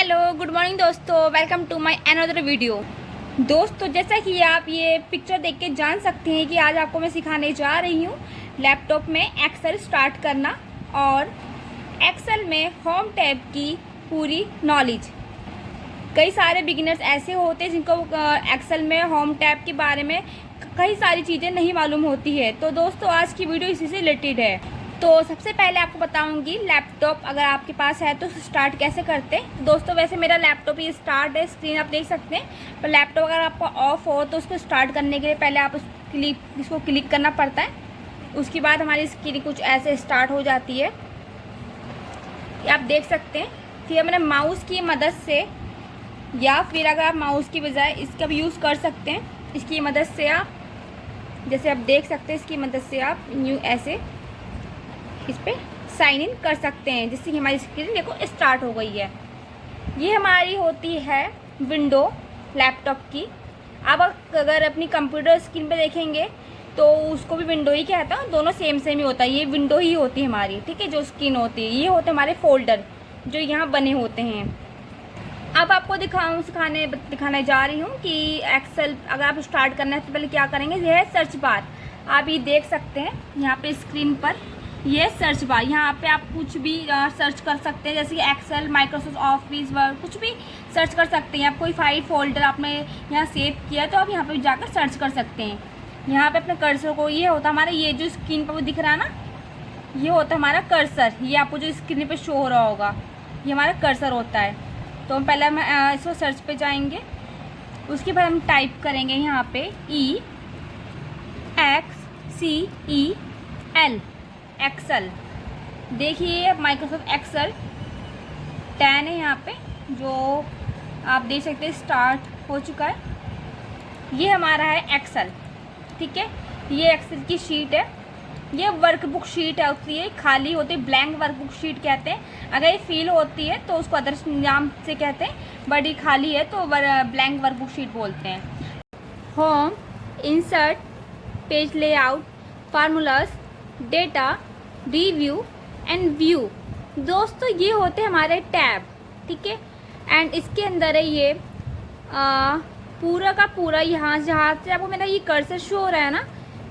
Hello good morning दोस्तों, welcome to my another video. दोस्तों जैसा कि आप ये पिक्चर देख के जान सकते हैं कि आज आपको मैं सिखाने जा रही हूँ लैपटॉप में एक्सेल स्टार्ट करना और एक्सेल में होम टैब की पूरी नॉलेज। कई सारे बिगिनर्स ऐसे होते हैं जिनको एक्सेल में होम टैब के बारे में कई सारी चीज़ें नहीं मालूम होती है। तो दोस्तों आज की वीडियो इसी से रिलेटेड है। तो सबसे पहले आपको बताऊंगी लैपटॉप अगर आपके पास है तो स्टार्ट कैसे करते हैं। दोस्तों वैसे मेरा लैपटॉप ये स्टार्ट है, स्क्रीन आप देख सकते हैं। पर लैपटॉप अगर आपका ऑफ हो तो उसको स्टार्ट करने के लिए पहले आप इसको क्लिक करना पड़ता है। उसके बाद हमारी स्क्रीन कुछ ऐसे स्टार्ट हो जाती है, ये आप देख सकते हैं। फिर मैंने माउस की मदद से या फिर अगर आप माउस की बजाय इसका भी यूज़ कर सकते हैं, इसकी मदद से आप जैसे आप देख सकते हैं इसकी मदद से आप ऐसे इस पर साइन इन कर सकते हैं, जिससे कि हमारी स्क्रीन देखो स्टार्ट हो गई है। ये हमारी होती है विंडो लैपटॉप की। अब अगर अपनी कंप्यूटर स्क्रीन पे देखेंगे तो उसको भी विंडो ही कहता है, दोनों सेम ही होता है। ये विंडो ही होती है हमारी, ठीक है। जो स्क्रीन होती है ये होते हैं हमारे फोल्डर जो यहाँ बने होते हैं। अब आपको दिखाने जा रही हूँ कि एक्सेल अगर आप स्टार्ट करना है तो पहले क्या करेंगे। यह है सर्च बार, आप ये देख सकते हैं यहाँ पे स्क्रीन पर। ये सर्च बार, यहाँ पे आप कुछ भी सर्च कर सकते हैं, जैसे कि एक्सेल, माइक्रोसॉफ्ट ऑफिस, वर्ड, कुछ भी सर्च कर सकते हैं। आप कोई फाइल फोल्डर आपने यहाँ सेव किया तो आप यहाँ पे जाकर सर्च कर सकते हैं। यहाँ पे अपने कर्सर को, ये होता है हमारा, ये जो स्क्रीन पर वो दिख रहा है ना, ये होता है हमारा कर्सर। ये आपको जो स्क्रीन पर शो हो रहा होगा ये हमारा कर्सर होता है। तो हम पहले हम इसको सर्च पे जाएंगे, उसके बाद हम टाइप करेंगे यहाँ पे EXCEL एक्सेल। देखिए माइक्रोसॉफ्ट एक्सेल 10 है यहाँ पे, जो आप देख सकते हैं स्टार्ट हो चुका है। ये हमारा है एक्सेल, ठीक है। ये एक्सेल की शीट है, ये वर्कबुक शीट है, उसलिए खाली होती है, ब्लैंक वर्कबुक शीट कहते हैं। अगर ये फील होती है तो उसको अदर नाम से कहते हैं, बट ये खाली है तो ब्लैंक वर्कबुक शीट बोलते हैं। Home, insert, page layout, formulas, data, review and view. दोस्तों ये होते हैं हमारे टैब, ठीक है। एंड इसके अंदर है ये पूरा का पूरा, यहाँ जहाँ से आपको मेरा ये कर्सर शो हो रहा है ना,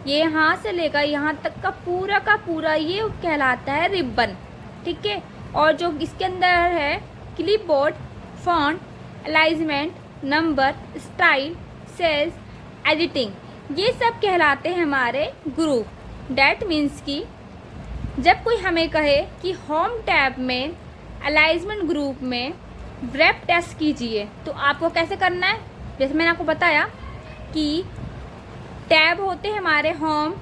ये यहाँ से लेकर यहाँ तक का पूरा ये कहलाता है रिबन, ठीक है। और जो इसके अंदर है clipboard, font, alignment, number, style, cells, editing, ये सब कहलाते हैं हमारे ग्रुप। डैट मीन्स कि जब कोई हमें कहे कि होम टैब में अलाइनमेंट ग्रुप में व्रैप टेस्ट कीजिए तो आपको कैसे करना है। जैसे मैंने आपको बताया कि टैब होते हैं हमारे home,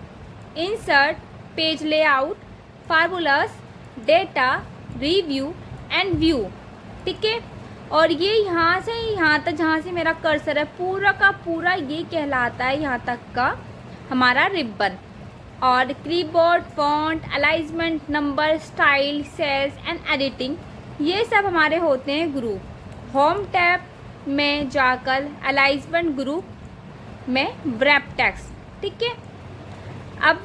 insert, page layout, formulas, data, review and view, ठीक है। और ये यहाँ से यहाँ तक जहाँ से मेरा कर्सर है पूरा का पूरा ये कहलाता है यहाँ तक का हमारा रिबन। और clipboard, font, alignment, number, style, cells and editing, ये सब हमारे होते हैं ग्रुप। होम टैब में जाकर अलाइनमेंट ग्रुप में व्रैप टेक्स्ट, ठीक है। अब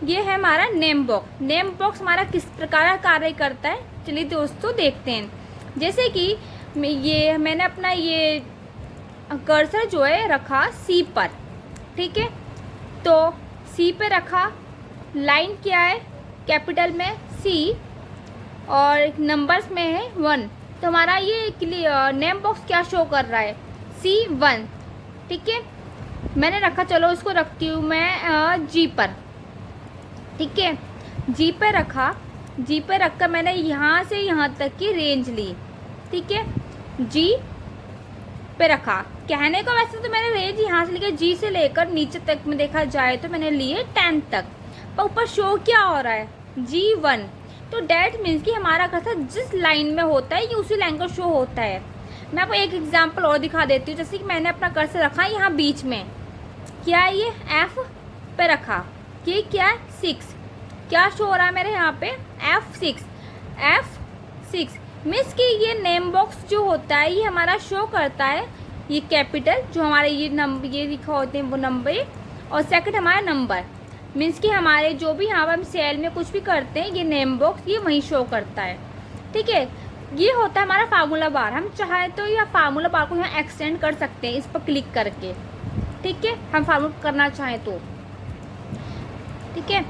ये है हमारा नेम बॉक्स। नेम बॉक्स हमारा किस प्रकार कार्य करता है, चलिए दोस्तों देखते हैं। जैसे कि ये मैंने अपना ये कर्सर जो है रखा सी पर, ठीक है। तो सी पे रखा, लाइन क्या है कैपिटल में सी और नंबर्स में है 1। तो हमारा ये नेम बॉक्स क्या शो कर रहा है C1, ठीक है। मैंने रखा, चलो इसको रखती हूँ मैं जी पर, ठीक है। जी पे रखा, जी पे रखकर मैंने यहाँ से यहाँ तक की रेंज ली, ठीक है। जी पे रखा, कहने को वैसे तो मैंने रेंज यहाँ से लेकर जी से लेकर नीचे तक में देखा जाए तो मैंने लिए 10 तक, पर ऊपर शो क्या हो रहा है G1। तो डैट मीन्स कि हमारा कर्सर जिस लाइन में होता है ये उसी लाइन का शो होता है। मैं आपको एक एग्जांपल और दिखा देती हूँ। जैसे कि मैंने अपना कर्सर रखा है यहाँ बीच में, क्या है ये F पे रखा, ये क्या है 6, क्या शो हो रहा है मेरे यहाँ पे F6 मीन्स कि ये नेम बॉक्स जो होता है ये हमारा शो करता है ये कैपिटल, जो हमारे ये नंबर ये लिखा होते हैं वो नंबर, और सेकंड हमारा नंबर। मीन्स कि हमारे जो भी यहाँ पर हम सेल में कुछ भी करते हैं ये नेम बॉक्स ये वहीं शो करता है, ठीक है। ये होता है हमारा फार्मूला बार। हम चाहे तो यह फार्मूला बार को यहाँ एक्सटेंड कर सकते हैं इस पर क्लिक करके, ठीक है, हम फार्मूला करना चाहें तो, ठीक है।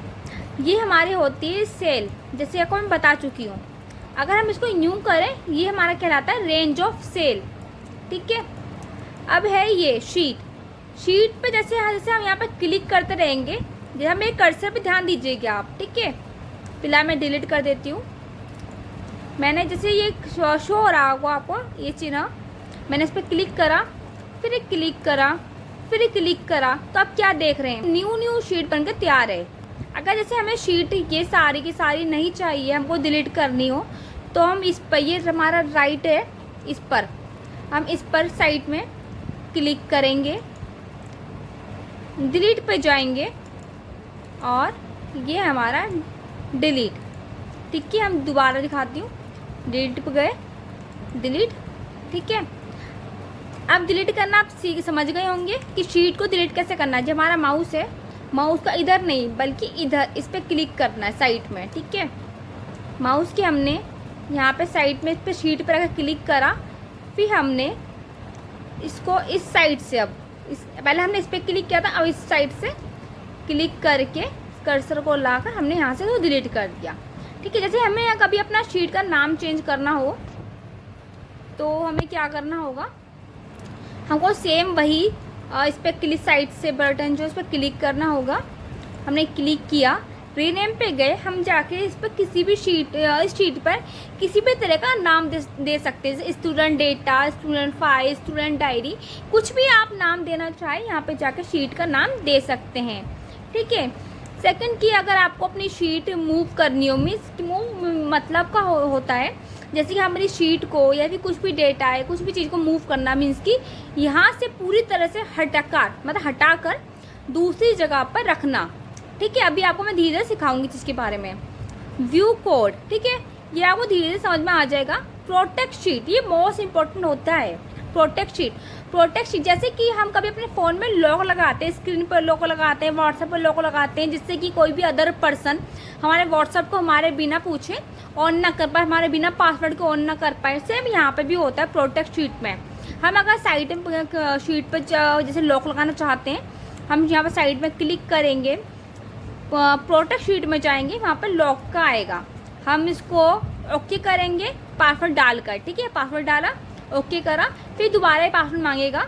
ये हमारी होती है सेल, जैसे आपको मैं बता चुकी हूँ। अगर हम इसको यूँ करें, ये हमारा कहलाता है रेंज ऑफ सेल, ठीक है। अब है ये शीट पे जैसे हम यहाँ पे क्लिक करते रहेंगे, जैसे हम एक कर्सर पे ध्यान दीजिएगा आप, ठीक है। फिलहाल मैं डिलीट कर देती हूँ। मैंने जैसे ये शो हो रहा होगा आपको ये चिन्ह, मैंने इस पर क्लिक करा, फिर एक क्लिक करा, फिर एक क्लिक करा, तो आप क्या देख रहे हैं, न्यू शीट बनकर तैयार है। अगर जैसे हमें शीट ये सारी की सारी नहीं चाहिए, हमको डिलीट करनी हो, तो हम इस पर, ये हमारा राइट है, इस पर हम इस पर साइड में क्लिक करेंगे, डिलीट पे जाएंगे और ये हमारा डिलीट, ठीक है। हम दोबारा दिखाती हूँ, डिलीट पे गए, डिलीट, ठीक है। अब डिलीट करना आप समझ गए होंगे कि शीट को डिलीट कैसे करना है। जो हमारा माउस है, माउस का इधर नहीं बल्कि इधर, इस पर क्लिक करना है साइड में, ठीक है। माउस के हमने यहाँ पे साइड में इस पर शीट पर अगर क्लिक करा, फिर हमने इसको इस साइड से, अब पहले हमने इस पर क्लिक किया था, अब इस साइड से क्लिक करके कर्सर को लाकर हमने यहाँ से तो डिलीट कर दिया, ठीक है। जैसे हमें कभी अपना शीट का नाम चेंज करना हो तो हमें क्या करना होगा, हमको सेम वही इस पर क्लिक, साइड से बटन जो इस पर क्लिक करना होगा। हमने क्लिक किया, रीनेम पे गए, हम जाके इस पर किसी भी इस शीट पर किसी भी तरह का नाम दे सकते हैं, जैसे student data, student file, student diary, कुछ भी आप नाम देना चाहें यहाँ पे जाके शीट का नाम दे सकते हैं, ठीक है। सेकंड की, अगर आपको अपनी शीट मूव करनी हो, मीन्स मूव मतलब का होता है जैसे कि हमारी शीट को या फिर कुछ भी डेटा है, कुछ भी चीज़ को मूव करना, मीन्स कि यहाँ से पूरी तरह से हटाकर दूसरी जगह पर रखना, ठीक है। अभी आपको मैं धीरे धीरे सिखाऊंगी इसके बारे में। व्यू कोड, ठीक है, ये आपको धीरे धीरे समझ में आ जाएगा। प्रोटेक्ट शीट, ये मोस्ट इंपॉर्टेंट होता है। प्रोटेक्ट शीट जैसे कि हम कभी अपने फ़ोन में लॉक लगाते हैं, स्क्रीन पर लॉक लगाते हैं, व्हाट्सएप पर लॉक लगाते हैं, जिससे कि कोई भी अदर पर्सन हमारे व्हाट्सएप को हमारे बिना पूछे ऑन ना कर पाए, हमारे बिना पासवर्ड को ऑन ना कर पाए। सेम यहाँ पे भी होता है प्रोटेक्ट शीट में। हम अगर साइड में शीट पर जैसे लॉक लगाना चाहते हैं, हम यहाँ पर साइड में क्लिक करेंगे, प्रोटेक्ट शीट में जाएंगे, वहाँ पर लॉक का आएगा, हम इसको ओके करेंगे पासवर्ड डालकर, ठीक है। पासवर्ड डाला, ओके करा, फिर दोबारा पासवर्ड मांगेगा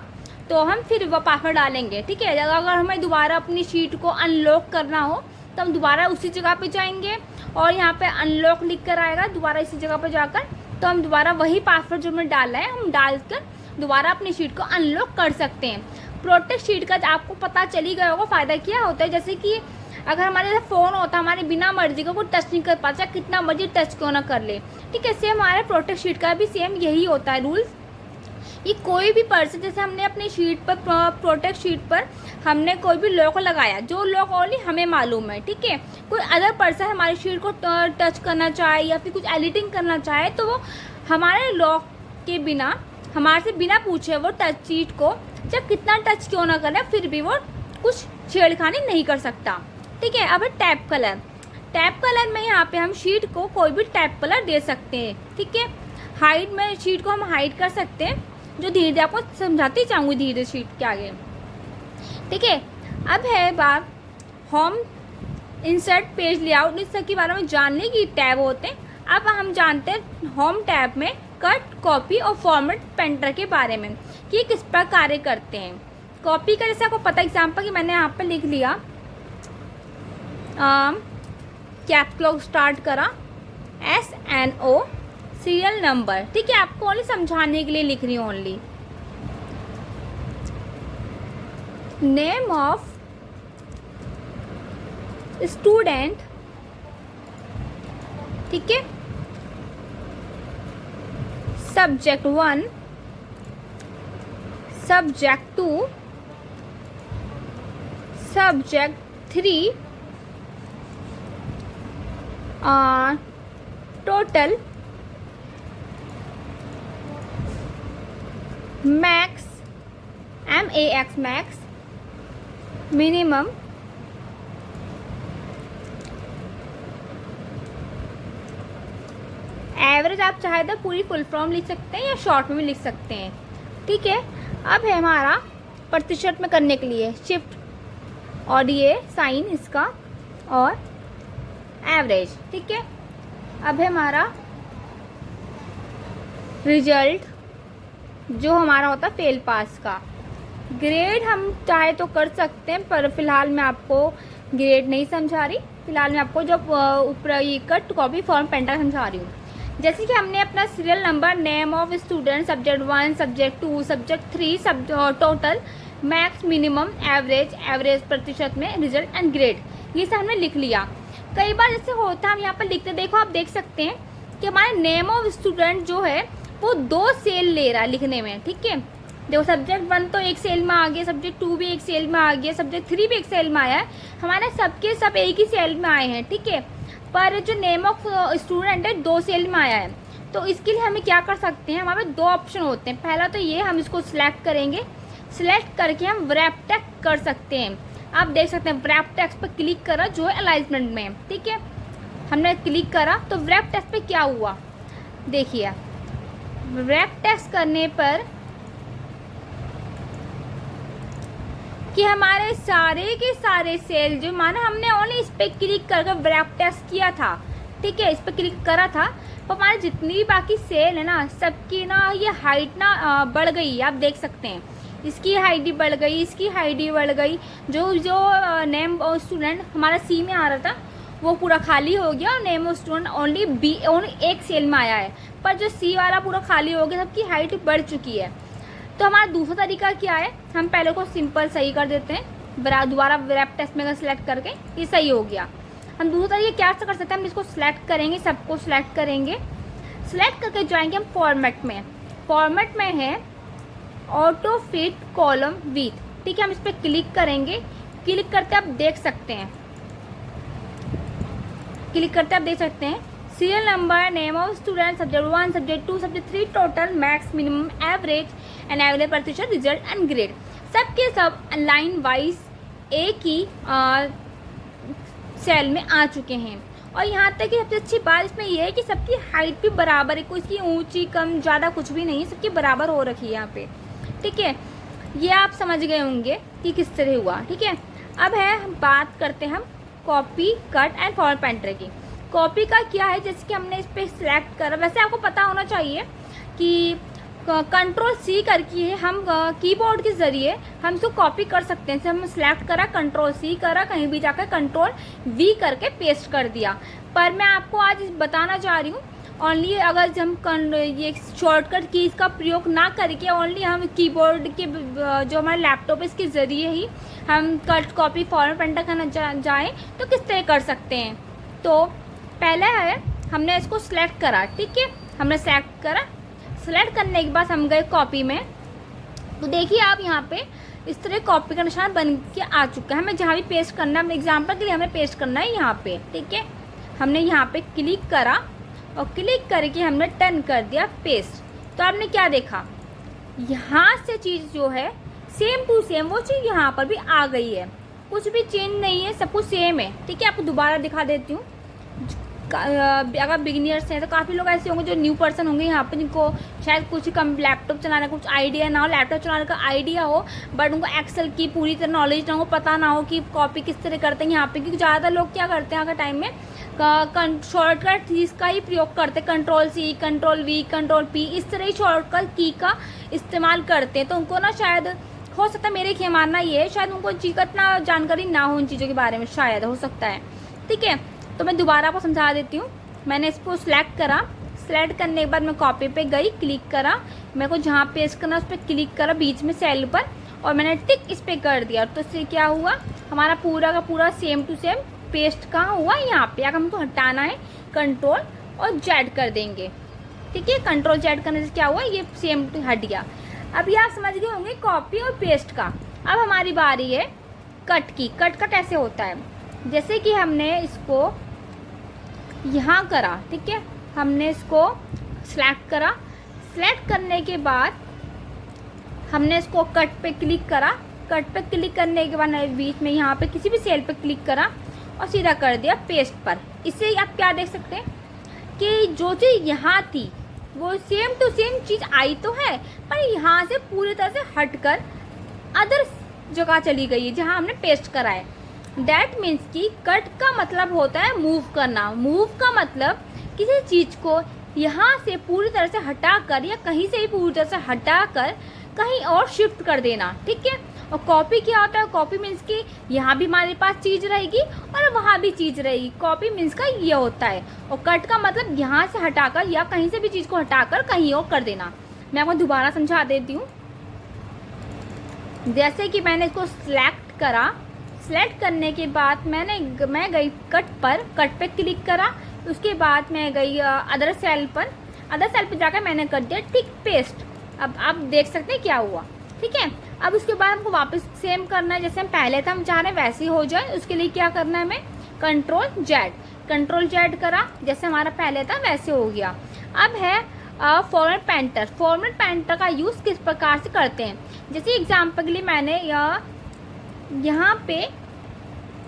तो हम फिर वो पासवर्ड डालेंगे, ठीक है। अगर हमें दोबारा अपनी शीट को अनलॉक करना हो तो हम दोबारा उसी जगह पे जाएंगे और यहाँ पे अनलॉक लिख कर आएगा, दोबारा इसी जगह पर जाकर तो हम दोबारा वही पासवर्ड जो हमने डाला है हम डालकर दोबारा अपनी शीट को अनलॉक कर सकते हैं। प्रोटेक्ट शीट का आपको पता चल ही गया होगा फ़ायदा क्या होता है। जैसे कि अगर हमारे जैसे फ़ोन होता है, हमारे बिना मर्जी का कोई टच नहीं कर पाता, चाहे कितना मर्जी टच क्यों ना कर ले, ठीक है। सेम हमारे प्रोटेक्ट शीट का भी सेम यही होता है रूल्स। ये कोई भी पर्सन, जैसे हमने अपनी शीट पर प्रोटेक्ट शीट पर हमने कोई भी लॉक लगाया, जो लॉक ओनली हमें मालूम है, ठीक है। कोई अदर पर्सन हमारी शीट को टच करना चाहे या फिर कुछ एडिटिंग करना चाहे तो वो हमारे लॉक के बिना, हमारे से बिना पूछे वो टच शीट को जब कितना टच क्यों ना करे फिर भी वो कुछ छेड़खानी नहीं कर सकता, ठीक है। अब टैप कलर में यहाँ पे हम शीट को कोई भी टैप कलर दे सकते हैं, ठीक है। हाइड में शीट को हम हाइड कर सकते हैं, जो धीरे धीरे आपको समझाती चाहूँगी धीरे धीरे शीट के आगे, ठीक है। अब है बात होम, इंसर्ट, पेज लेआउट, इस सब के बारे में जानने की टैब होते हैं। अब हम जानते हैं होम टैब में कट, कॉपी और फॉर्मेट पेंटर के बारे में कि किस प्रकार कार्य करते हैं। कॉपी का जैसे आपको पता, एग्जाम्पल कि मैंने यहाँ पर लिख लिया कैप्स लॉक स्टार्ट करा, SNO सीरियल नंबर, ठीक है। आपको ओनली समझाने के लिए लिख रही हूँ, ओनली नेम ऑफ स्टूडेंट, ठीक है। Subject 1, subject 2, subject 3, total, max, MAX max, minimum, average average आप चाहे तो पूरी फुल फॉर्म लिख सकते हैं या शॉर्ट में भी लिख सकते हैं, ठीक है। अब है हमारा प्रतिशत में करने के लिए शिफ्ट और ये साइन इसका और एवरेज, ठीक है। अब है हमारा रिजल्ट जो हमारा होता है फेल पास का। ग्रेड हम चाहे तो कर सकते हैं, पर फिलहाल मैं आपको ग्रेड नहीं समझा रही, फिलहाल मैं आपको जो ऊपर ये कट कॉपी फॉर्म पेंटा समझा रही हूँ। जैसे कि हमने अपना serial number, name of student, subject 1, subject 2, subject 3, total, max, minimum, average, average प्रतिशत में, रिजल्ट एंड ग्रेड, ये सब हमने लिख लिया। कई बार जैसे होता है हम यहाँ पर लिखते, देखो आप देख सकते हैं कि हमारे नेम ऑफ स्टूडेंट जो है वो 2 सेल ले रहा है लिखने में, ठीक है। देखो सब्जेक्ट 1 तो एक सेल में आ गया, सब्जेक्ट 2 भी एक सेल में आ गया, सब्जेक्ट 3 भी एक सेल में आया है, हमारे सबके सब एक ही सेल में आए हैं, ठीक है। पर जो नेम ऑफ स्टूडेंट है 2 सेल में आया है, तो इसके लिए हमें क्या कर सकते हैं, हमारे 2 ऑप्शन होते हैं। पहला तो ये, हम इसको सिलेक्ट करेंगे, सिलेक्ट करके हम व्रैप टेक्स्ट कर सकते हैं। आप देख सकते हैं व्रैप टेक्स्ट पर क्लिक करा जो है अलाइनमेंट में, ठीक है। हमने क्लिक करा तो व्रैप टेक्स्ट पे क्या हुआ, देखिए व्रैप टेक्स्ट करने पर कि हमारे सारे के सारे सेल जो माना हमने ओनली इस पर क्लिक करके व्रैप टेक्स्ट किया था, ठीक है, इस पर क्लिक करा था, तो हमारे जितनी भी बाकी सेल है ना सबकी ना ये हाइट ना बढ़ गई, आप देख सकते हैं इसकी हाइट भी बढ़ गई, इसकी हाइट भी बढ़ गई। जो नेम ऑफ स्टूडेंट हमारा सी में आ रहा था वो पूरा खाली हो गया और नेम ऑफ स्टूडेंट ओनली एक सेल में आया है, पर जो सी वाला पूरा खाली हो गया, सबकी हाइट बढ़ चुकी है। तो हमारा दूसरा तरीका क्या है, हम पहले को सिंपल सही कर देते हैं, दोबारा व्रैप टेक्स्ट में सेलेक्ट करके ये सही हो गया। हम दूसरा तरीका क्या कर सकते हैं, हम इसको सिलेक्ट करेंगे, सबको सिलेक्ट करेंगे, सिलेक्ट करके जाएंगे हम फॉर्मेट में, फॉर्मेट में है ऑटो फिट कॉलम विथ, ठीक है। हम इस पर क्लिक करेंगे, क्लिक करते आप देख सकते हैं, क्लिक करते आप देख सकते हैं serial number, name of student, subject 1, subject 2, subject 3, total, max, minimum, average and average प्रतिशत, रिजल्ट एंड ग्रेड, सबके सब लाइन वाइज एक ही सेल में आ चुके हैं। और यहाँ तक कि सबसे अच्छी बात इसमें यह है कि सबकी हाइट भी बराबर है, कोई इसकी ऊंची कम ज़्यादा कुछ भी नहीं है, सबकी बराबर हो रखी है यहाँ पे, ठीक है। ये आप समझ गए होंगे कि किस तरह हुआ, ठीक है। अब है हम बात करते हैं हम copy, cut and format painter की। कॉपी का क्या है, जैसे कि हमने इस पर सिलेक्ट करा, वैसे आपको पता होना चाहिए कि Ctrl+C करके हम कीबोर्ड के ज़रिए हम इसको कॉपी कर सकते हैं। जैसे हम सिलेक्ट करा, Ctrl+C करा, कहीं भी जाकर Ctrl+V करके पेस्ट कर दिया। पर मैं आपको आज बताना चाह रही हूँ ओनली अगर हम ये शॉर्टकट कीज का प्रयोग ना करके ओनली हम कीबोर्ड के जो हमारे लैपटॉप है इसके ज़रिए ही हम कट, कॉपी, फॉर्मेट पेंटर करना जाएँ तो किस तरह कर सकते हैं। तो पहला है हमने इसको सिलेक्ट करा, ठीक है, हमने सेलेक्ट करा, सेलेक्ट करने के बाद हम गए कॉपी में, तो देखिए आप यहाँ पे इस तरह कॉपी का निशान बन के आ चुका है। हमें जहाँ भी पेस्ट करना है, एग्जाम्पल के लिए हमें पेस्ट करना है यहाँ पे, ठीक है। हमने यहाँ पे क्लिक करा और क्लिक करके हमने टर्न कर दिया पेस्ट। तो आपने क्या देखा, यहाँ से चीज़ जो है सेम टू सेम वो चीज़ यहाँ पर भी आ गई है, कुछ भी चेंज नहीं है, सब कुछ सेम है, ठीक है। आपको दोबारा दिखा देती हूँ। अगर बिगिनियर्स हैं तो काफ़ी लोग ऐसे होंगे जो न्यू पर्सन होंगे यहाँ पे, जिनको शायद कुछ कम लैपटॉप चलाने का कुछ आइडिया ना हो, लैपटॉप चलाने का आइडिया हो बट उनको एक्सेल की पूरी तरह नॉलेज ना हो, पता ना हो कि कॉपी किस तरह करते हैं यहाँ पे। क्योंकि ज़्यादातर लोग क्या करते हैं अगर टाइम में शॉर्टकट कीज का ही प्रयोग करते हैं, Ctrl+C, Ctrl+V, Ctrl+P, इस तरह ही शॉर्टकट की का इस्तेमाल करते हैं। तो उनको ना शायद हो सकता है, मेरे ख्याल मानना ये है, शायद उनको चीज़ का इतना जानकारी ना हो उन चीज़ों के बारे में, शायद हो सकता है, ठीक है। तो मैं दोबारा आपको समझा देती हूँ। मैंने इसको सिलेक्ट करा, सिलेक्ट करने के बाद मैं कॉपी पे गई, क्लिक करा, मेरे को जहाँ पेस्ट करना उस पर क्लिक करा बीच में सेल पर, और मैंने टिक इस पर कर दिया। तो इससे क्या हुआ, हमारा पूरा का पूरा सेम टू सेम पेस्ट कहाँ हुआ, यहाँ पे। अगर हमको हटाना है Ctrl और Z कर देंगे, ठीक है। Ctrl Z करने से क्या हुआ, ये सेम हट गया। अभी आप समझ गए होंगे कॉपी और पेस्ट का। अब हमारी बारी है कट की। कट का कैसे होता है, जैसे कि हमने इसको यहाँ करा, ठीक है, हमने इसको सिलेक्ट करा, सिलेक्ट करने के बाद हमने इसको कट पे क्लिक करा, कट पे क्लिक करने के बाद बीच में यहाँ पे किसी भी सेल पे क्लिक करा और सीधा कर दिया पेस्ट पर। इससे आप क्या देख सकते हैं कि जो चीज़ यहाँ थी वो सेम टू सेम चीज़ आई तो है, पर यहाँ से पूरी तरह से हटकर अदर जगह चली गई है जहाँ हमने पेस्ट करा है। दैट मीन्स कि कट का मतलब होता है मूव करना। मूव का मतलब किसी चीज़ को यहाँ से पूरी तरह से हटाकर या कहीं से भी पूरी तरह से हटाकर कहीं और शिफ्ट कर देना, ठीक है। और कॉपी क्या होता है? कॉपी मीन्स कि यहाँ भी हमारे पास चीज़ रहेगी और वहाँ भी चीज़ रहेगी। कॉपी मीन्स का ये होता है। और कट का मतलब यहाँ से हटाकर या कहीं से भी चीज़ को हटाकर कहीं और कर देना। मैं आपको दोबारा समझा देती हूँ। जैसे कि मैंने इसको सिलेक्ट करा, सिलेक्ट करने के बाद मैं गई कट पे क्लिक करा। उसके बाद मैं गई अदर सेल पर जाकर मैंने कर दिया टिक पेस्ट। अब आप देख सकते हैं क्या हुआ, ठीक है। अब उसके बाद हमको वापस सेम करना है, जैसे हम पहले था हम चाह रहे हैं वैसे ही हो जाए। उसके लिए क्या करना है, हमें कंट्रोल जेड करा, जैसे हमारा पहले था वैसे हो गया। अब है फॉर्मेट पेंटर का यूज़ किस प्रकार से करते हैं। जैसे एग्जाम्पल के लिए मैंने यहाँ पे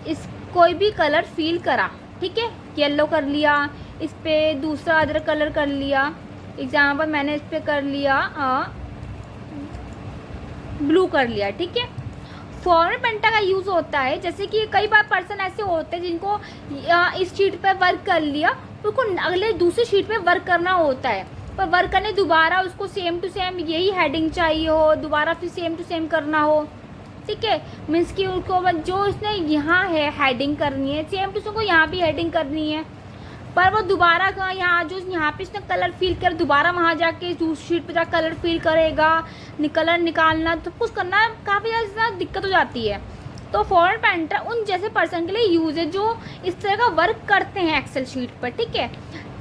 इस कोई भी कलर फिल करा, ठीक है, येलो कर लिया, इस पे दूसरा अदर कलर कर लिया। एग्जाम्पल मैंने इस पे कर लिया ब्लू कर लिया, ठीक है। फॉर्मेट पेंटर का यूज़ होता है, जैसे कि कई बार पर्सन ऐसे होते हैं जिनको इस शीट पे वर्क कर लिया, उनको अगले दूसरी शीट पे वर्क करना होता है, पर वर्क करने दोबारा उसको सेम टू सेम यही हेडिंग चाहिए हो, दोबारा फिर सेम टू सेम करना हो, ठीक है। मीन्स कि उनको जो उसने यहाँ है हेडिंग करनी है, सेम टू सेम को यहाँ भी हेडिंग करनी है, पर वो दोबारा का यहाँ पे इसने कलर फिल कर दोबारा वहाँ जाके दूसरी शीट पे जाकर कलर फिल करेगा, कलर निकालना तो कुछ करना काफ़ी ज़्यादा दिक्कत हो जाती है। तो फॉर्मेट पेंटर उन जैसे पर्सन के लिए यूज़ है जो इस तरह का वर्क करते हैं एक्सेल शीट पर, ठीक है।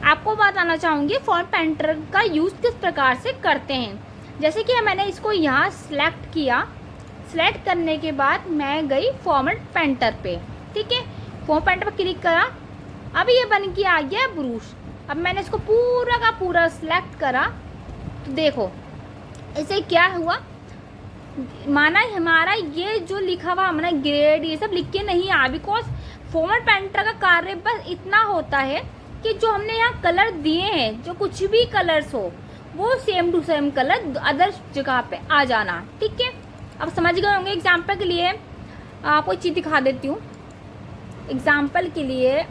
आपको बताना चाहूँगी फॉर्मेट पेंटर का यूज़ किस प्रकार से करते हैं। जैसे कि मैंने इसको यहाँ सिलेक्ट किया, सिलेक्ट करने के बाद मैं गई फॉर्मेट पेंटर पे, ठीक है। फॉर्मेट पेंटर पर क्लिक करा, अब ये बन के आ गया ब्रूश। अब मैंने इसको पूरा का पूरा सिलेक्ट करा, तो देखो इसे क्या हुआ, माना हमारा ये जो लिखा हुआ हमने ग्रेड ये सब लिख के नहीं आया, बिकॉज फॉर्मेट पेंटर का कार्य बस इतना होता है कि जो हमने यहाँ कलर दिए हैं, जो कुछ भी कलर्स हो वो same to same colour other जगह पे आ जाना, ठीक है। अब समझ गए होंगे। एग्जाम्पल के लिए आपको एक चीज़ दिखा देती हूँ। एग्जाम्पल के लिए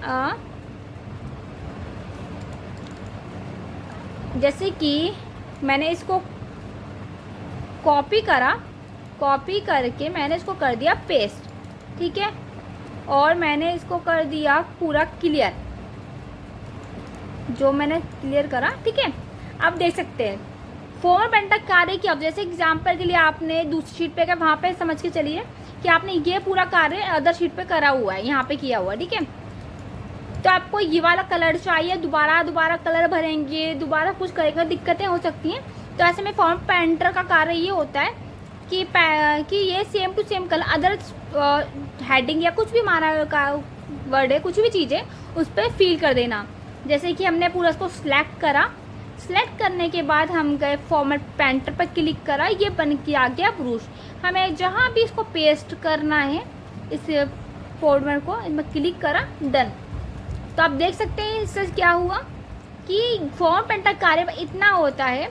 जैसे कि मैंने इसको कॉपी करा, कॉपी करके मैंने इसको कर दिया पेस्ट, ठीक है, और मैंने इसको कर दिया पूरा क्लियर, जो मैंने क्लियर करा, ठीक है। अब देख सकते हैं फॉर्मेट पेंटर कार्य किया। जैसे एग्जाम्पल के लिए आपने दूसरी शीट पे वहाँ पे समझ के चलिए कि आपने ये पूरा कार्य अदर शीट पे करा हुआ है, यहाँ पे किया हुआ है, ठीक है। तो आपको ये वाला कलर चाहिए, दोबारा कलर भरेंगे, दोबारा कुछ करेंगे, दिक्कतें हो सकती हैं। तो ऐसे में फॉर्मेट पेंटर का कार्य ये होता है कि ये same to same colour other heading या कुछ भी हमारा का वर्ड है, कुछ भी चीज़ है, उस पर फिल कर देना। जैसे कि हमने पूरा इसको सिलेक्ट करा, सिलेक्ट करने के बाद हम गए फॉर्मेट पेंटर पर क्लिक करा, ये बन के आ गया ब्रूश। हमें जहाँ भी इसको पेस्ट करना है इस फॉर्मेट को, इसमें क्लिक करा, डन। तो आप देख सकते हैं इससे क्या हुआ कि फॉर्मेट पेंटर कार्य इतना होता है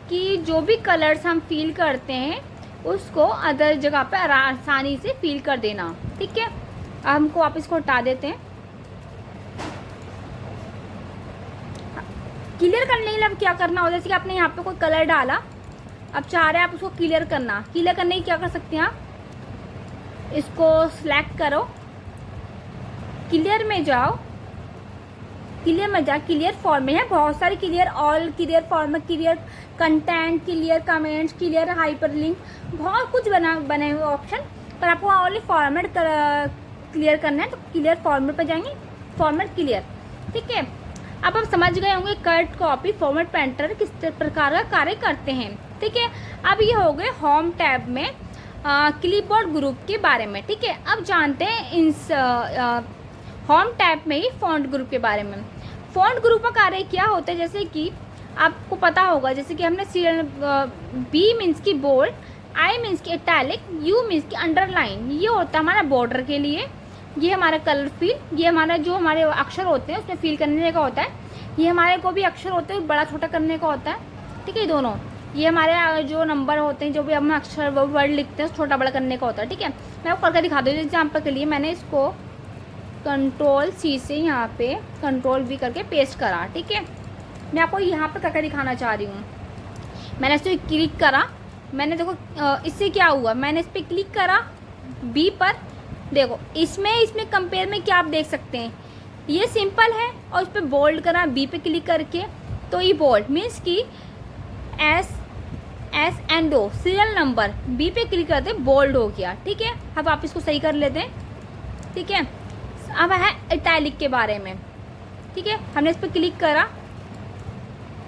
कि जो भी कलर्स हम फिल करते हैं उसको अदर जगह पर आसानी से फिल कर देना, ठीक है। अब हमको वापस इसको हटा देते हैं। क्लियर करने के लिए अब क्या करना हो, जैसे कि आपने यहाँ पे कोई कलर डाला, अब चाह रहे हैं आप उसको क्लियर करना। क्लियर करने की क्या कर सकते हैं आप, इसको सिलेक्ट करो, क्लियर में जाओ, क्लियर फॉर्म में है बहुत सारे clear, all clear format, clear content, clear comments, clear hyperlink, बहुत कुछ बने हुए ऑप्शन, पर आपको ओनली फॉर्मेट क्लियर करना है। तो क्लियर फॉर्मेट पर जाएंगे, फॉर्मेट क्लियर, ठीक है। अब आप समझ गए होंगे कट कॉपी फॉर्मेट पेंटर किस प्रकार का कार्य करते हैं, ठीक है। अब ये हो गए होम टैब में क्लिपबोर्ड ग्रुप के बारे में, ठीक है। अब जानते हैं इस होम टैब में ही फॉन्ट ग्रुप के बारे में। फॉन्ट ग्रुप का कार्य क्या होता है, जैसे कि आपको पता होगा, जैसे कि हमने बी मीन्स की बोल्ड, आई मीन्स की इटैलिक, यू मीन्स की अंडरलाइन, ये होता है हमारा बॉर्डर के लिए, ये हमारा कलर फिल, ये हमारा जो हमारे अक्षर होते हैं उसमें फिल करने का होता है। ये हमारे को भी अक्षर होते हैं, बड़ा छोटा करने का होता है, ठीक है। ये दोनों, ये हमारे जो नंबर होते हैं, जो भी हम अक्षर वर्ड लिखते हैं, छोटा बड़ा करने का होता है, ठीक है। मैं आपको करके दिखा दूँ एग्जाम्पल के लिए। मैंने इसको Ctrl+C से यहाँ पे Ctrl+V करके पेस्ट करा, ठीक है। मैं आपको यहाँ पर करके दिखाना चाह रही हूँ। मैंने इस पर क्लिक करा, मैंने देखो इससे क्या हुआ, मैंने इस पर क्लिक करा बी पर, देखो इसमें कंपेयर में क्या आप देख सकते हैं, ये सिंपल है, और इस पर बोल्ड करा बी पे क्लिक करके, तो ये बोल्ड मीन्स कि S and O serial number B पे क्लिक करते बोल्ड हो गया, ठीक है। अब आप इसको सही कर लेते हैं, ठीक है। अब है इटैलिक के बारे में, ठीक है। हमने इस पर क्लिक करा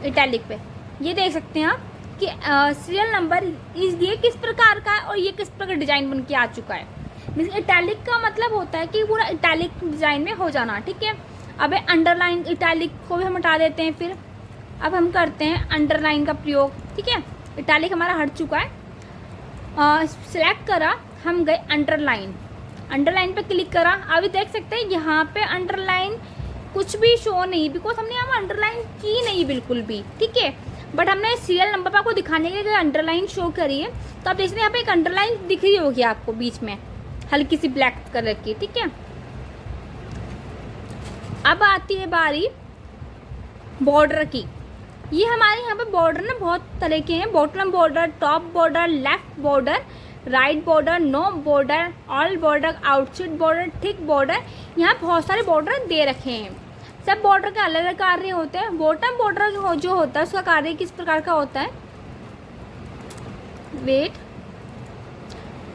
इटैलिक पे, ये देख सकते हैं आप कि सीरियल नंबर ये किस प्रकार का है और ये किस प्रकार डिजाइन बन के आ चुका है। मीन्स इटैलिक का मतलब होता है कि पूरा इटैलिक डिजाइन में हो जाना, ठीक है। अब अंडरलाइन इटैलिक को भी हम हटा देते हैं, फिर अब हम करते हैं अंडरलाइन का प्रयोग, ठीक है। इटैलिक हमारा हट चुका है, सिलेक्ट करा, हम गए अंडरलाइन, अंडरलाइन पे क्लिक करा। अभी देख सकते हैं यहाँ पे अंडरलाइन कुछ भी शो नहीं, बिकॉज हमने यहाँ अंडरलाइन की नहीं बिल्कुल भी, ठीक है। बट हमने सीरियल नंबर पर आपको दिखाने के लिए अंडरलाइन शो करी है, तो आप देख सकते हैं यहाँ पे एक अंडरलाइन दिख रही होगी आपको बीच में, हल्की सी ब्लैक कलर की, ठीक है। अब आती है बारी बॉर्डर की। ये हमारे यहाँ पे बॉर्डर ना बहुत तरह के हैं, bottom border, top border, left border, right border, no border, all border, outside border, thick border. यहाँ बहुत सारे बॉर्डर दे रखे हैं। सब बॉर्डर के अलग अलग कार्य होते हैं। बॉटम बॉर्डर जो होता है उसका कार्य किस प्रकार का होता है, वेट,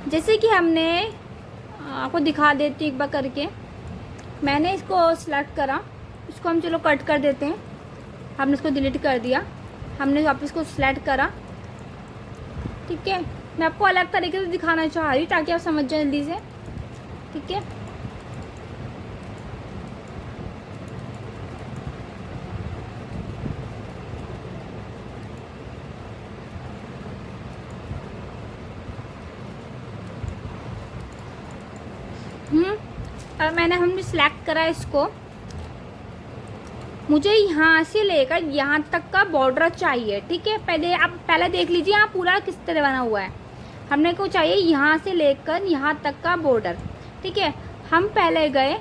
जैसे कि हमने आपको दिखा देती हूँ एक बार करके। मैंने इसको सिलेक्ट करा, इसको हम चलो कट कर देते हैं, हमने इसको डिलीट कर दिया, हमने वापस इसको सिलेक्ट करा, ठीक है। मैं आपको अलग तरीके से दिखाना चाह रही हूँ ताकि आप समझ जाए जल्दी से, ठीक है। अब हमने सिलेक्ट करा इसको, मुझे यहाँ से लेकर यहाँ तक का बॉर्डर चाहिए, ठीक है। पहले देख लीजिए यहाँ पूरा किस तरह बना हुआ है। हमने को चाहिए यहाँ से लेकर यहाँ तक का बॉर्डर, ठीक है। हम पहले गए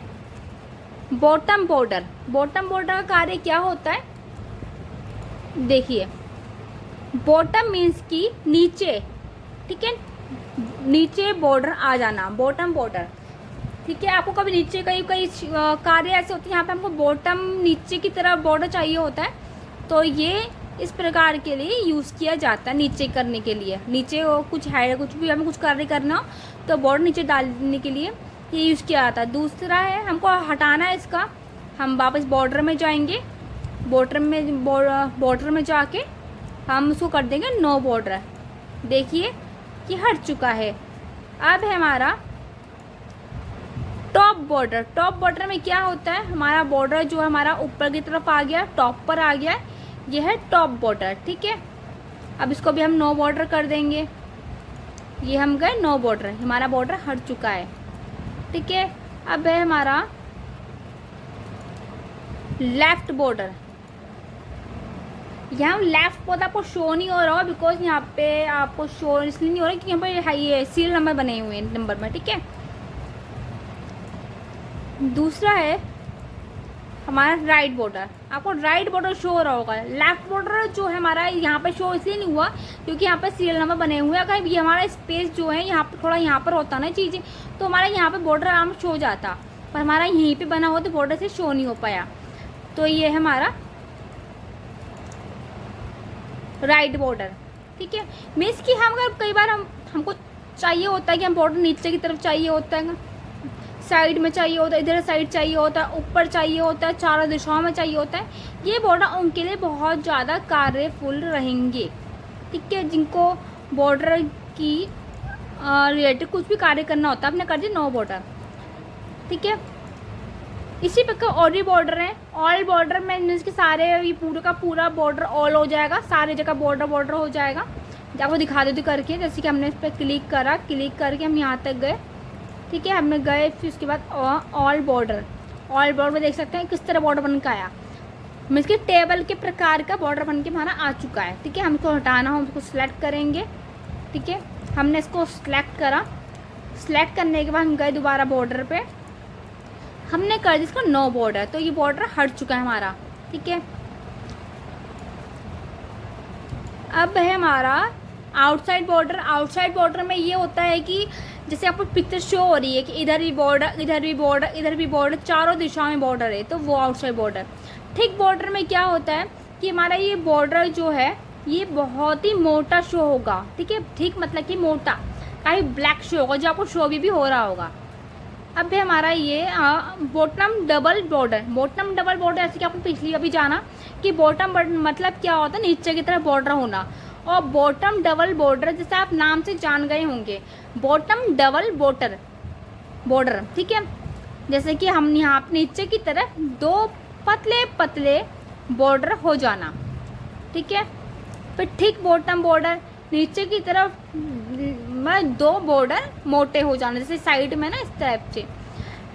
बॉटम बॉर्डर। बॉटम बॉर्डर का कार्य क्या होता है, देखिए, बॉटम मीन्स की नीचे, ठीक है, नीचे बॉर्डर आ जाना, बॉटम बॉर्डर, ठीक है। आपको कभी नीचे कई कार्य ऐसे होते हैं यहाँ पे हमको बॉटम नीचे की तरफ बॉर्डर चाहिए होता है, तो ये इस प्रकार के लिए यूज़ किया जाता है, नीचे करने के लिए। नीचे कुछ है, कुछ भी हमें कुछ कार्य करना हो तो बॉर्डर नीचे डालने के लिए ये यूज़ किया जाता है। दूसरा है हमको हटाना है इसका, हम वापस बॉर्डर में जाएंगे, बॉर्डर में जाके हम उसको कर देंगे नो बॉर्डर। देखिए कि हट चुका है। अब है हमारा टॉप बॉर्डर। टॉप बॉर्डर में क्या होता है, हमारा बॉर्डर जो हमारा ऊपर की तरफ आ गया, टॉप पर आ गया, यह है टॉप बॉर्डर, ठीक है। अब इसको भी हम नो बॉर्डर कर देंगे, ये हम गए नो बॉर्डर, हमारा बॉर्डर हट चुका है, ठीक है। अब है हमारा लेफ्ट बॉर्डर। यहाँ लेफ्ट बॉर्डर आपको शो नहीं हो रहा होगा, बिकॉज यहाँ पे आपको शो इसलिए नहीं हो रहा क्योंकि यहाँ पे ये सीरियल नंबर बने हुए हैं नंबर में, ठीक है। दूसरा है हमारा राइट बॉर्डर। आपको राइट बॉर्डर शो हो रहा होगा। लेफ्ट बॉर्डर जो है हमारा यहाँ पे शो इसलिए नहीं हुआ क्योंकि यहाँ पे सीरियल नंबर बने हुए हैं। अगर ये हमारा स्पेस जो है यहाँ पर थोड़ा यहाँ पर होता ना चीज़ें, तो हमारा यहाँ पे बॉर्डर आराम शो जाता, पर हमारा यहीं पे बना हुआ तो बॉर्डर से शो नहीं हो पाया। तो ये है हमारा राइट बॉर्डर, ठीक है। मीन्स कि हम अगर कई बार हमको चाहिए होता है कि हम बॉर्डर नीचे की तरफ चाहिए होता है, साइड में चाहिए होता है, इधर साइड चाहिए होता है, ऊपर चाहिए होता है, चारों दिशाओं में चाहिए होता है, ये बॉर्डर उनके लिए बहुत ज़्यादा कार्यफुल रहेंगे, ठीक है। जिनको बॉर्डर की रिलेटेड कुछ भी कार्य करना होता है, आपने कर दिया नो बॉर्डर, ठीक है। इसी प्रकार और भी बॉर्डर हैं। ऑल बॉर्डर में मीन्स कि सारे ये पूरा का पूरा बॉर्डर ऑल हो जाएगा, सारी जगह बॉर्डर हो जाएगा। आपको दिखा देती करके, जैसे कि हमने इस पर क्लिक करा, क्लिक करके हम यहाँ तक गए, ठीक है। हमें गए, फिर उसके बाद ऑल बॉर्डर में देख सकते हैं किस तरह बॉर्डर बन के आया। मीन्स कि टेबल के प्रकार का बॉर्डर बन के हमारा आ चुका है। ठीक है, हमको हटाना हो उसको सिलेक्ट करेंगे। ठीक है, हमने इसको सिलेक्ट करा। सिलेक्ट करने के बाद हम गए दोबारा बॉर्डर पे, हमने कर दी इसको नो बॉर्डर, तो ये बॉर्डर हट चुका है हमारा। ठीक है, अब है हमारा आउटसाइड बॉर्डर। आउटसाइड बॉर्डर में ये होता है कि जैसे आपको पिक्चर शो हो रही है कि इधर भी बॉर्डर, इधर भी बॉर्डर, इधर भी बॉर्डर, चारों दिशाओं में बॉर्डर है, तो वो आउटसाइड बॉर्डर। ठीक बॉर्डर में क्या होता है कि हमारा ये बॉर्डर जो है ये बहुत ही मोटा शो होगा। ठीक है, ठीक मतलब कि मोटा, काफ़ी ब्लैक शो होगा, जो आपको शो भी हो रहा होगा। अब भी हमारा ये bottom double border. Bottom double border ऐसे कि आपने पिछली अभी जाना कि बॉटम मतलब क्या होता है, नीचे की तरफ बॉर्डर होना। और बॉटम डबल बॉर्डर जैसे आप नाम से जान गए होंगे, बॉटम डबल बॉर्डर। ठीक है, जैसे कि हम यहाँ नीचे की तरफ दो पतले पतले बॉर्डर हो जाना। ठीक है, फिर ठीक बॉटम बॉर्डर नीचे की तरफ दो बॉर्डर मोटे हो जाना, जैसे साइड में ना इस टाइप से।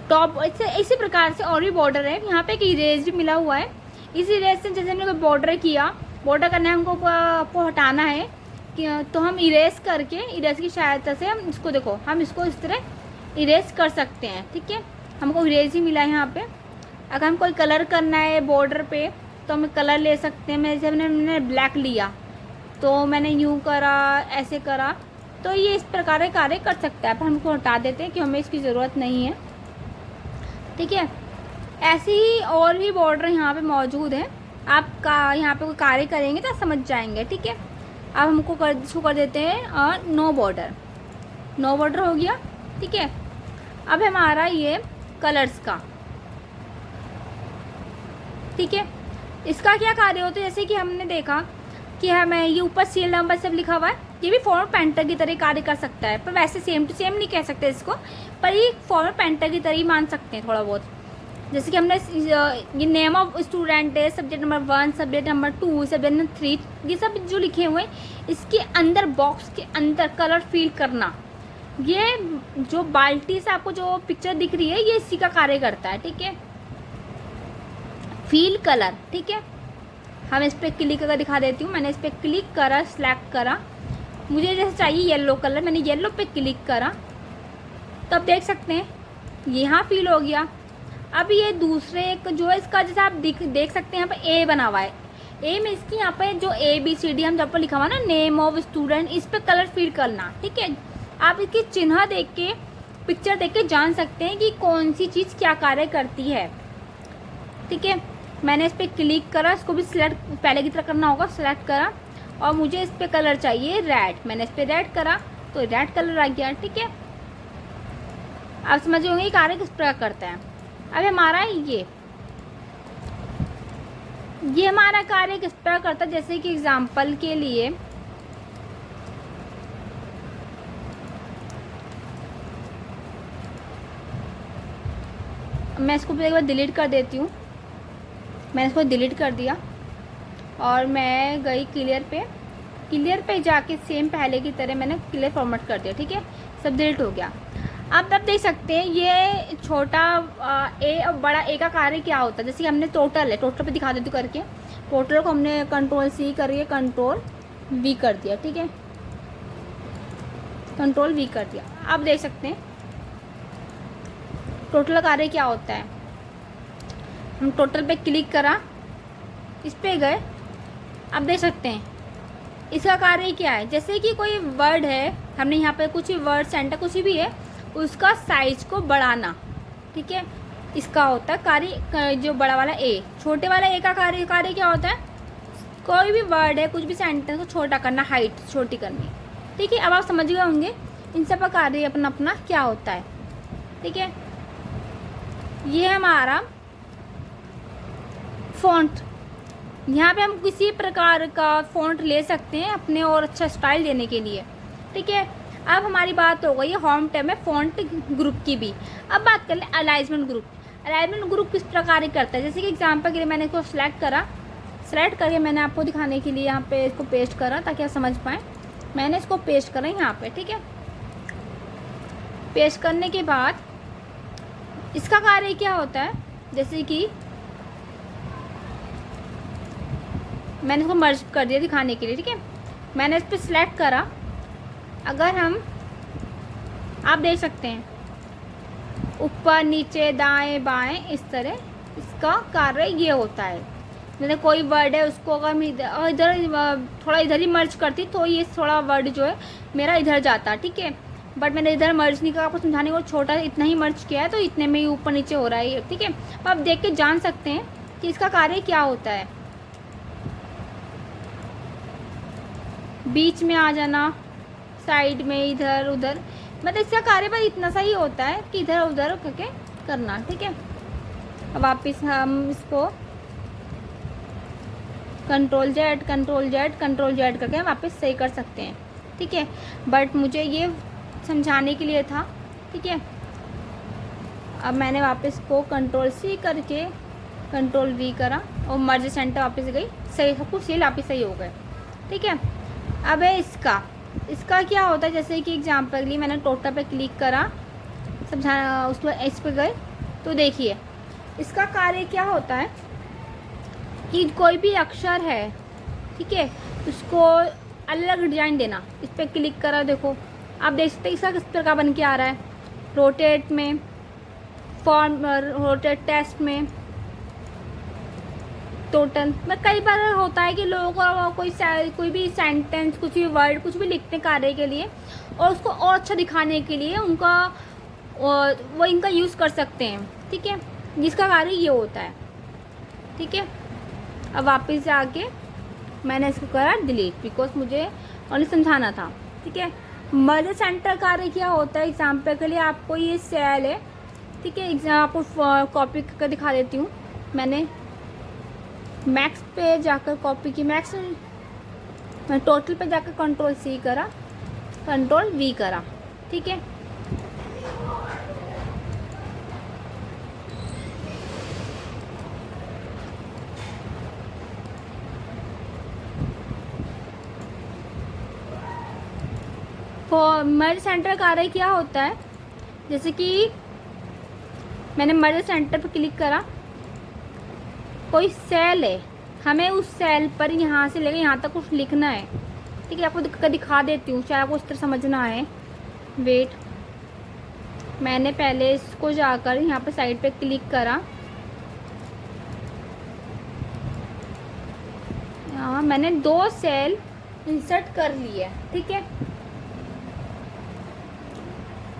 टॉप इसी प्रकार से और भी बॉर्डर है। यहाँ पे एक इरेज भी मिला हुआ है। इस इरेज से जैसे हमने कोई बॉर्डर किया, बॉर्डर करना है हमको हटाना है कि तो हम इरेज करके, इरेज की सहायता से हम इसको देखो, हम इसको इस तरह इरेज कर सकते हैं। ठीक है, हमको इरेज ही मिला है यहाँ पे। अगर हम कोई कलर करना है बॉर्डर पे तो हम कलर ले सकते हैं। जैसे मैंने ब्लैक लिया तो मैंने यूँ करा, ऐसे करा, तो ये इस प्रकार के कार्य कर सकता है। पर हमको हटा देते हैं कि हमें इसकी ज़रूरत नहीं है। ठीक है, ऐसे ही और भी बॉर्डर यहाँ पे मौजूद है। आप यहाँ पे कोई कार्य करेंगे तो समझ जाएंगे। ठीक है, अब हमको इसको कर देते हैं और नो बॉर्डर। नो बॉर्डर हो गया। ठीक है, अब हमारा ये कलर्स का। ठीक है, इसका क्या कार्य होता है, जैसे कि हमने देखा कि हमें ये ऊपर सीरियल नंबर सब लिखा हुआ है, ये भी फॉर्मल पेंटर की तरह कार्य कर सकता है। पर वैसे सेम टू सेम नहीं कह सकते इसको, पर ये फॉर्मल पेंटर की तरह ही मान सकते हैं थोड़ा बहुत। जैसे कि हमने ये नेम ऑफ स्टूडेंट है, subject number 1, subject number 2, subject number 3, ये सब जो लिखे हुए हैं, इसके अंदर बॉक्स के अंदर कलर फिल करना। ये जो बाल्टी से आपको जो पिक्चर दिख रही है, ये इसी का कार्य करता है। ठीक है, फील कलर। ठीक है, हम इस पर क्लिक करके दिखा देती हूँ। मैंने इस पर क्लिक करा, सिलेक्ट करा, मुझे जैसे चाहिए येलो कलर, मैंने येलो पे क्लिक करा, तो आप देख सकते हैं यहाँ फील हो गया। अब ये दूसरे एक जो है इसका, जैसे आप देख सकते हैं यहाँ पे ए बना हुआ है। ए में इसकी यहाँ पे जो ABCD हम जब पर लिखा हुआ ना, नेम ऑफ स्टूडेंट, इस पर कलर फिल करना। ठीक है, आप इसकी चिन्ह देख के, पिक्चर देख के जान सकते हैं कि कौन सी चीज़ क्या कार्य करती है। ठीक है, मैंने इस पर क्लिक करा, इसको भी सिलेक्ट पहले की तरह करना होगा, सिलेक्ट करा, और मुझे इस पर कलर चाहिए रेड। मैंने इस पर रेड करा तो रेड कलर आ गया। ठीक है, आप समझ होंगे ये कार्य किस प्रकार करता है। अब हमारा ये हमारा कार्य किस प्रकार करता है, जैसे कि एग्जाम्पल के लिए मैं इसको एक बार डिलीट कर देती हूँ। मैंने इसको डिलीट कर दिया और मैं गई क्लियर पे जाके सेम पहले की तरह मैंने क्लियर फॉर्मेट कर दिया। ठीक है, सब डिलीट हो गया। अब तब देख सकते हैं ये छोटा ए और बड़ा ए का कार्य क्या होता है। जैसे कि हमने टोटल है, टोटल पे दिखा देती हूँ करके। टोटल को हमने Ctrl+C करके Ctrl+V कर दिया। ठीक है, Ctrl+V कर दिया। अब देख सकते हैं टोटल कार्य क्या होता है। हम टोटल पे क्लिक करा, इस पे गए, अब देख सकते हैं इसका कार्य क्या है। जैसे कि कोई वर्ड है, हमने यहाँ पे कुछ वर्ड सेंटर कुछ भी है, उसका साइज को बढ़ाना। ठीक है, इसका होता है कार्य। जो बड़ा वाला ए, छोटे वाला ए का कार्य क्या होता है, कोई भी वर्ड है, कुछ भी सेंटेंस को छोटा करना, हाइट छोटी करनी। ठीक है, अब आप समझ गए होंगे इन सब का कार्य अपना अपना क्या होता है। ठीक है, ये हमारा फ़ॉन्ट। यहाँ पे हम किसी प्रकार का फ़ॉन्ट ले सकते हैं अपने और अच्छा स्टाइल देने के लिए। ठीक है, अब हमारी बात हो गई है होम टैब में फ़ॉन्ट ग्रुप की भी। अब बात कर लें अलाइनमेंट ग्रुप। अलाइनमेंट ग्रुप किस प्रकार करता है, जैसे कि एग्जांपल के लिए मैंने इसको सिलेक्ट करा, सिलेक्ट करके मैंने आपको दिखाने के लिए यहाँ पे इसको पेस्ट करा ताकि आप समझ पाएँ। मैंने इसको पेस्ट करा यहाँ पे। ठीक है, पेस्ट करने के बाद इसका कार्य क्या होता है, जैसे कि मैंने इसको मर्ज कर दिया दिखाने के लिए, ठीक है। मैंने इस पर सिलेक्ट करा। अगर हम, आप देख सकते हैं ऊपर नीचे दाएं बाएं इस तरह इसका कार्य ये होता है। जैसे कोई वर्ड है उसको अगर मैं इधर थोड़ा इधर ही मर्ज करती तो ये थोड़ा वर्ड जो है मेरा इधर जाता, ठीक है। बट मैंने इधर मर्ज नहीं करा, आपको समझाने को छोटा इतना ही मर्ज किया है तो इतने में ही ऊपर नीचे हो रहा है ये, ठीक है। तो आप देख के जान सकते हैं कि इसका कार्य क्या होता है। बीच में आ जाना, साइड में, इधर उधर, मतलब इसका कार्य बस इतना सा ही होता है कि इधर उधर करके करना, ठीक है। अब वापिस हम इसको कंट्रोल जेड करके वापस सही कर सकते हैं, ठीक है। बट मुझे ये समझाने के लिए था, ठीक है। अब मैंने वापस को कंट्रोल सी करके कंट्रोल वी करा और मर्ज सेंटर वापस गई, सही सब कुछ ये वापस सही हो गए, ठीक है। अब है इसका क्या होता है, जैसे कि एग्जाम्पल के लिए मैंने टोटल पे क्लिक करा, समझाना उसको इस पर गए तो देखिए इसका कार्य क्या होता है कि कोई भी अक्षर है, ठीक है, उसको अलग अलग डिजाइन देना। इस पर क्लिक करा, देखो आप देख सकते हैं इसका किस प्रकार बन के आ रहा है। रोटेट में, फॉर्म, रोटेट टेस्ट में, टोटल में कई बार होता है कि लोगों को कोई भी सेंटेंस, कुछ भी वर्ड, कुछ भी लिखते हैं कार्य के लिए और उसको और अच्छा दिखाने के लिए उनका वो इनका यूज़ कर सकते हैं, ठीक है, जिसका कार्य ये होता है, ठीक है। अब वापस जाके मैंने इसको करा डिलीट, बिकॉज मुझे ओनली समझाना था, ठीक है। मर्ज सेंटर कार्य क्या होता है, एग्जाम्पल के लिए आपको ये सेल है, ठीक है, आपको कॉपी करके दिखा देती हूँ। मैंने मैक्स पे जाकर कॉपी की, मैं टोटल पे जाकर कंट्रोल सी करा, कंट्रोल वी करा, ठीक है। मर्ज सेंटर कार्य क्या होता है, जैसे कि मैंने मर्ज सेंटर पर क्लिक करा, कोई सेल है, हमें उस सेल पर यहाँ से लेकर यहाँ तक कुछ लिखना है, ठीक है। आपको दिखा देती हूँ, शायद आपको इस तरह समझना है। वेट, मैंने पहले इसको जाकर यहाँ पे साइड पे क्लिक करा, यहाँ मैंने 2 सेल इंसर्ट कर लिए, ठीक है।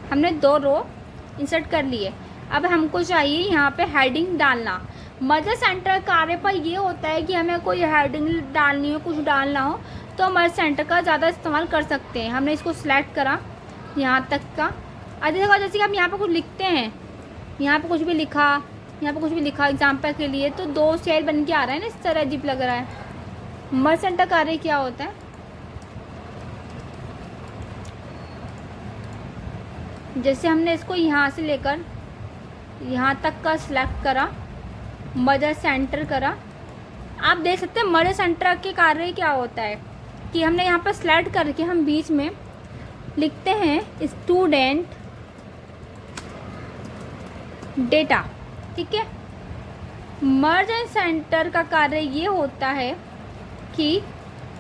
हमने 2 रो इंसर्ट कर लिए। अब हमको चाहिए यहाँ पे हेडिंग डालना। मर्ज सेंटर कार्य पर ये होता है कि हमें कोई हेडिंग डालनी हो, कुछ डालना हो तो मर्ज सेंटर का ज़्यादा इस्तेमाल कर सकते हैं। हमने इसको सिलेक्ट करा यहाँ तक का। देखो जैसे कि हम यहाँ पे कुछ लिखते हैं, यहाँ पे कुछ भी लिखा, यहाँ पे कुछ भी लिखा एग्जाम्पल के लिए, तो 2 सेल बन के आ रहा है ना, इस तरह अजीब लग रहा है। मर्ज सेंटर कार्य क्या होता है, जैसे हमने इसको यहाँ से लेकर यहाँ तक का सिलेक्ट करा, मर्ज सेंटर करा। आप देख सकते हैं मर्ज सेंटर के कार्य क्या होता है कि हमने यहाँ पर सिलेक्ट करके हम बीच में लिखते हैं स्टूडेंट डेटा, ठीक है। मर्ज सेंटर का कार्य ये होता है कि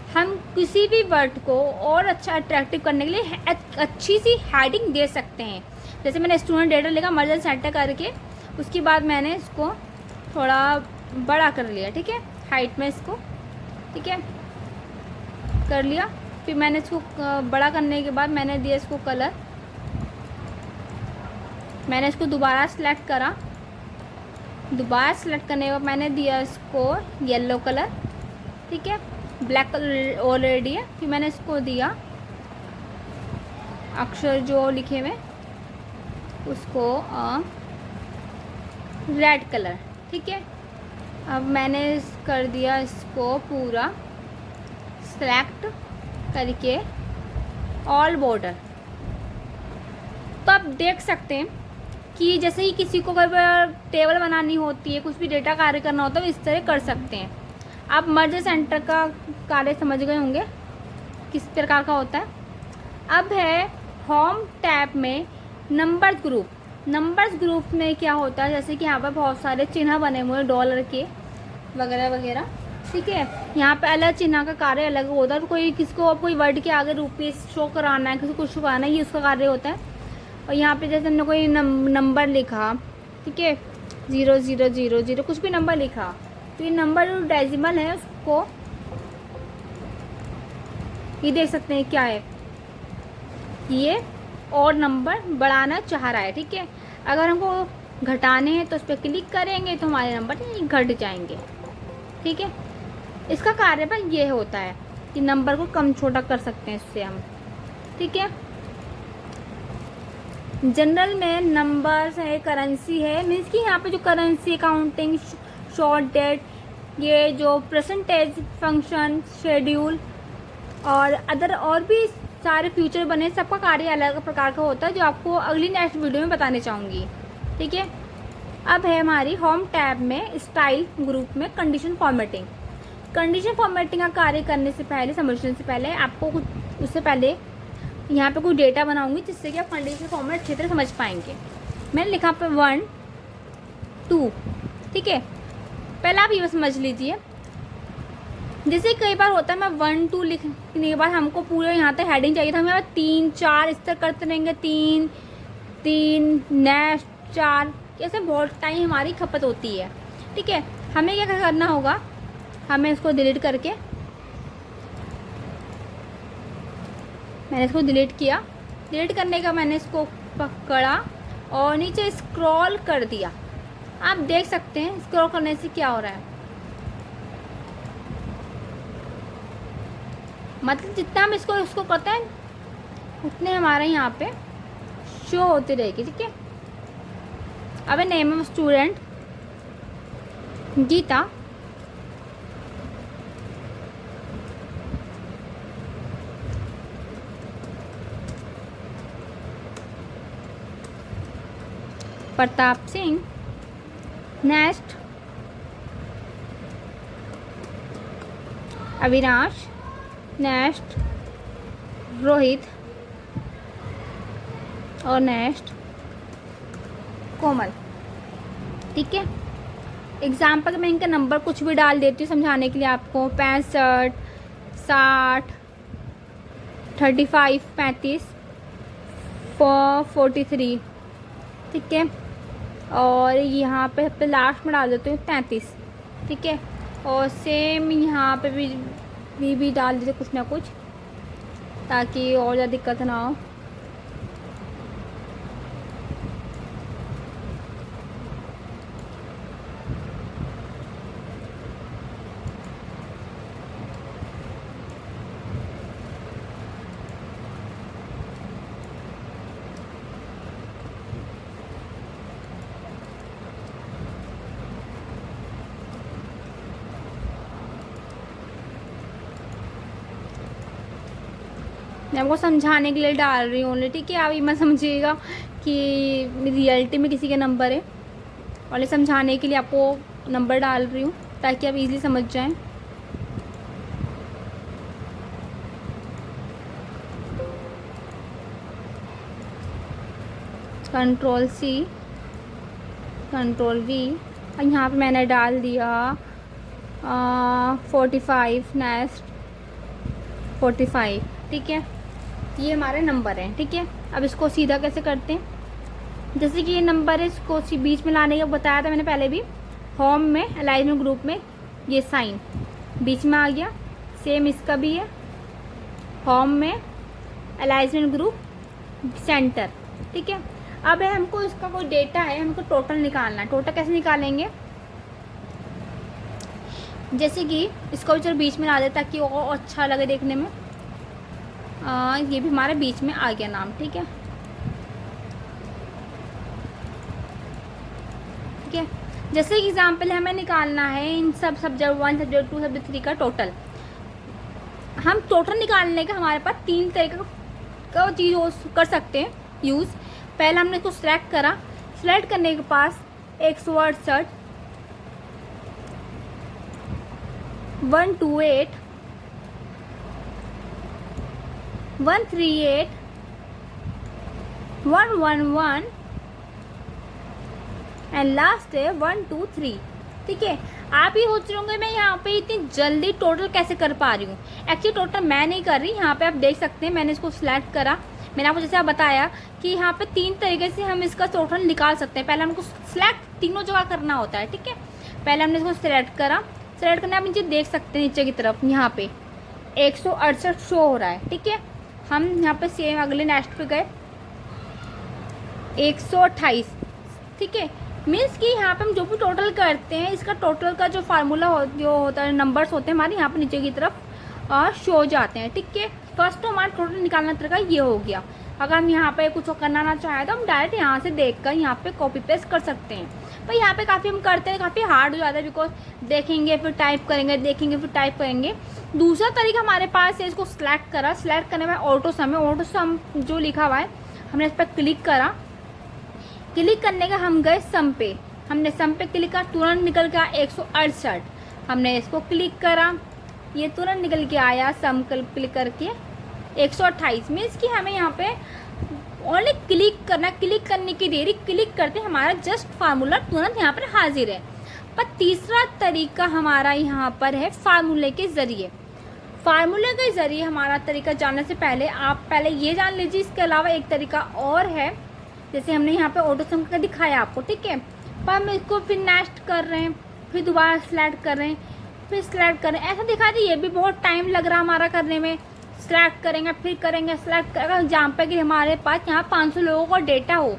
हम किसी भी वर्ड को और अच्छा अट्रैक्टिव करने के लिए अच्छी सी हेडिंग दे सकते हैं। जैसे मैंने स्टूडेंट डेटा लिखा मर्ज सेंटर करके, उसके बाद मैंने इसको थोड़ा बड़ा कर लिया, ठीक है, हाइट में इसको, ठीक है, कर लिया। फिर मैंने इसको बड़ा करने के बाद मैंने दिया इसको कलर, मैंने इसको दोबारा सेलेक्ट करा, दोबारा सेलेक्ट करने के बाद मैंने दिया इसको येलो कलर, ठीक है, ब्लैक कलर ऑलरेडी है। फिर मैंने इसको दिया अक्षर जो लिखे हुए उसको रेड कलर, ठीक है। अब मैंने कर दिया इसको पूरा सेलेक्ट करके ऑल बॉर्डर। तो आप देख सकते हैं कि जैसे ही किसी को कोई टेबल बनानी होती है, कुछ भी डेटा कार्य करना होता है, तो इस तरह कर सकते हैं। आप मर्ज सेंटर का कार्य समझ गए होंगे किस प्रकार का होता है। अब है होम टैब में नंबर्स ग्रुप। नंबर्स ग्रुप में क्या होता है, जैसे कि यहाँ पर बहुत सारे चिन्ह बने हुए हैं डॉलर के वगैरह वगैरह, ठीक है। यहाँ पे अलग चिन्ह का कार्य अलग होता है। कोई किसको कोई वर्ड के आगे रुपीस शो कराना है, किसी को शो कराना है, ये उसका कार्य होता है। और यहाँ पे जैसे हमने कोई नंबर लिखा, ठीक है, 0000 कुछ भी नंबर लिखा, तो ये नंबर जो डेसिमल है उसको ये देख सकते हैं क्या है, ये और नंबर बढ़ाना चाह रहा है। ठीक है, अगर हमको घटाने हैं तो उस पर क्लिक करेंगे तो हमारे नंबर घट जाएंगे। ठीक है, इसका कार्य पर ये होता है कि नंबर को कम छोटा कर सकते हैं इससे हम। ठीक है, जनरल में नंबर्स है, करेंसी है, मीन्स कि यहाँ पे जो करेंसी, अकाउंटिंग, शॉर्ट डेट, ये जो परसेंटेज, फंक्शन, शेड्यूल और अदर और भी सारे फ्यूचर बने, सबका कार्य अलग प्रकार का होता है, जो आपको अगली नेक्स्ट वीडियो में बताने चाहूँगी। ठीक है, अब है हमारी होम टैब में स्टाइल ग्रुप में कंडीशन फॉर्मेटिंग। कंडीशन फॉर्मेटिंग का कार्य करने से पहले, समझने से पहले आपको कुछ, उससे पहले यहाँ पे कोई डेटा बनाऊंगी जिससे कि आप कंडीशन फॉर्मेट अच्छी तरह समझ पाएंगे। मैंने लिखा पे 1 2। ठीक है, पहले आप ये समझ लीजिए, जैसे कई बार होता है मैं 1 2 लिखने के बाद हमको पूरे यहाँ तक हेडिंग चाहिए था, हम यहाँ 3 4 इस तरह करते रहेंगे, 3 3 नेक्स्ट 4, ऐसे बहुत टाइम हमारी खपत होती है। ठीक है, हमें क्या करना होगा, हमें इसको डिलीट करके, मैंने इसको डिलीट किया, डिलीट करने का मैंने इसको पकड़ा और नीचे स्क्रॉल कर दिया। आप देख सकते हैं स्क्रॉल करने से क्या हो रहा है, मतलब जितना हम इसको करते हैं उतने हमारे यहाँ पे शो होती रहेगी। ठीक है, अब name of student Geeta, Pratap Singh, next Avinash, next Rohit और नेक्स्ट कोमल। ठीक है, एग्जाम्पल मैं इनका नंबर कुछ भी डाल देती हूँ समझाने के लिए आपको, 65 60 35 35 43। ठीक है, और यहाँ पे सबसे लास्ट में डाल देती हूँ 33। ठीक है, और सेम यहाँ पे भी डाल देते कुछ ना कुछ, ताकि और ज़्यादा दिक्कत ना हो। मैं आपको समझाने के लिए डाल रही हूँ ओनली। ठीक है, आप ये मत समझिएगा कि रियलिटी में किसी के नंबर है, और समझाने के लिए आपको नंबर डाल रही हूँ ताकि आप इजीली समझ जाएं। कंट्रोल C, कंट्रोल V, और यहाँ पे मैंने डाल दिया 45, नेक्स्ट 45। ठीक है, ये हमारे नंबर हैं। ठीक है, अब इसको सीधा कैसे करते हैं, जैसे कि ये नंबर है, इसको बीच में लाने का बताया था मैंने पहले भी। होम में अलाइनमेंट ग्रुप में ये साइन बीच में आ गया, सेम इसका भी है, होम में अलाइनमेंट ग्रुप सेंटर। ठीक है, अब है हमको इसका कोई डेटा है, हमको टोटल निकालना है। टोटल कैसे निकालेंगे, जैसे कि इसको भी चलो बीच में ला दे ताकि और अच्छा लगे देखने में। ये भी हमारे बीच में आ गया नाम। ठीक है, ठीक है, जैसे एग्जाम्पल हमें निकालना है इन सब सब्जेक्ट 1 सब्जेक्ट 2 सब्जेक्ट 3 का टोटल। हम टोटल निकालने का हमारे पास 3 तरीके का चीज़ कर सकते हैं यूज़। पहले हमने इसको सिलेक्ट करा, सिलेक्ट करने के पास 168 128 138 111 एंड लास्ट है 1 2 3। ठीक है, आप ये सोच रहे होंगे मैं यहाँ पे इतनी जल्दी टोटल कैसे कर पा रही हूँ। एक्चुअली टोटल मैं नहीं कर रही, यहाँ पे आप देख सकते हैं मैंने इसको सिलेक्ट करा। मैंने आपको जैसे बताया कि यहाँ पे 3 तरीके से हम इसका टोटल निकाल सकते हैं। पहले हमको सिलेक्ट तीनों जगह करना होता है, ठीक है। पहले हमने इसको सिलेक्ट करा, सिलेक्ट करने आप नीचे देख सकते हैं नीचे की तरफ यहाँ पे 168 शो हो रहा है, ठीक है। हम यहाँ पे सेम अगले नेक्स्ट पे गए 128, ठीक है। मीन्स कि यहाँ पे हम जो भी टोटल करते हैं इसका टोटल का जो फार्मूला जो होता है, नंबर्स होते हैं हमारे यहाँ पे नीचे की तरफ शो हो जाते हैं, ठीक है। फर्स्ट तो हमारा टोटल निकालना तरीका ये हो गया। अगर हम यहाँ पे कुछ करना ना चाहें तो हम डायरेक्ट यहाँ से देखकर यहाँ पे कॉपी पेस्ट कर सकते हैं। पर यहाँ पे काफ़ी हम करते हैं, काफ़ी हार्ड हो जाता है, बिकॉज देखेंगे फिर टाइप करेंगे, देखेंगे फिर टाइप करेंगे। दूसरा तरीका हमारे पास है, इसको सिलेक्ट करा, सिलेक्ट करने में ऑटो सम है, ऑटो सम जो लिखा हुआ है हमने इस पर क्लिक करा। क्लिक करने का हम गए सम पे, हमने सम पे क्लिक करा, तुरंत निकल गया 168। हमने इसको क्लिक करा, ये तुरंत निकल के आया सम क्लिक करके 128। मीन्स कि हमें यहाँ पे ओनली क्लिक करना, क्लिक करने की देरी, क्लिक करते हमारा जस्ट फार्मूला तुरंत यहाँ पर हाजिर है। पर तीसरा तरीका हमारा यहाँ पर है फार्मूले के ज़रिए। फार्मूले के ज़रिए हमारा तरीका जानने से पहले आप पहले ये जान लीजिए, इसके अलावा एक तरीका और है। जैसे हमने यहाँ पे ऑटो सम का दिखाया आपको, ठीक है। पर हम इसको फिर नेक्स्ट कर रहे हैं, फिर दोबारा सिलेक्ट कर रहे हैं, फिर सिलेक्ट कर रहे हैं, ऐसा दिखा दी। ये भी बहुत टाइम लग रहा हमारा करने में। सिलेक्ट करेंगे, फिर करेंगे, सिलेक्ट करेंगे। जहाँ पे कि हमारे पास यहाँ 500 लोगों का डेटा हो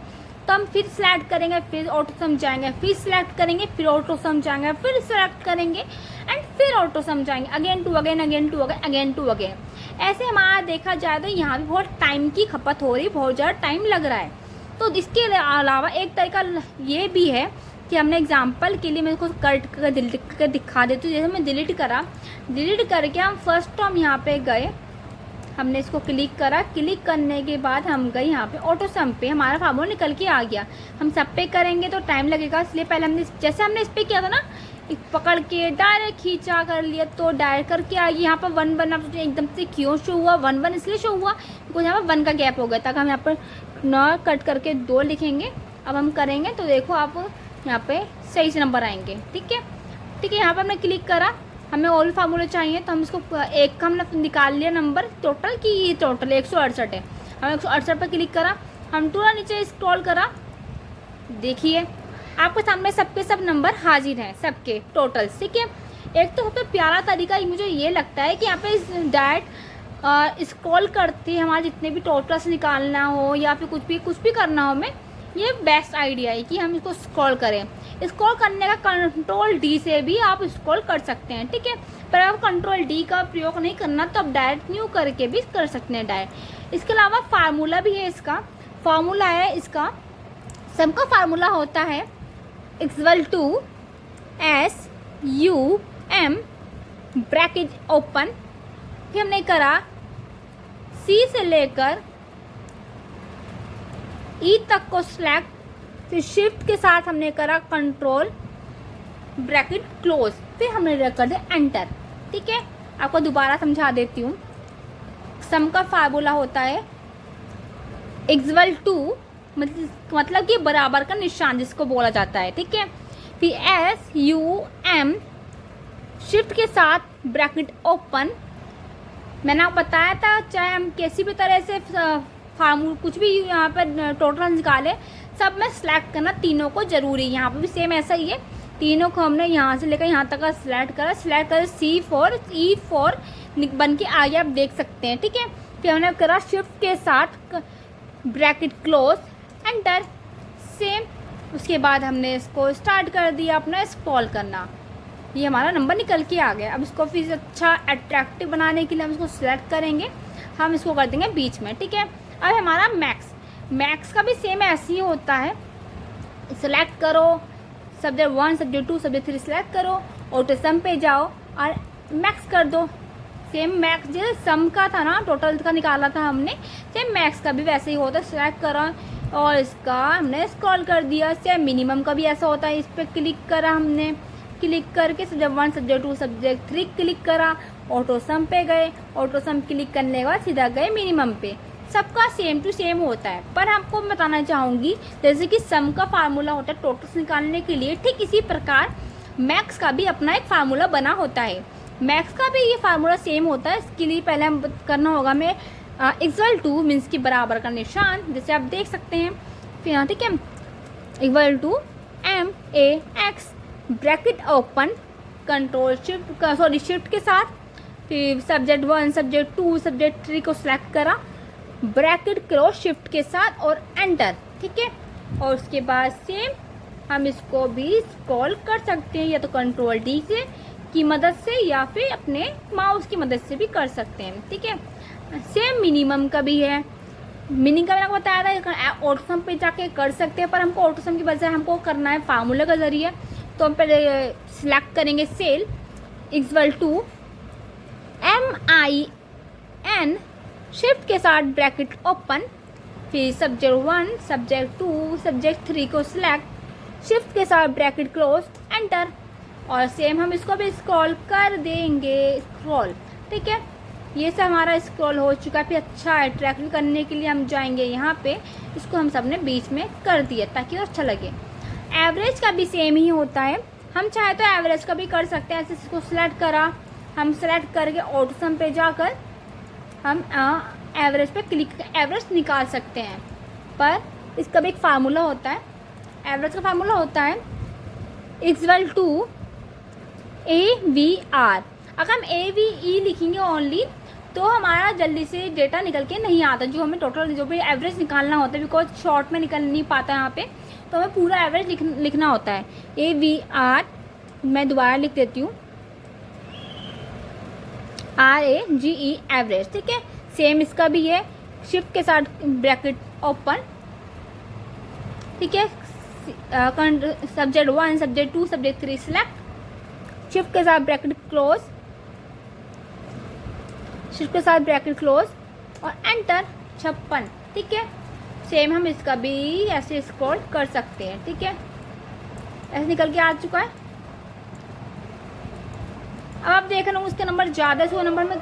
तो हम फिर सिलेक्ट करेंगे, फिर ऑटो सम जाएंगे, फिर सिलेक्ट करेंगे, फिर ऑटो सम जाएंगे, फिर सिलेक्ट करेंगे एंड फिर ऑटो सम जाएंगे, again to again, again to again, again to again. ऐसे हमारा देखा जाए तो यहाँ भी बहुत टाइम की खपत हो रही, बहुत ज़्यादा टाइम लग रहा है। तो इसके अलावा एक तरीका ये भी है कि हमने एग्जाम्पल के लिए मैं इसको कट कर डिलीट करके दिखा देती हूँ। जैसे मैं डिलीट करा, डिलीट करके हम फर्स्ट हम यहाँ पे गए, हमने इसको क्लिक करा। क्लिक करने के बाद हम गए यहाँ पे ऑटो सम पे, हमारा फार्मूला निकल के आ गया। हम सब पे करेंगे तो टाइम लगेगा, इसलिए पहले हमने जैसे हमने इस पर किया था ना, पकड़ के डायरेक्ट खींचा कर लिया तो डायरेक्ट करके आ गया। यहाँ पर 1 1 आप एकदम से क्यों शो हुआ, 1 1 इसलिए शो हुआ बिकॉज यहाँ पर 1 का गैप हो गया था। हम यहाँ पर न कट करके 2 लिखेंगे। अब हम करेंगे तो देखो आप यहाँ पे सही से नंबर आएंगे, ठीक है, ठीक है। यहाँ पर हमने क्लिक करा, हमें और भी फार्मूले चाहिए तो हम इसको एक का हमने निकाल लिया नंबर टोटल की, ये टोटल 168 है। हम 168 पर क्लिक करा, हम थोड़ा नीचे स्क्रॉल करा, देखिए आपके सामने सबके सब नंबर हाजिर हैं, सबके टोटल, ठीक है। एक तो सबसे प्यारा तरीका मुझे ये लगता है कि यहाँ पे डायरेक्ट स्क्रॉल करते हैं, हमारे जितने भी टोटल्स निकालना हो या फिर कुछ भी करना हो, हमें ये बेस्ट आइडिया है कि हम इसको स्क्रॉल करें। स्क्रॉल करने का कंट्रोल डी से भी आप स्क्रॉल कर सकते हैं, ठीक है। पर आप कंट्रोल डी का प्रयोग नहीं करना तो आप डायरेक्ट न्यू करके भी कर सकते हैं डायरेक्ट। इसके अलावा फार्मूला भी है, इसका फार्मूला है, इसका सबका फार्मूला होता है equal to SUM bracket open, फिर हमने करा C से लेकर E तक को सिलेक्ट, फिर शिफ्ट के साथ हमने करा कंट्रोल ब्रैकेट क्लोज, फिर हमने कर दिया एंटर, ठीक है। आपको दोबारा समझा देती हूँ। सम का फार्मूला होता है इक्वल टू, मतलब कि बराबर का निशान जिसको बोला जाता है, ठीक है। फिर SUM शिफ्ट के साथ ब्रैकेट ओपन। मैंने आपको बताया था चाहे हम किसी भी तरह से फार्मूला कुछ भी यहाँ पर टोटल निकाले, सब में सिलेक्ट करना तीनों को ज़रूरी है। यहाँ पर भी सेम ऐसा ही है, तीनों को हमने यहाँ से लेकर यहाँ तक का सिलेक्ट करा, सिलेक्ट कर C4 E4 बन के आगे आप देख सकते हैं, ठीक है। फिर हमने करा शिफ्ट के साथ ब्रैकेट क्लोज एंटर, सेम। उसके बाद हमने इसको स्टार्ट कर दिया अपना स्क्रॉल करना, ये हमारा नंबर निकल के आ गया। अब इसको फिर अच्छा अट्रैक्टिव बनाने के लिए हम इसको सिलेक्ट करेंगे, हम इसको कर देंगे बीच में, ठीक है। अब हमारा मैक्स का भी सेम ऐसे ही होता है, सिलेक्ट करो सब्जेक्ट 1 सब्जेक्ट 2 सब्जेक्ट 3 सिलेक्ट करो, ऑटो सम पे जाओ और मैक्स कर दो। सेम मैक्स जैसे सम का था ना, टोटल का निकाला था हमने, सेम मैक्स का भी वैसे ही होता है, सिलेक्ट करो और इसका हमने स्क्रॉल कर दिया। सेम मिनिमम का भी ऐसा होता है, इस पर क्लिक करा हमने, क्लिक करके सब्जेक्ट 1 सब्जेक्ट 2 सब्जेक्ट 3 क्लिक करा, ऑटो सम पे गए, ऑटो सम क्लिक करने के बाद सीधा गए मिनिमम पे। सबका सेम टू सेम होता है। पर आपको बताना चाहूँगी जैसे कि सम का फार्मूला होता है टोटल्स निकालने के लिए, ठीक इसी प्रकार मैक्स का भी अपना एक फार्मूला बना होता है। मैक्स का भी ये फार्मूला सेम होता है। इसके लिए पहले हम करना होगा हमें इक्वल टू मीन्स की बराबर का निशान, जैसे आप देख सकते हैं फिर यहाँ, ठीक है, equal to M A X bracket open control shift के साथ, फिर सब्जेक्ट 1 सब्जेक्ट 2 सब्जेक्ट 3 को सिलेक्ट करा, ब्रैकेट क्लोज शिफ्ट के साथ और एंटर, ठीक है। और उसके बाद सेम हम इसको भी स्क्रॉल कर सकते हैं, या तो कंट्रोल डी से की मदद से या फिर अपने माउस की मदद से भी कर सकते हैं, ठीक है। सेम मिनिमम का भी है। मीनिंग का मैंने आपको बताया था ऑटोसम पे जाके कर सकते हैं, पर हमको ऑटोसम की बजाय हमको करना है फार्मूला का जरिए। तो हम पहले सिलेक्ट करेंगे cell equal to MIN shift के साथ ब्रैकेट ओपन, फिर सब्जेक्ट 1 सब्जेक्ट 2 सब्जेक्ट 3 को सिलेक्ट, शिफ्ट के साथ ब्रैकेट क्लोज एंटर। और सेम हम इसको भी स्क्रॉल कर देंगे, स्क्रॉल, ठीक है। ये सब हमारा स्क्रॉल हो चुका है। फिर अच्छा अट्रैक्ट करने के लिए हम जाएंगे यहाँ पे, इसको हम सब ने बीच में कर दिया ताकि वो अच्छा लगे। एवरेज का भी सेम ही होता है, हम चाहे तो एवरेज का भी कर सकते हैं। ऐसे इसको सिलेक्ट करा, हम सेलेक्ट करके ऑटोसम पे जाकर हम एवरेज पे क्लिक एवरेज निकाल सकते हैं। पर इसका भी एक फार्मूला होता है। एवरेज का फार्मूला होता है इक्वल टू AVR। अगर हम AVE लिखेंगे ओनली तो हमारा जल्दी से डेटा निकल के नहीं आता, जो हमें टोटल जो भी एवरेज निकालना होता है, बिकॉज शॉर्ट में निकल नहीं पाता यहाँ पे, तो हमें पूरा एवरेज लिखना होता है। AVR मैं दोबारा लिख देती हूँ, RAGE एवरेज, ठीक है। सेम इसका भी है, शिफ्ट के साथ ब्रैकेट ओपन, ठीक है, subject 1 subject 2 subject 3 select, shift के साथ ब्रैकेट क्लोज, शिफ्ट के साथ ब्रैकेट क्लोज और एंटर 56, ठीक है। सेम हम इसका भी ऐसे स्क्रॉल कर सकते हैं, ठीक है। ऐसे निकल के आ चुका है। अब आप देख रहे हो उसके नंबर ज़्यादा से वो नंबर में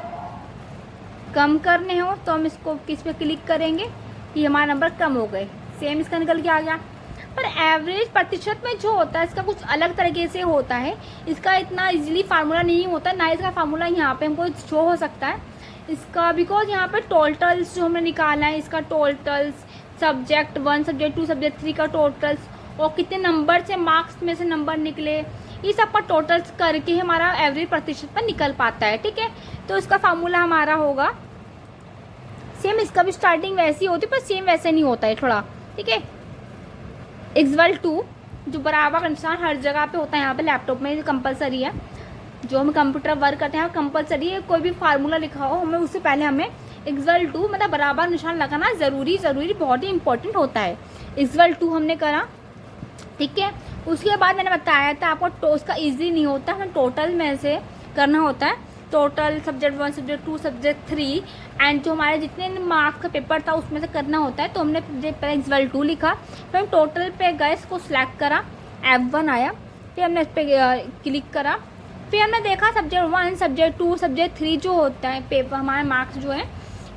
कम करने हो तो हम इसको किस पे क्लिक करेंगे कि हमारा नंबर कम हो गए। सेम इसका निकल के आ गया। पर एवरेज प्रतिशत में जो होता है इसका कुछ अलग तरीके से होता है। इसका इतना इजीली फार्मूला नहीं होता, ना इसका फार्मूला यहाँ पे हमको शो हो सकता है इसका, बिकॉज यहाँ पे टोटल्स जो हमने निकाला है, इसका टोटल्स सब्जेक्ट 1 सब्जेक्ट 2 सब्जेक्ट 3 का टोटल्स और कितने नंबर से मार्क्स में से नंबर निकले, ये सब का टोटल्स करके हमारा एवरेज प्रतिशत पर निकल पाता है, ठीक है। तो इसका फार्मूला हमारा होगा सेम, इसका भी स्टार्टिंग वैसी होती है पर सेम वैसे नहीं होता है थोड़ा, ठीक है। इक्वल टू जो बराबर का निशान हर जगह पे होता है, यहाँ पे लैपटॉप में कंपलसरी है, जो हम कंप्यूटर वर्क करते हैं कंपलसरी है। कोई भी फार्मूला लिखा हो हमें उससे पहले हमें इक्वल टू मतलब बराबर निशान लगाना ज़रूरी बहुत ही इंपॉर्टेंट होता है। इक्वल टू हमने करा, ठीक है। उसके बाद मैंने बताया था आपको उसका ईजी नहीं होता, हमें टोटल में से करना होता है। Total subject 1 subject 2 subject 3 and जो हमारे जितने मार्क्स का पेपर था उसमें से करना होता है। तो हमने पहले इक्वल टू लिखा, फिर हम टोटल पे गए, इसको सिलेक्ट करा, F1 आया, फिर हमने इस पर क्लिक करा, फिर हमने देखा सब्जेक्ट 1 सब्जेक्ट 2 सब्जेक्ट 3 जो होता है पेपर, हमारे मार्क्स जो है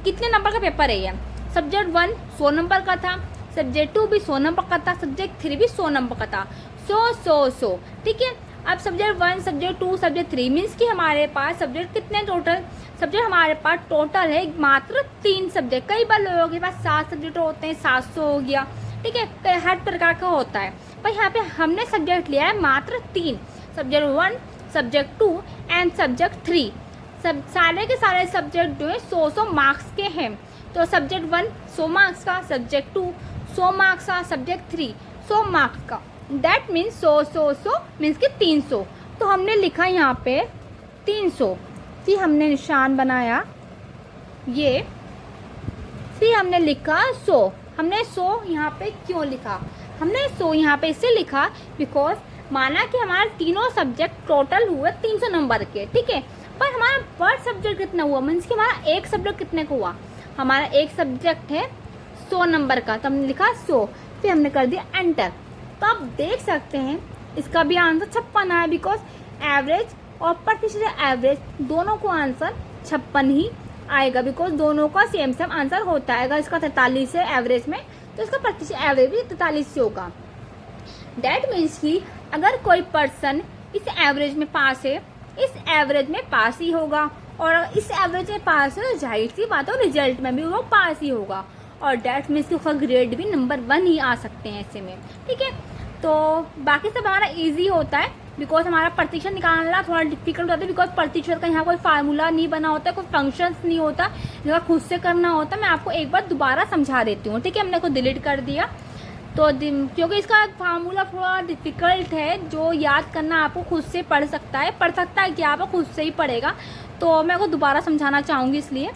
कितने नंबर का पेपर है ये। सब्जेक्ट 1 100 नंबर का था, सब्जेक्ट 2 भी 100 नंबर का था, सब्जेक्ट 3 भी 100 नंबर का था, 100, ठीक है। अब सब्जेक्ट 1 सब्जेक्ट 2 सब्जेक्ट 3 मीन्स कि हमारे पास सब्जेक्ट कितने टोटल सब्जेक्ट हमारे पास टोटल है मात्र 3 सब्जेक्ट। कई बार लोगों के पास 7 सब्जेक्ट होते हैं, 700 हो गया, ठीक है, हर प्रकार का होता है। पर यहाँ पे हमने सब्जेक्ट लिया है मात्र 3, सब्जेक्ट 1 सब्जेक्ट 2 एंड सब्जेक्ट 3। सब सारे के सारे सब्जेक्ट जो है 100 मार्क्स के हैं। तो सब्जेक्ट 1 100 मार्क्स का, सब्जेक्ट 2 100 मार्क्स का, सब्जेक्ट 3 100 मार्क्स का, दैट मीन्स 100 मीन्स कि 300। तो हमने लिखा यहाँ पे 300, फिर हमने निशान बनाया ये, फिर हमने लिखा 100। हमने 100 यहाँ पे क्यों लिखा, हमने 100 यहाँ पे इससे लिखा बिकॉज माना कि हमारे तीनों सब्जेक्ट टोटल हुए 300 नंबर के, ठीक है। पर हमारा पर सब्जेक्ट कितना हुआ, मीन्स कि हमारा एक सब्जेक्ट कितने का हुआ, हमारा एक सब्जेक्ट है 100 नंबर का, तो हमने लिखा 100, फिर हमने कर दिया एंटर। तो आप देख सकते हैं इसका भी आंसर 56 आया, बिकॉज एवरेज और प्रतिशत एवरेज दोनों को आंसर 56 ही आएगा, बिकॉज दोनों का सेम आंसर होता है। अगर इसका 43 है एवरेज में तो इसका प्रतिशत एवरेज भी 43 से होगा। डैट मीन्स कि अगर कोई पर्सन इस एवरेज में पास है, इस एवरेज में पास ही होगा, और इस एवरेज में पास है तो जाहिर सी बात है रिजल्ट में भी वो पास ही होगा, और डैट मीन्स उसका ग्रेड भी नंबर 1 ही आ सकते हैं ऐसे में, ठीक है। तो बाकी सब हमारा इजी होता है, बिकॉज हमारा प्रतिशत निकालना थोड़ा डिफिकल्ट होता है, बिकॉज प्रतिशत का यहाँ कोई फार्मूला नहीं बना होता, कोई फंक्शंस नहीं होता जो खुद से करना होता। मैं आपको एक बार दोबारा समझा देती हूँ, ठीक है। हमने को डिलीट कर दिया तो क्योंकि इसका फार्मूला थोड़ा डिफिकल्ट है, जो याद करना आपको खुद से पढ़ सकता है कि आप खुद से ही पढ़ेगा, तो मैं आपको दोबारा समझाना चाहूँगी इसलिए।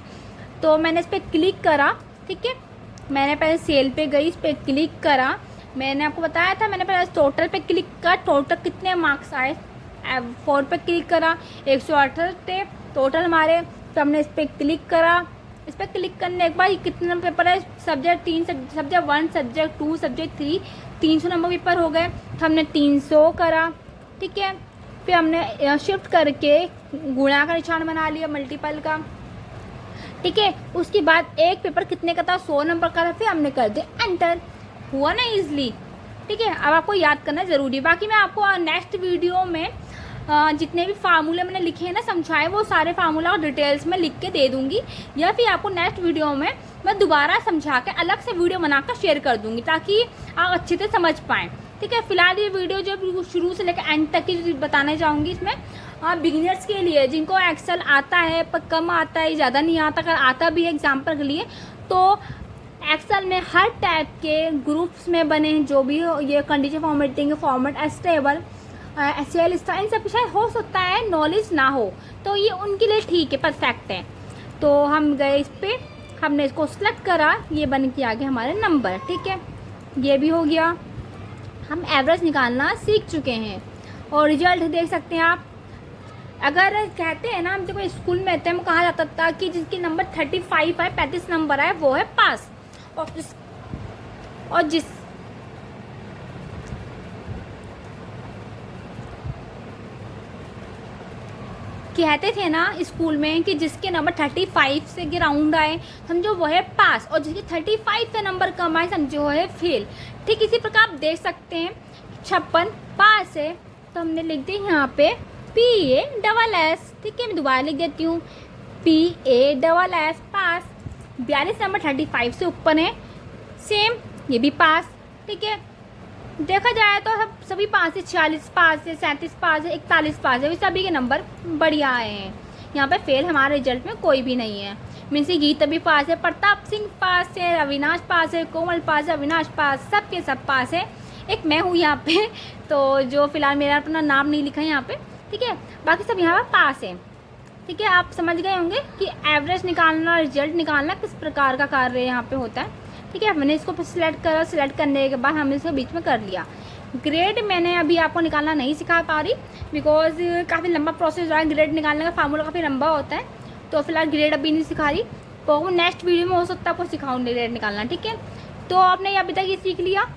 तो मैंने इस पर क्लिक करा, ठीक है। मैंने पहले सेल पे गई, इस पर क्लिक करा, मैंने आपको बताया था, मैंने पहले टोटल पे क्लिक करा, टोटल कितने मार्क्स आए, 4 पे क्लिक करा, 168 थे टोटल हमारे। तो हमने इस पर क्लिक करा, इस पर क्लिक करने के बाद ये कितना पेपर है, subject 3, subject 1, subject 2, subject 3, 300 number paper हो गए। तो हमने 300 करा, ठीक है। फिर हमने शिफ्ट करके गुणा का निशान बना लिया, मल्टीपल का, ठीक है। उसके बाद एक पेपर कितने का था, 100 नंबर का था, फिर हमने कर दिया एंटर, हुआ ना इजली, ठीक है। अब आपको याद करना ज़रूरी है। बाकी मैं आपको नेक्स्ट वीडियो में जितने भी फार्मूले मैंने लिखे हैं ना, समझाए, वो सारे फार्मूला डिटेल्स में लिख के दे दूंगी, या फिर आपको नेक्स्ट वीडियो में मैं दोबारा समझा के अलग से वीडियो बनाकर शेयर कर दूंगी, ताकि आप अच्छे से समझ पाएँ, ठीक है। फिलहाल ये वीडियो जो शुरू से लेकर एंड तक की बताने जाऊँगी, इसमें बिगिनर्स के लिए, जिनको एक्सेल आता है पर कम आता है, ज़्यादा नहीं आता, अगर आता भी है एग्जाम्पल के लिए, तो एक्सेल में हर टाइप के ग्रुप्स में बने जो भी हो, ये condition formatting, format, stable, SQL, इन सब शायद हो सकता है नॉलेज ना हो, तो ये उनके लिए ठीक है, परफेक्ट है। तो हम गए इस पर, हमने इसको सेलेक्ट करा, ये बन के आ गए हमारे नंबर, ठीक है। ये भी हो गया, हम एवरेज निकालना सीख चुके हैं, और रिजल्ट देख सकते हैं आप। अगर कहते हैं ना, हम देखो स्कूल में थे, हम कहा जाता था कि जिसके नंबर 35 है, 35 नंबर है, वो है पास, और जिस कहते थे ना स्कूल में कि जिसके नंबर 35 से ग्राउंड आए समझो वो है पास, और जिसके 35 से नंबर कम आए समझो वो है फेल। ठीक इसी प्रकार आप देख सकते हैं 56 पास है, तो हमने लिख दिया यहाँ पे PASS, ठीक है। मैं दोबारा लिख देती हूँ PASS पास। 42 नंबर 35 से ऊपर है, सेम ये भी पास, ठीक है। देखा जाए तो सब सभी पास है, 46 पास है, 37 पास है, 41 पास है, सभी के नंबर बढ़िया आए हैं। यहाँ पे फेल हमारे रिजल्ट में कोई भी नहीं है। मीन्स गीता भी पास है, प्रताप सिंह पास है, अविनाश पास है, कोमल पास है, अविनाश पास, सब के सब पास है। एक मैं हूँ यहाँ पे, तो जो फिलहाल मेरा अपना नाम नहीं लिखा है यहाँ पे, ठीक है। बाकी सब यहाँ पर पास है, ठीक है। आप समझ गए होंगे कि एवरेज निकालना, रिजल्ट निकालना किस प्रकार का कार्य यहाँ पे होता है, ठीक है। मैंने इसको सिलेक्ट करा, सिलेक्ट करने के बाद हमने इसको बीच में कर लिया। ग्रेड मैंने अभी आपको निकालना नहीं सिखा पा रही, बिकॉज काफ़ी लंबा प्रोसेस रहा है, ग्रेड निकालने का फार्मूला काफ़ी लंबा होता है, तो फिलहाल ग्रेड अभी नहीं सिखा रही, तो नेक्स्ट वीडियो में हो सकता है आपको सिखाऊँ ग्रेड निकालना, ठीक है। तो आपने अभी तक ये सीख लिया।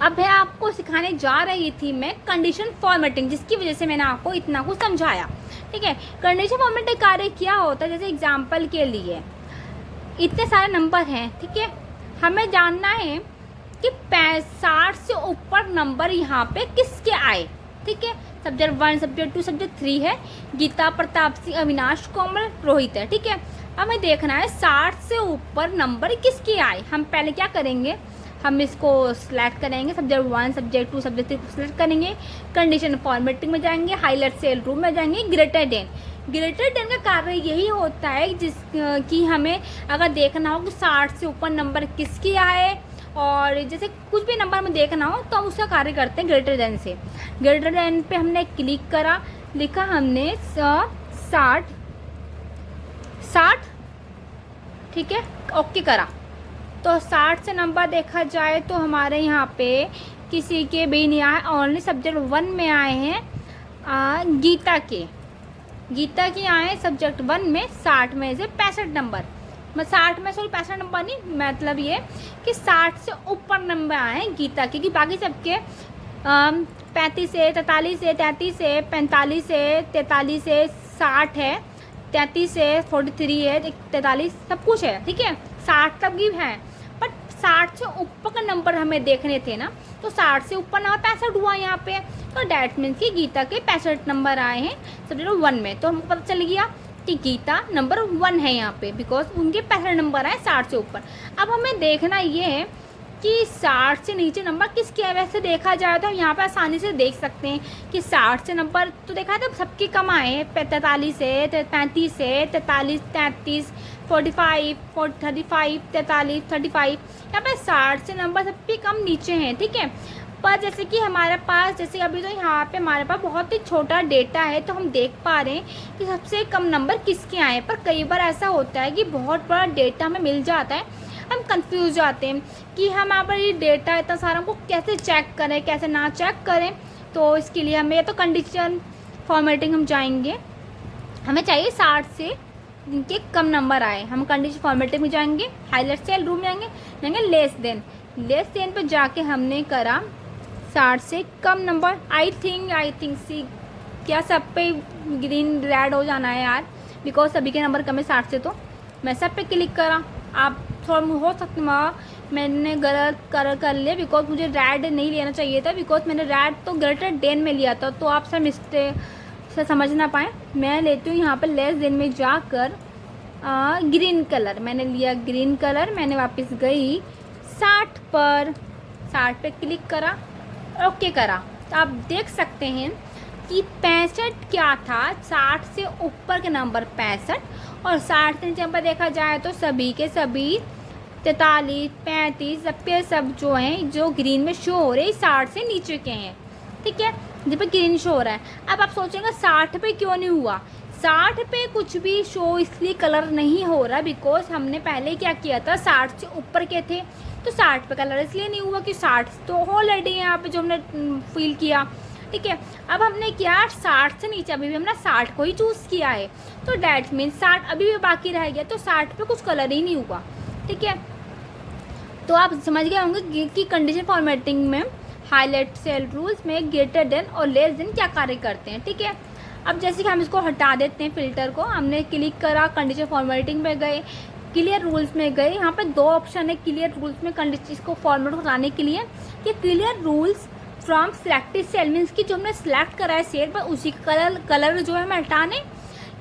अब मैं आपको सिखाने जा रही थी मैं कंडीशन फॉर्मेटिंग, जिसकी वजह से मैंने आपको इतना कुछ समझाया, ठीक है। कंडीशन फॉर्मेटिंग कार्य क्या होता है, जैसे एग्जाम्पल के लिए इतने सारे नंबर हैं, ठीक है। हमें जानना है कि 60 से ऊपर नंबर यहाँ पे किसके आए, ठीक है। सब्जेक्ट 1, सब्जेक्ट 2, सब्जेक्ट 3 है, गीता, प्रताप सिंह, अविनाश, कोमल, रोहित है, ठीक है। हमें देखना है 60 से ऊपर नंबर किसके आए। हम पहले क्या करेंगे, हम इसको सिलेक्ट करेंगे, सब्जेक्ट 1, सब्जेक्ट 2, सब्जेक्ट 3 को सिलेक्ट करेंगे, कंडीशन फॉर्मेटिंग में जाएंगे, हाईलाइट सेल रूम में जाएंगे, ग्रेटर देन। ग्रेटर देन का कार्य यही होता है जिस कि हमें अगर देखना हो कि 60 से ऊपर नंबर किसके आए, और जैसे कुछ भी नंबर में देखना हो तो हम उसका कार्य करते हैं ग्रेटर देन से। ग्रेटर देन पे हमने क्लिक करा, लिखा हमने 60, ठीक है, ओके करा। तो 60 से नंबर देखा जाए तो हमारे यहाँ पे किसी के भी नहीं आए, ओनली सब्जेक्ट 1 में आए हैं गीता के आए सब्जेक्ट 1 में 60 में से 65 नंबर, 60 में 65 नंबर नहीं, मतलब ये कि 60 से ऊपर नंबर आए हैं गीता के, कि बाकी सबके 35 है, 43 है, 33 है, 45 है, 43 है, 60 है, 33 है, 43 है, 43 सब कुछ है, ठीक है। 60 तक भी है, बट 60 से ऊपर का नंबर हमें देखने थे ना, तो 60 से ऊपर नंबर 65 हुआ यहाँ पे, तो डैट मीन्स कि गीता के 65 नंबर आए हैं सब्जेक्ट 1 में। तो हमको पता चल गया कि गीता नंबर 1 है यहाँ पे, बिकॉज उनके 65 नंबर आए 60 से ऊपर। अब हमें देखना ये है कि 60 से नीचे नंबर किसके है। वैसे देखा जाए तो हम यहाँ पे आसानी से देख सकते हैं कि 60 से नंबर तो देखा है तो सबके कम आए हैं, 43 है, 35 है, 43, 33, 45, 35, 43, 35। यहाँ पे 60 से नंबर सबके कम नीचे हैं, ठीक है। पर जैसे कि हमारे पास, जैसे अभी तो यहाँ पे हमारे पास बहुत ही छोटा डेटा है, तो हम देख पा रहे हैं कि सबसे कम नंबर किसके आए। पर कई बार ऐसा होता है कि बहुत बड़ा डेटा हमें मिल जाता है, हम कंफ्यूज जाते हैं कि हम यहाँ पर ये डेटा इतना सारा हमको कैसे चेक करें, कैसे ना चेक करें। तो इसके लिए हमें तो कंडीशन फॉर्मेटिंग हम जाएंगे, हमें चाहिए 60 से इनके कम नंबर आए। हम कंडीशन फॉर्मेटिंग में जाएंगे, हाईलाइट सेल रूम में जाएंगे लेस देन पे जाके हमने करा 60 से कम नंबर। आई थिंक सी क्या सब पे ग्रीन रेड हो जाना है यार, बिकॉज सभी के नंबर कम है 60 से। तो मैं सब पे क्लिक करा, आप थोड़ा हो सकता मैंने गलत कर लिया, बिकॉज मुझे रेड नहीं लेना चाहिए था, बिकॉज मैंने रेड तो ग्रेटर देन में लिया था, तो आप सब मिस्टेक से समझ ना पाए। मैं लेती हूँ यहाँ पर लेस देन में जाकर ग्रीन कलर, मैंने लिया ग्रीन कलर। मैंने वापस गई 60 पर, 60 पे क्लिक करा, ओके करा। तो आप देख सकते हैं कि 65 क्या था, 60 से ऊपर के नंबर 65, और 60 से नीचे पर देखा जाए तो सभी के सभी 43, 35 सब पे सब जो हैं जो ग्रीन में शो हो रहे हैं 60 से नीचे के हैं, ठीक है, जब पे ग्रीन शो हो रहा है। अब आप सोचेंगे 60 पे क्यों नहीं हुआ। 60 पे कुछ भी शो इसलिए कलर नहीं हो रहा बिकॉज हमने पहले क्या किया था, 60 से ऊपर के थे, तो 60 पे कलर इसलिए नहीं हुआ कि 60 तो ऑलरेडी यहाँ पे जो हमने फील किया, ठीक है। अब हमने क्या 60 से नीचे अभी भी हमने 60 को ही चूज़ किया है, तो डैट मीन 60 अभी भी बाकी रह गया, तो 60 पे कुछ कलर ही नहीं हुआ, ठीक है। तो आप समझ गए होंगे कि कंडीशन फॉर्मेटिंग में हाईलाइट सेल रूल्स में ग्रेटर देन और लेस देन क्या कार्य करते हैं, ठीक है। अब जैसे कि हम इसको हटा देते हैं फिल्टर को, हमने क्लिक करा, कंडीशन फॉर्मेटिंग में गए, क्लियर रूल्स में गए। यहाँ पे 2 ऑप्शन है क्लियर रूल्स में कंडीशन इसको फॉर्मेट कराने के लिए, कि clear rules from selected cell means कि जो हमने सेलेक्ट करा है सेल पर उसी का कलर जो है हमें हटाने,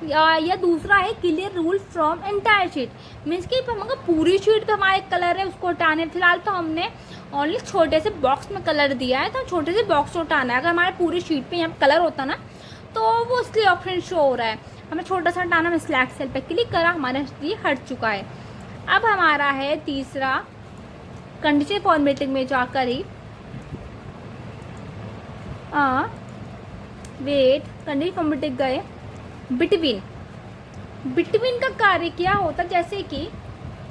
या दूसरा है clear rule from entire sheet means कि हमारा पूरी शीट पे हमारे कलर है उसको हटाने। फिलहाल तो हमने ओनली छोटे से बॉक्स में कलर दिया है, तो छोटे से बॉक्स को हटाना है। अगर हमारे पूरी शीट पे यहाँ कलर होता ना तो वो इसलिए ऑप्शन शो हो रहा है, हमें छोटा सा हटाना। मैं सिलेक्ट सेल पे क्लिक करा, हमारा ये हट चुका है। अब हमारा है तीसरा कंडीशन फॉर्मेटिंग में जाकर ही वेट कंडीशन फॉर्मेटिंग गए, बिटवीन का कार्य क्या होता, जैसे कि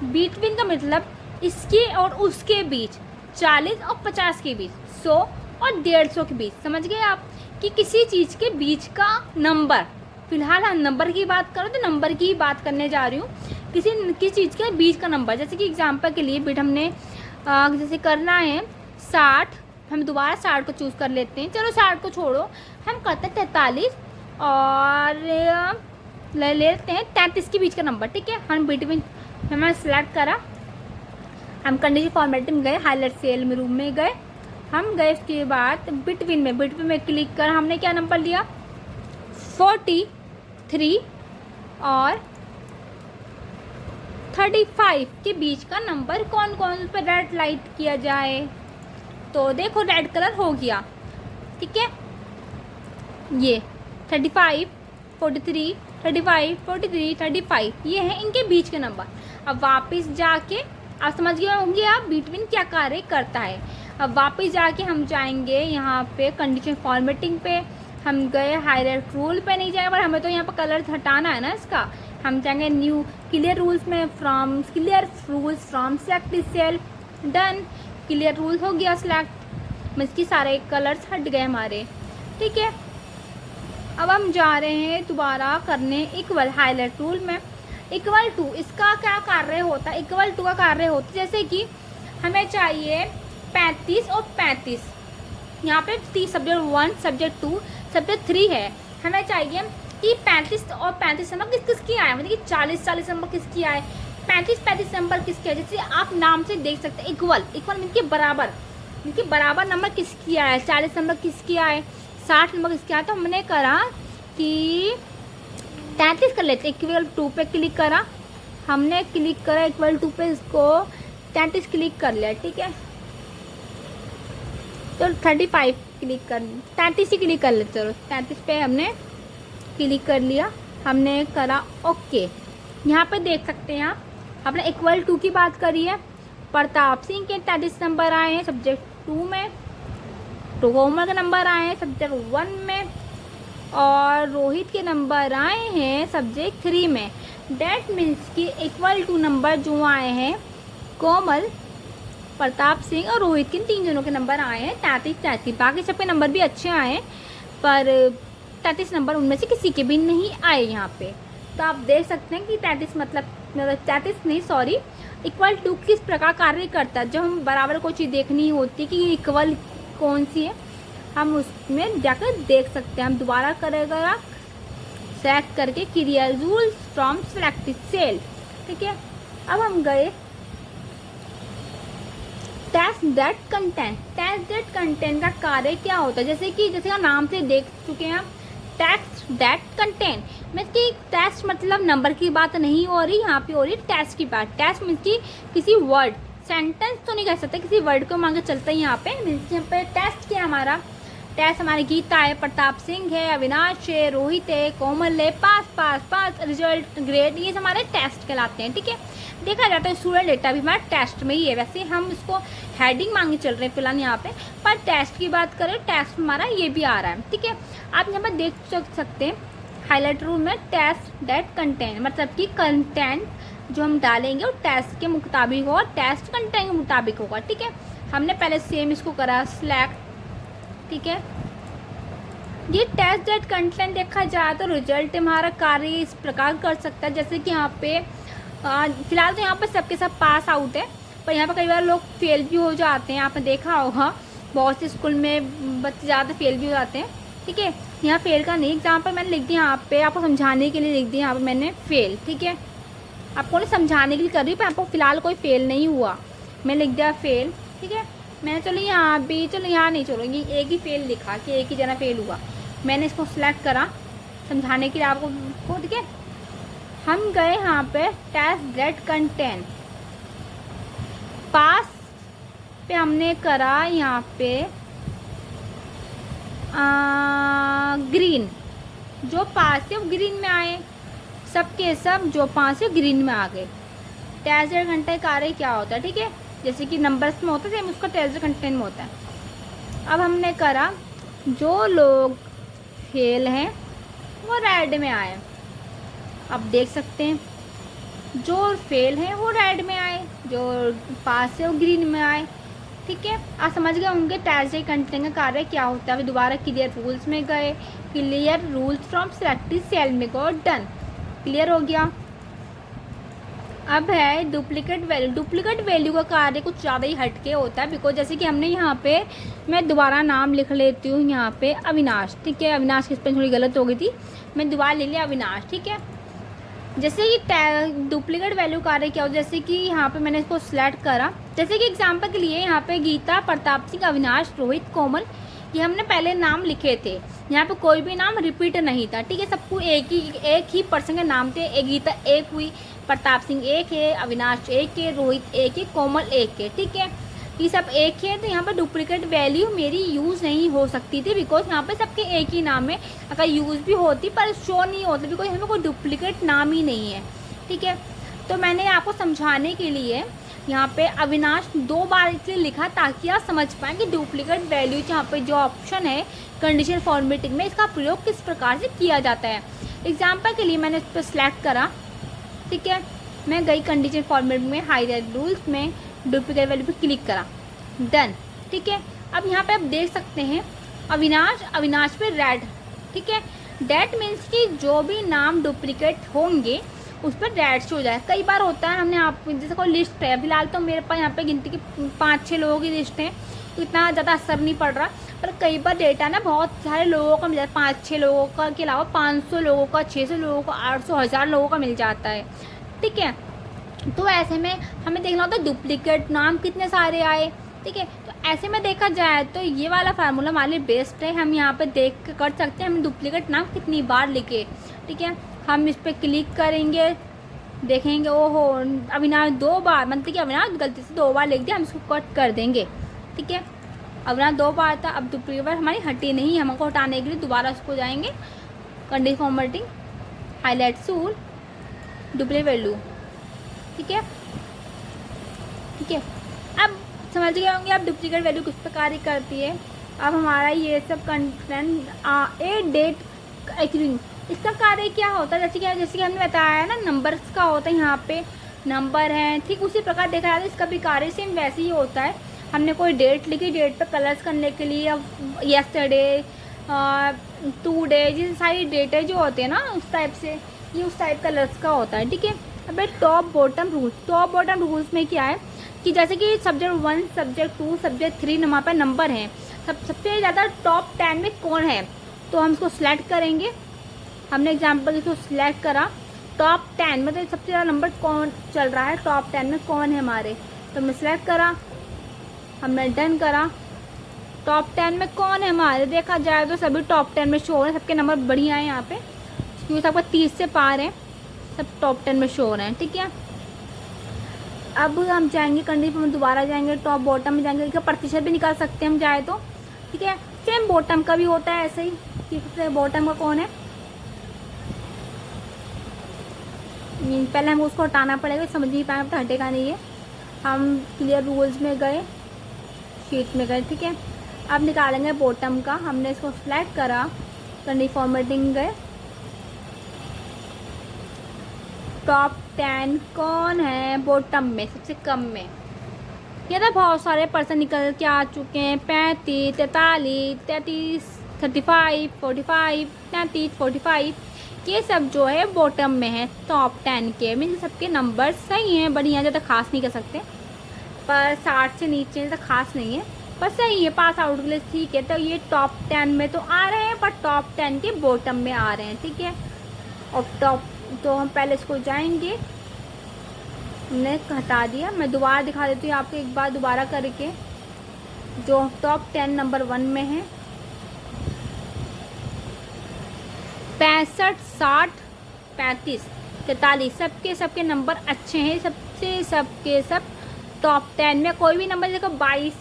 बिटवीन का मतलब इसके और उसके बीच, 40 और 50 के बीच, 100 और 150 के बीच। समझ गए आप कि किसी चीज़ के बीच का नंबर, फिलहाल हम नंबर की बात करो तो नंबर की ही बात करने जा रही हूँ, किसी चीज़ के बीच का नंबर। जैसे कि एग्जांपल के लिए बिट हमने जैसे करना है 60, हम दोबारा 60 को चूज़ कर लेते हैं, चलो 60 को छोड़ो, हम करते हैं 43 और ले लेते हैं 33 के बीच का नंबर, ठीक है। हम बिटवीन हमने सेलेक्ट करा, हम कंडीशन फॉर्मेटिंग में गए, हाईलाइट सेल में रूम में गए, हम गए उसके बाद बिटवीन में क्लिक कर हमने क्या नंबर लिया 43 और 35 के बीच का नंबर कौन कौन पर रेड लाइट किया जाए। तो देखो रेड कलर हो गया, ठीक है, ये 35, 43, 35, 43, 35 ये है इनके बीच के नंबर। अब वापस जाके आप समझ गए होंगे आप बिटवीन क्या कार्य करता है। अब वापस जाके हम जाएंगे यहाँ पे कंडीशन फॉर्मेटिंग पे, हम गए हाईलाइट रूल पे नहीं जाएगा, पर हमें तो यहाँ पर कलर हटाना है ना इसका। हम जाएंगे न्यू क्लियर रूल्स में, clear rules from selected cell, done, clear rules हो गया सिलेक्ट, इसकी सारे कलर्स हट गए हमारे, ठीक है। अब हम जा रहे हैं दोबारा करने इक्वल हाईलाइट रूल में, इक्वल टू, इसका क्या कार्य होता है, इक्वल टू का कार्य होता है जैसे कि हमें चाहिए 35 और 35, यहाँ पे सब्जेक्ट 1, सब्जेक्ट 2, सब्जेक्ट 3 है, हमें चाहिए कि 35 और 35 नंबर किस किस की आए, मतलब कि 40 नंबर किसकी आए, 35 नंबर किसके है, जैसे आप नाम से देख सकते हैं। इक्वल मीन के बराबर, मीन के बराबर नंबर किसकी आए, 40 नंबर किसकी आए, 60 नंबर किसके आए। तो हमने करा कि 33 कर लेते, इक्वल टू पे क्लिक करा, हमने क्लिक करा इक्वल टू पे, इसको 33 क्लिक कर लिया, ठीक है। तो 35 क्लिक कर, 33 ही क्लिक कर लेते, चलो 33 पे हमने क्लिक कर लिया, हमने करा ओके। यहाँ पे देख सकते हैं आप, हमने इक्वल टू की बात करी है। प्रताप सिंह के 33 नंबर आए हैं सब्जेक्ट 2 में, तो कोमल के नंबर आए हैं सब्जेक्ट 1 में, और रोहित के नंबर आए हैं सब्जेक्ट 3 में। डेट मीन्स कि इक्वल टू नंबर जो आए हैं कोमल, प्रताप सिंह और रोहित के 3 जनों के नंबर आए हैं 33। बाकी सबके नंबर भी अच्छे आए हैं, पर 33 नंबर उनमें से किसी के भी नहीं आए यहाँ पे। तो आप देख सकते हैं कि 33 मतलब 33 नहीं, सॉरी, इक्वल टू किस प्रकार कार्य करता है। जब हम बराबर कोई चीज़ देखनी होती है कि इक्वल कौन सी है, हम उसमें जाकर देख सकते हैं। हम दोबारा करेगा सेलेक्ट करके clear rules from selected cell, ठीक है। अब हम गए test that content. Test that content का कार्य क्या होता है, जैसे हम नाम से देख चुके हैं, टेस्ट दैट कंटेंट मीन्स कि टेस्ट मतलब नंबर की बात नहीं हो रही, यहाँ पे हो रही टेस्ट की बात। टेस्ट मीन्स कि किसी वर्ड, सेंटेंस तो नहीं कह सकते, किसी वर्ड को मांगे चलता है यहाँ पे। मीन्स यहाँ पे टेस्ट क्या है हमारा, टेस्ट हमारी गीता है, प्रताप सिंह है, अविनाश है, रोहित है, कोमल है, पास रिजल्ट ग्रेड, ये हमारे टेस्ट कहलाते हैं, ठीक है। देखा जाता है स्टूडेंट डेटा भी हमारा टेस्ट में ही है। वैसे हम इसको हेडिंग मांगे चल रहे हैं फिलहाल यहाँ पे, पर टेस्ट की बात करें टेस्ट हमारा ये भी आ रहा है, ठीक है। आप यहाँ पर देख सकते हैं हाईलाइट रूल में टेस्ट दैट कंटेंट, मतलब कि कंटेंट जो हम डालेंगे वो टेस्ट के मुताबिक होगा, टेस्ट कंटेंट के मुताबिक होगा, ठीक है। हमने पहले सेम इसको करा सिलेक्ट, ठीक है। ये टेस्ट दैट कंटेंट देखा जाए तो रिजल्ट हमारा कार्य इस प्रकार कर सकता है, जैसे कि यहाँ पे फिलहाल तो यहाँ पर सबके सब पास आउट है, पर यहाँ पर कई बार लोग फेल भी हो जाते हैं। आपने देखा होगा बहुत से स्कूल में बच्चे ज़्यादा फेल भी हो जाते हैं, ठीक है। यहाँ फेल का नहीं, एग्जाम्पल मैंने लिख दिया यहाँ पे, आपको समझाने के लिए लिख दिया यहाँ पे मैंने फेल, ठीक है। आपको नहीं समझाने के लिए कर रही हूँ, पर आपको फिलहाल कोई फेल नहीं हुआ, मैं लिख दिया फेल, ठीक है। मैंने चलो यहाँ भी, चलो यहाँ नहीं, चलो ये एक ही फेल लिखा कि एक ही जना फेल हुआ, मैंने इसको सिलेक्ट करा समझाने के लिए आपको, ठीक है। हम गए यहाँ पे टेस्ट दैट कंटेंट, पास पे हमने करा यहाँ पे ग्रीन, जो पास है वो ग्रीन में आए, सबके सब जो पास है ग्रीन में आ गए। टेस्ट दैट कंटेंट कार्य क्या होता है, ठीक है, जैसे कि नंबर्स में होता है सेम उसका टेस्ट दैट कंटेंट में होता है। अब हमने करा जो लोग फेल हैं वो रेड में आए, आप देख सकते हैं जो फेल हैं वो रेड में आए, जो पास है वो ग्रीन में आए, ठीक है। आप समझ गए होंगे टेस्ट दैट कंटेंट का कार्य क्या होता है। अभी दोबारा क्लियर रूल्स में गए, clear rules from selected cell में गो, डन, क्लियर हो गया। अब है डुप्लीकेट वैल्यू। डुप्लीकेट वैल्यू का कार्य कुछ ज़्यादा ही हटके होता है, बिकॉज जैसे कि हमने यहाँ पे, मैं दोबारा नाम लिख लेती हूँ यहाँ पे अविनाश, ठीक है। अविनाश की स्पेलिंग थोड़ी गलत हो गई थी, मैं दोबारा ले लिया अविनाश, ठीक है। जैसे कि डुप्लीकेट वैल्यू कार्य क्या हो, जैसे कि यहाँ पे मैंने इसको सिलेक्ट करा, जैसे कि एग्जांपल के लिए यहाँ पे गीता, प्रताप सिंह, अविनाश, रोहित, कोमल, ये हमने पहले नाम लिखे थे। यहाँ पे कोई भी नाम रिपीट नहीं था, ठीक है। सबको एक ही पर्सन के नाम थे, एक गीता एक हुई, प्रताप सिंह एक है, अविनाश एक है, रोहित एक है, कोमल एक है, ठीक है। ये सब एक है, तो यहाँ पर डुप्लीकेट वैल्यू मेरी यूज़ नहीं हो सकती थी, बिकॉज यहाँ पे सबके एक ही नाम है। अगर यूज़ भी होती पर शो नहीं होती, बिकॉज यहाँ पे कोई डुप्लीकेट नाम ही नहीं है, ठीक है। तो मैंने आपको समझाने के लिए यहाँ पे अविनाश 2 बार इसलिए लिखा ताकि आप समझ पाएँ कि डुप्लीकेट वैल्यू यहाँ पे जो ऑप्शन है कंडीशन फॉर्मेटिंग में, इसका प्रयोग किस प्रकार से किया जाता है। एग्जाम्पल के लिए मैंने इस पर सिलेक्ट करा, ठीक है। मैं गई कंडीशन फॉर्मेट में, हाईलाइट रूल्स में डुप्लीकेट वैल्यू पे क्लिक करा, डन, ठीक है। अब यहाँ पे आप देख सकते हैं अविनाश पे रेड, ठीक है। डेट मीन्स कि जो भी नाम डुप्लीकेट होंगे उस पर रेड शो हो जाए। कई बार होता है, हमने आप जैसे कोई लिस्ट है, फिलहाल तो मेरे पास यहाँ पे गिनती की 5-6 लोगों की लिस्ट है, तो इतना ज़्यादा असर नहीं पड़ रहा, पर कई बार डेटा ना बहुत सारे लोगों का मिल जाता है, 5-6 लोगों का के अलावा 500 लोगों का, 600 लोगों का, 800, 1000 लोगों का मिल जाता है, ठीक है। तो ऐसे में हमें देखना होता है डुप्लीकेट नाम कितने सारे आए, ठीक है। तो ऐसे में देखा जाए तो ये वाला फार्मूला हमारे लिए बेस्ट है। हम यहाँ पे देख के कर सकते हैं हम डुप्लीकेट नाम कितनी बार लिखे, ठीक है। हम इस पर क्लिक करेंगे, देखेंगे ओहो अविनाश 2 बार, मतलब कि अविनाश गलती से 2 बार लिख दिया, हम इसको कट कर देंगे, ठीक है। अविनाश 2 बार था, अब डुप्लीकेट हमारी हटी नहीं, हमको हटाने के लिए दोबारा उसको जाएंगे condition formatting, highlight tool, duplicate value, ठीक है, ठीक है। अब समझ गए होंगे आप डुप्लीकेट वैल्यू किस प्रकार ही करती है। अब हमारा ये सब कंटेंट ए डेट एक्चुअली इसका कार्य क्या होता है, जैसे कि हमने बताया है ना नंबर्स का होता है, यहाँ पे नंबर हैं, ठीक उसी प्रकार देखा जाता है इसका भी कार्य सेम वैसे ही होता है। हमने कोई डेट लिखी, डेट पे कलर्स करने के लिए यस्टरडे, टुडे, जैसे सारी डेटें जो होते हैं ना उस टाइप से, ये उस टाइप कलर्स का होता है, ठीक है। अब top bottom rules, top bottom rules में क्या है कि जैसे कि सब्जेक्ट 1, सब्जेक्ट 2, सब्जेक्ट 3 वहाँ पर नंबर हैं, सबसे ज़्यादा टॉप 10 में कौन है, तो हम इसको सिलेक्ट करेंगे। हमने एग्जाम्पल इसको सिलेक्ट करा, टॉप 10 मतलब सबसे ज़्यादा नंबर कौन चल रहा है, टॉप 10 में कौन है हमारे, तो हमने सिलेक्ट करा, हमने डन करा। टॉप 10 में कौन है हमारे, देखा जाए तो सभी टॉप 10 में शो हो रहे हैं, सबके नंबर बढ़िया हैं यहाँ पे, क्योंकि सबका 30 से पार है, सब टॉप 10 में शो हो रहे हैं, ठीक है। अब हम जाएंगे कंडीशन में, दोबारा जाएंगे टॉप बॉटम में जाएंगे, इसका प्रतिशत भी निकाल सकते हैं हम चाहे तो, ठीक है। सेम बॉटम का भी होता है ऐसे ही कि सबसे बॉटम का कौन है, पहले हमको उसको हटाना पड़ेगा, समझ नहीं पाए तो हटेगा नहीं है। हम क्लियर रूल्स में गए, शीट में गए, ठीक है। अब निकालेंगे बॉटम का, हमने इसको सिलेक्ट करा, कंडीशन फॉर्मेटिंग गए, टॉप 10 कौन है बॉटम में सबसे कम में, ये तो बहुत सारे पर्सन निकल के आ चुके हैं, 35, 43, 33, 35, 45, 33, 45, ये सब जो है बॉटम में है टॉप 10 के। मीन सबके नंबर सही हैं, बढ़िया, ज़्यादा खास नहीं कर सकते, पर 60 से नीचे तो खास नहीं है, पर सही है, पास आउट के लिए ठीक है। तो ये टॉप 10 में तो आ रहे हैं, पर टॉप 10 के बॉटम में आ रहे हैं, ठीक है। और टॉप तो हम पहले इसको जाएंगे, हमने हटा दिया, मैं दोबारा दिखा देती हूँ आपको एक बार दोबारा करके, जो टॉप 10 नंबर 1 में है 65, 60, 35, 43, सबके नंबर अच्छे हैं, सबके सब टॉप 10 में। कोई भी नंबर देखो 22,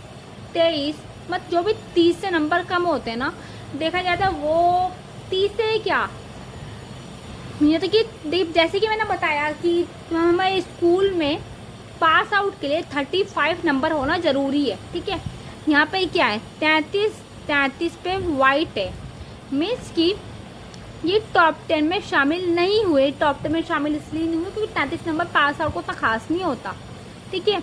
23 मतलब जो भी 30 से नंबर कम होते हैं ना, देखा जाता है वो 30 से क्या, ये तो कि जैसे कि मैंने बताया कि हमारे स्कूल में पास आउट के लिए 35 नंबर होना ज़रूरी है, ठीक है। यहाँ पे क्या है 33 पे वाइट है, मीन्स कि ये टॉप 10 में शामिल नहीं हुए। टॉप 10 में शामिल इसलिए नहीं हुए क्योंकि 33 नंबर पास आउट को उतना खास नहीं होता, ठीक है।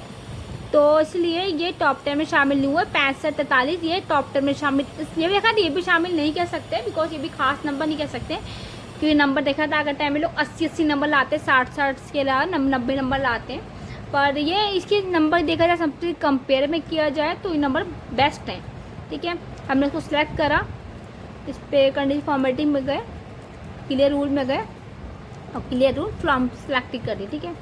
तो इसलिए ये टॉप 10 में शामिल नहीं हुए। 65, 43 ये टॉप 10 में शामिल, इसलिए भी देखा ये भी शामिल नहीं कह सकते बिकॉज ये भी खास नंबर नहीं कह सकते, क्योंकि नंबर देखा था अगर टाइम में लोग 80 नंबर लाते, 60 के अलावा 90 नंबर लाते हैं। पर ये इसके नंबर देखा जाए सबसे कंपेयर में किया जाए तो ये नंबर बेस्ट हैं, ठीक है। हमने इसको सिलेक्ट करा, इस पर कंडीशन फॉर्मेटिंग में गए, क्लियर रूल में गए और क्लियर रूल फ्रॉम सेलेक्ट कर दी, ठीक है।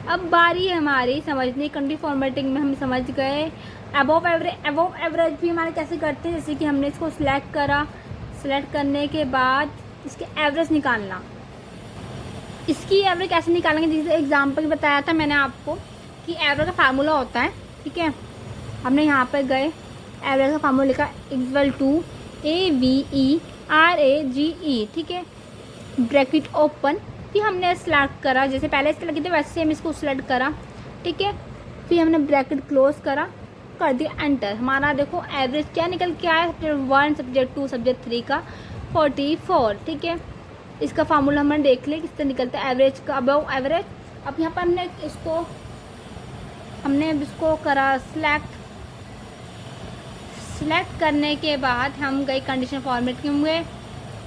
अब बारी है हमारी समझने, कंडीशन फॉर्मेटिंग में हम समझ गए। अबव एवरेज भी हमारे कैसे करते हैं, जैसे कि हमने इसको सिलेक्ट करा, सिलेक्ट करने के बाद इसके एवरेज निकालना, इसकी एवरेज कैसे निकालेंगे, जैसे एग्जाम्पल बताया था मैंने आपको कि एवरेज का फार्मूला होता है, ठीक है। हमने यहाँ पर गए, एवरेज का फार्मूला लिखा इक्वल टू AVERAGE, ठीक है, ब्रैकेट ओपन, फिर हमने सिलेक्ट करा, जैसे पहले इसके लगे थे वैसे हम इसको सिलेक्ट करा, ठीक है। फिर हमने ब्रैकेट क्लोज करा, कर दिया एंटर। हमारा देखो एवरेज क्या निकल के आया, सब्जेक्ट 1, सब्जेक्ट 2, सब्जेक्ट 3 का 44, ठीक है। इसका फार्मूला हमने देख लिया किस तरह निकलता है एवरेज का, अबव एवरेज। अब यहाँ पर हमने इसको करा सिलेक्ट करने के बाद हम गए कंडीशन फॉर्मेट में गए,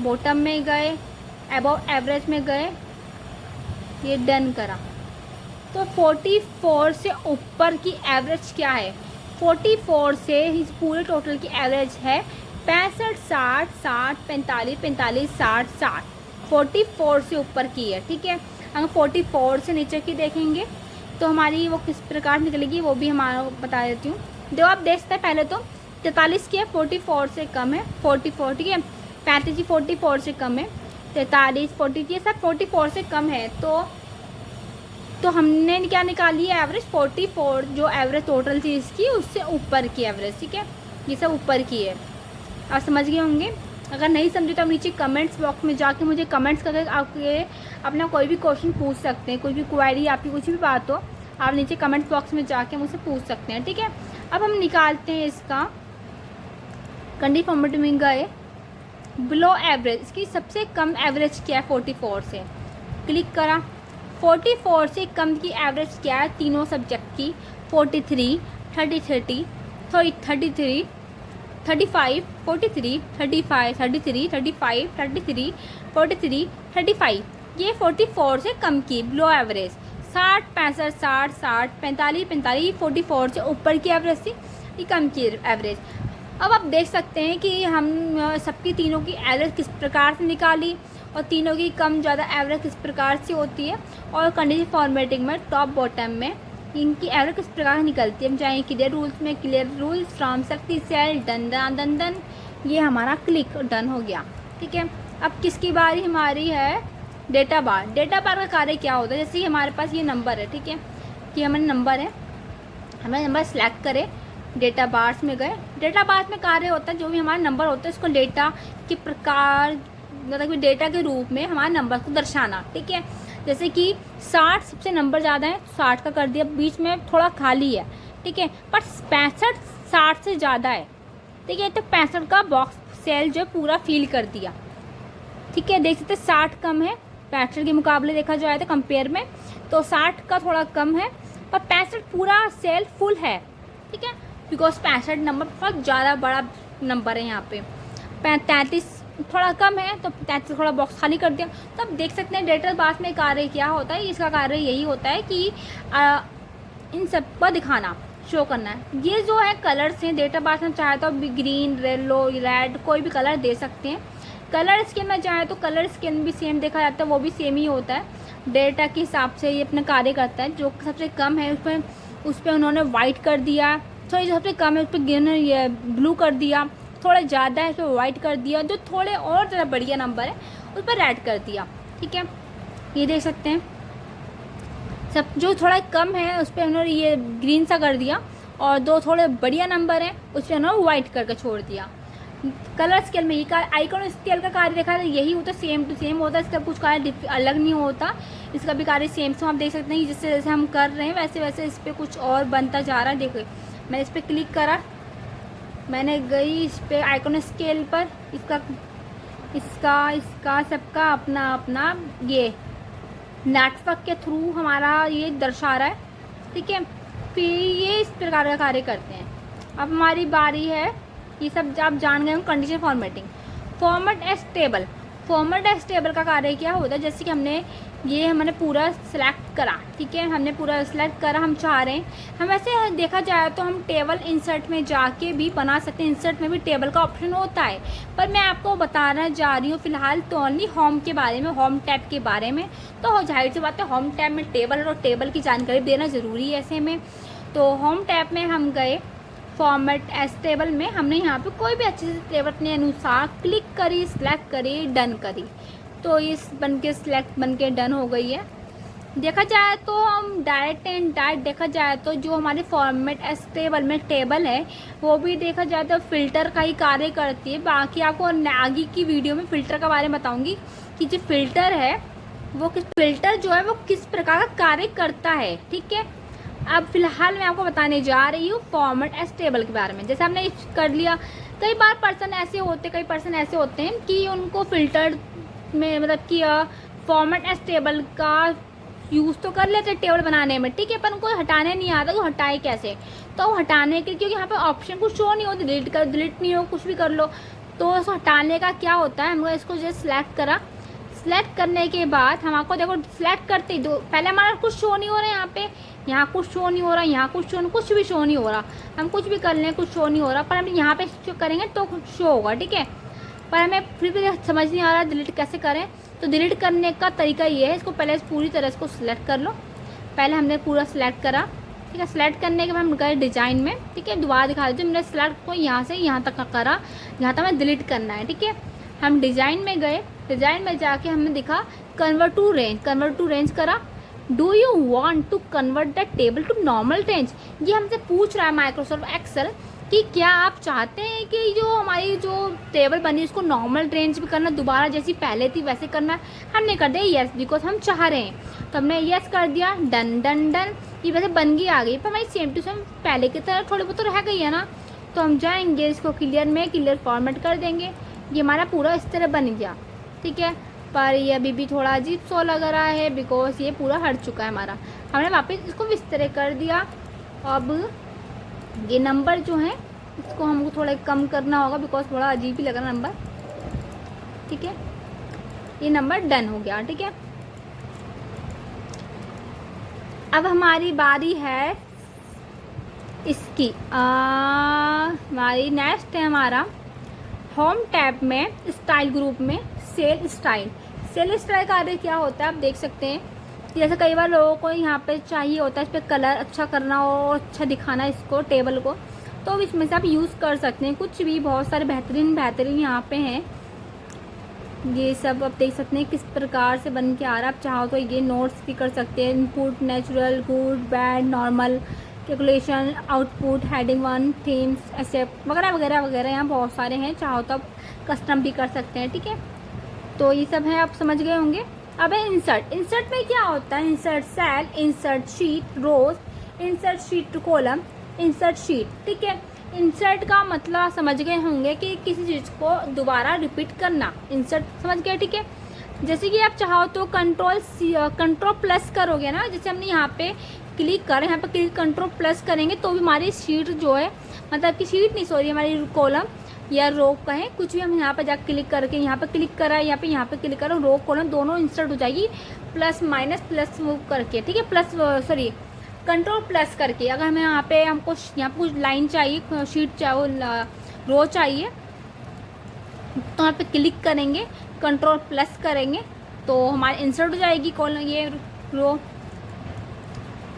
बॉटम में गए, अबव एवरेज में गए, ये डन करा। तो 44 से ऊपर की एवरेज क्या है, 44 से इस पूरे टोटल की एवरेज है 65, 60, 60, 45, 45, 60, 60, 44 से ऊपर की है, ठीक है। अगर 44 से नीचे की देखेंगे तो हमारी वो किस प्रकार निकलेगी वो भी हमारा बता देती हूँ। जो आप देख सकते हैं पहले तो 43 की है, 44 से कम है, 44 ठीक है, 35 की 44 से कम है, 43 40 ये सब 44 से कम है। तो हमने क्या निकाली है एवरेज 44, जो एवरेज टोटल थी इसकी उससे ऊपर की एवरेज, ठीक है, ये सब ऊपर की है। आप समझ गए होंगे। अगर नहीं समझे तो आप नीचे कमेंट्स बॉक्स में जाके मुझे कमेंट्स करके आपके अपना कोई भी क्वेश्चन पूछ सकते हैं, कोई भी क्वेरी आपकी कुछ भी बात हो आप नीचे कमेंट्स बॉक्स में जाके मुझसे पूछ सकते हैं, ठीक है। अब हम निकालते हैं इसका कंडीशन फॉर्मेट में गए बिलो एवरेज, इसकी सबसे कम एवरेज क्या है 44 से, क्लिक करा। 44 से कम की एवरेज क्या है तीनों सब्जेक्ट की, 43 30 30 33 35 43 35 33 35 33 43 35, ये 44 से कम की बिलो एवरेज। 60 65 60 60 45 45 44 से ऊपर की एवरेज थी, ये कम की एवरेज। अब आप देख सकते हैं कि हम सबकी तीनों की एवरेज किस प्रकार से निकाली और तीनों की कम ज़्यादा एवरेज किस प्रकार से होती है, और कंडीशन फॉर्मेटिंग में टॉप बॉटम में इनकी एवरेज किस प्रकार निकलती है। हम जाएंगे क्लियर रूल्स में, clear rules from selected cell done done done done, ये हमारा क्लिक डन हो गया, ठीक है। अब किसकी बारी हमारी है डेटा बार। डेटा बार का कार्य क्या होता है, जैसे कि हमारे पास ये नंबर है, ठीक है, कि हमारे नंबर है, हमें नंबर सेलेक्ट करें, डेटा बार्स में गए। डेटा बार्स में कार्य होता है जो भी हमारा नंबर होता है उसको डेटा के प्रकार मतलब कि डेटा के रूप में हमारे नंबर को दर्शाना, ठीक है। जैसे कि 60 सबसे नंबर ज़्यादा है, 60 का कर दिया, बीच में थोड़ा खाली है, ठीक है, पर 65 60 से ज़्यादा है, ठीक है, तो 65 का बॉक्स सेल जो पूरा फिल कर दिया, ठीक है। देख सकते 60 कम है 65 के मुकाबले, देखा जाए तो कंपेयर में तो 60 का थोड़ा कम है, पर 65 पूरा सेल फुल है, ठीक है, बिकॉज 65 नंबर बहुत ज़्यादा बड़ा नंबर है। यहाँ पे 33 थोड़ा कम है तो 33 थोड़ा बॉक्स खाली कर दिया। तो आप देख सकते हैं डेटा बार में कार्य क्या होता है, इसका कार्य यही होता है कि इन सब को दिखाना, शो करना है। ये जो है कलर्स हैं डेटा बार में, चाहे तो ग्रीन येलो रेड कोई भी कलर दे सकते हैं। कलर स्केल में चाहे तो कलर स्केल भी सेम देखा जाता है, वो भी सेम ही होता है, डेटा के हिसाब से ये अपना कार्य करता है। जो सबसे कम है उस पर उन्होंने वाइट कर दिया, थोड़ी जो सबसे कम है उस पर ग्रीन ये ब्लू कर दिया, थोड़ा ज़्यादा है उस पर वाइट कर दिया, जो थोड़े और ज़्यादा बढ़िया नंबर है उस पर रेड कर दिया, ठीक है। ये देख सकते हैं सब जो थोड़ा कम है उस पर उन्होंने ये ग्रीन सा कर दिया, और दो थोड़े बढ़िया नंबर है उस पर उन्होंने वाइट करके छोड़ दिया। कलर स्केल में ये आइकॉन स्केल का कार्य देखा है यही होता है, सेम टू सेम होता है, इसका कुछ कार्य अलग नहीं होता, इसका भी कार्य सेम से आप देख सकते हैं। जैसे जैसे हम कर रहे हैं वैसे वैसे इस पर कुछ और बनता जा रहा है। देखो मैंने इस पर क्लिक करा, मैंने गई इस पर आइकॉन स्केल पर, इसका सबका अपना अपना ये नेटवर्क के थ्रू हमारा ये दर्शा रहा है, ठीक है। फिर ये इस प्रकार का कार्य करते हैं। अब हमारी बारी है, ये सब आप जान गए हो condition formatting. Format as table, format as table का कार्य क्या होता है, जैसे कि हमने पूरा सिलेक्ट करा, ठीक है, हमने पूरा सिलेक्ट करा, हम चाह रहे हैं हम ऐसे देखा जाए तो हम टेबल इंसर्ट में जाके भी बना सकते हैं, इंसर्ट में भी टेबल का ऑप्शन होता है, पर मैं आपको बताना जा रही हूँ फिलहाल तो ओनली होम के बारे में, होम टैब के बारे में। तो जाहिर सी बात है होम टैब में टेबल है और टेबल की जानकारी देना ज़रूरी है ऐसे में। तो होम टैब में हम गए, फॉर्मेट एज टेबल में हमने यहाँ पे कोई भी अच्छे से टेबल अपने अनुसार क्लिक करी, सिलेक्ट करी, डन करी, तो इस बनके सिलेक्ट बनके डन हो गई है। देखा जाए तो हम डायरेक्ट एंड डायरेक्ट देखा जाए तो जो हमारे फॉर्मेट एज टेबल में टेबल है वो भी देखा जाए तो फिल्टर का ही कार्य करती है। बाकी आपको आगे की वीडियो में फ़िल्टर के बारे में बताऊँगी कि जो फिल्टर है वो फिल्टर जो है वो किस प्रकार का कार्य करता है, ठीक है। अब फिलहाल मैं आपको बताने जा रही हूँ फॉर्मेट एज टेबल के बारे में। जैसे हमने कर लिया, कई बार पर्सन ऐसे होते हैं कि उनको फिल्टर में मतलब कि फॉर्मेट एज टेबल का यूज़ तो कर लेते हैं टेबल बनाने में, ठीक है, पर उनको हटाने नहीं आता, वो हटाए कैसे। तो हटाने के लिए क्योंकि यहाँ पे ऑप्शन कुछ शो नहीं होती, डिलीट नहीं हो, कुछ भी कर लो, तो उसको हटाने का क्या होता है, हमको इसको जो सिलेक्ट करा, सिलेक्ट करने के बाद हम आपको देखो सिलेक्ट करते ही दो पहले हमारा कुछ शो नहीं हो रहा है, यहाँ कुछ शो नहीं हो रहा, यहाँ कुछ भी शो नहीं हो रहा, हम कुछ भी कर लें कुछ शो नहीं हो रहा, पर हम यहाँ पे करेंगे तो कुछ शो होगा, ठीक है। पर हमें फिर भी समझ नहीं आ रहा डिलीट कैसे करें। तो डिलीट करने का तरीका ये है, इसको पहले पूरी तरह इसको सिलेक्ट कर लो, पहले हमने पूरा सिलेक्ट करा, ठीक है। सिलेक्ट करने के बाद हम गए डिज़ाइन में, ठीक है। दोबारा दिखा देती हूँ, मैंने सिलेक्ट को यहाँ से यहाँ तक का करा, यहाँ तक हमें डिलीट करना है, ठीक है। हम डिज़ाइन में गए, डिज़ाइन में जाके हमने दिखा कन्वर्ट टू रेंज करा। Do you want to convert the table to normal range, ये हमसे पूछ रहा है माइक्रोसॉफ्ट एक्सेल कि क्या आप चाहते हैं कि जो हमारी जो टेबल बनी उसको नॉर्मल रेंज में करना, दोबारा जैसी पहले थी वैसे करना। हमने कर दिया येस, बिकॉज हम चाह रहे हैं, तो हमने येस कर दिया। डन डन डन, ये वैसे बन गई आ गई, पर हमारी सेम टू सेम पहले की तरह थोड़ी बहुत तो रह गई है ना। तो हम जाएंगे इसको क्लियर में, क्लियर फॉर्मेट कर देंगे, ये हमारा पूरा इस तरह बन गया, ठीक है। पर ये अभी भी थोड़ा अजीब सा लग रहा है बिकॉज ये पूरा हट चुका है हमारा। हमने वापस इसको इस तरह कर दिया। अब ये नंबर जो है इसको हमको थोड़ा कम करना होगा बिकॉज थोड़ा अजीब ही लग रहा नंबर, ठीक है। ये नंबर डन हो गया, ठीक है। अब हमारी बारी है इसकी, हमारी नेक्स्ट है हमारा होम टैब में स्टाइल ग्रुप में सेल स्टाइल का आगे क्या होता है आप देख सकते हैं। जैसे कई बार लोगों को यहाँ पे चाहिए होता है इस पर कलर अच्छा करना और अच्छा दिखाना इसको टेबल को, तो इसमें से आप यूज़ कर सकते हैं कुछ भी। बहुत सारे बेहतरीन यहाँ पे हैं, ये सब आप देख सकते हैं किस प्रकार से बन के आ रहा है। आप चाहो तो ये नोट्स भी कर सकते हैं, input, natural, good, bad, normal, calculation, output, heading 1, themes, except वगैरह वगैरह वगैरह। यहाँ बहुत सारे हैं, चाहो तो आप कस्टम भी कर सकते हैं, ठीक है। तो ये सब है, आप समझ गए होंगे। अब है इंसर्ट में क्या होता है, insert cell, insert sheet, rows, insert sheet column, insert sheet, ठीक है। इंसर्ट का मतलब समझ गए होंगे कि किसी चीज़ को दोबारा रिपीट करना, इंसर्ट समझ गए, ठीक है। जैसे कि आप चाहो तो कंट्रोल प्लस करोगे ना, जैसे हमने यहाँ पे क्लिक कर, यहाँ पे कंट्रोल प्लस करेंगे तो भी हमारी शीट जो है, मतलब कि शीट नहीं सॉरी हमारी कॉलम या रो कहें कुछ भी, हम यहाँ पे जाकर क्लिक करके यहाँ पे क्लिक करा, यहाँ पे क्लिक करो, रो कॉलम दोनों इंसर्ट हो जाएगी प्लस माइनस प्लस मूव करके, ठीक है। प्लस सॉरी कंट्रोल प्लस करके। अगर हमें यहाँ पे हमको यहाँ पे कुछ लाइन चाहिए, शीट चाहिए, रो चाहिए, तो यहाँ पे क्लिक करेंगे, कंट्रोल प्लस करेंगे तो हमारे इंसर्ट हो जाएगी कॉलम, ये रो।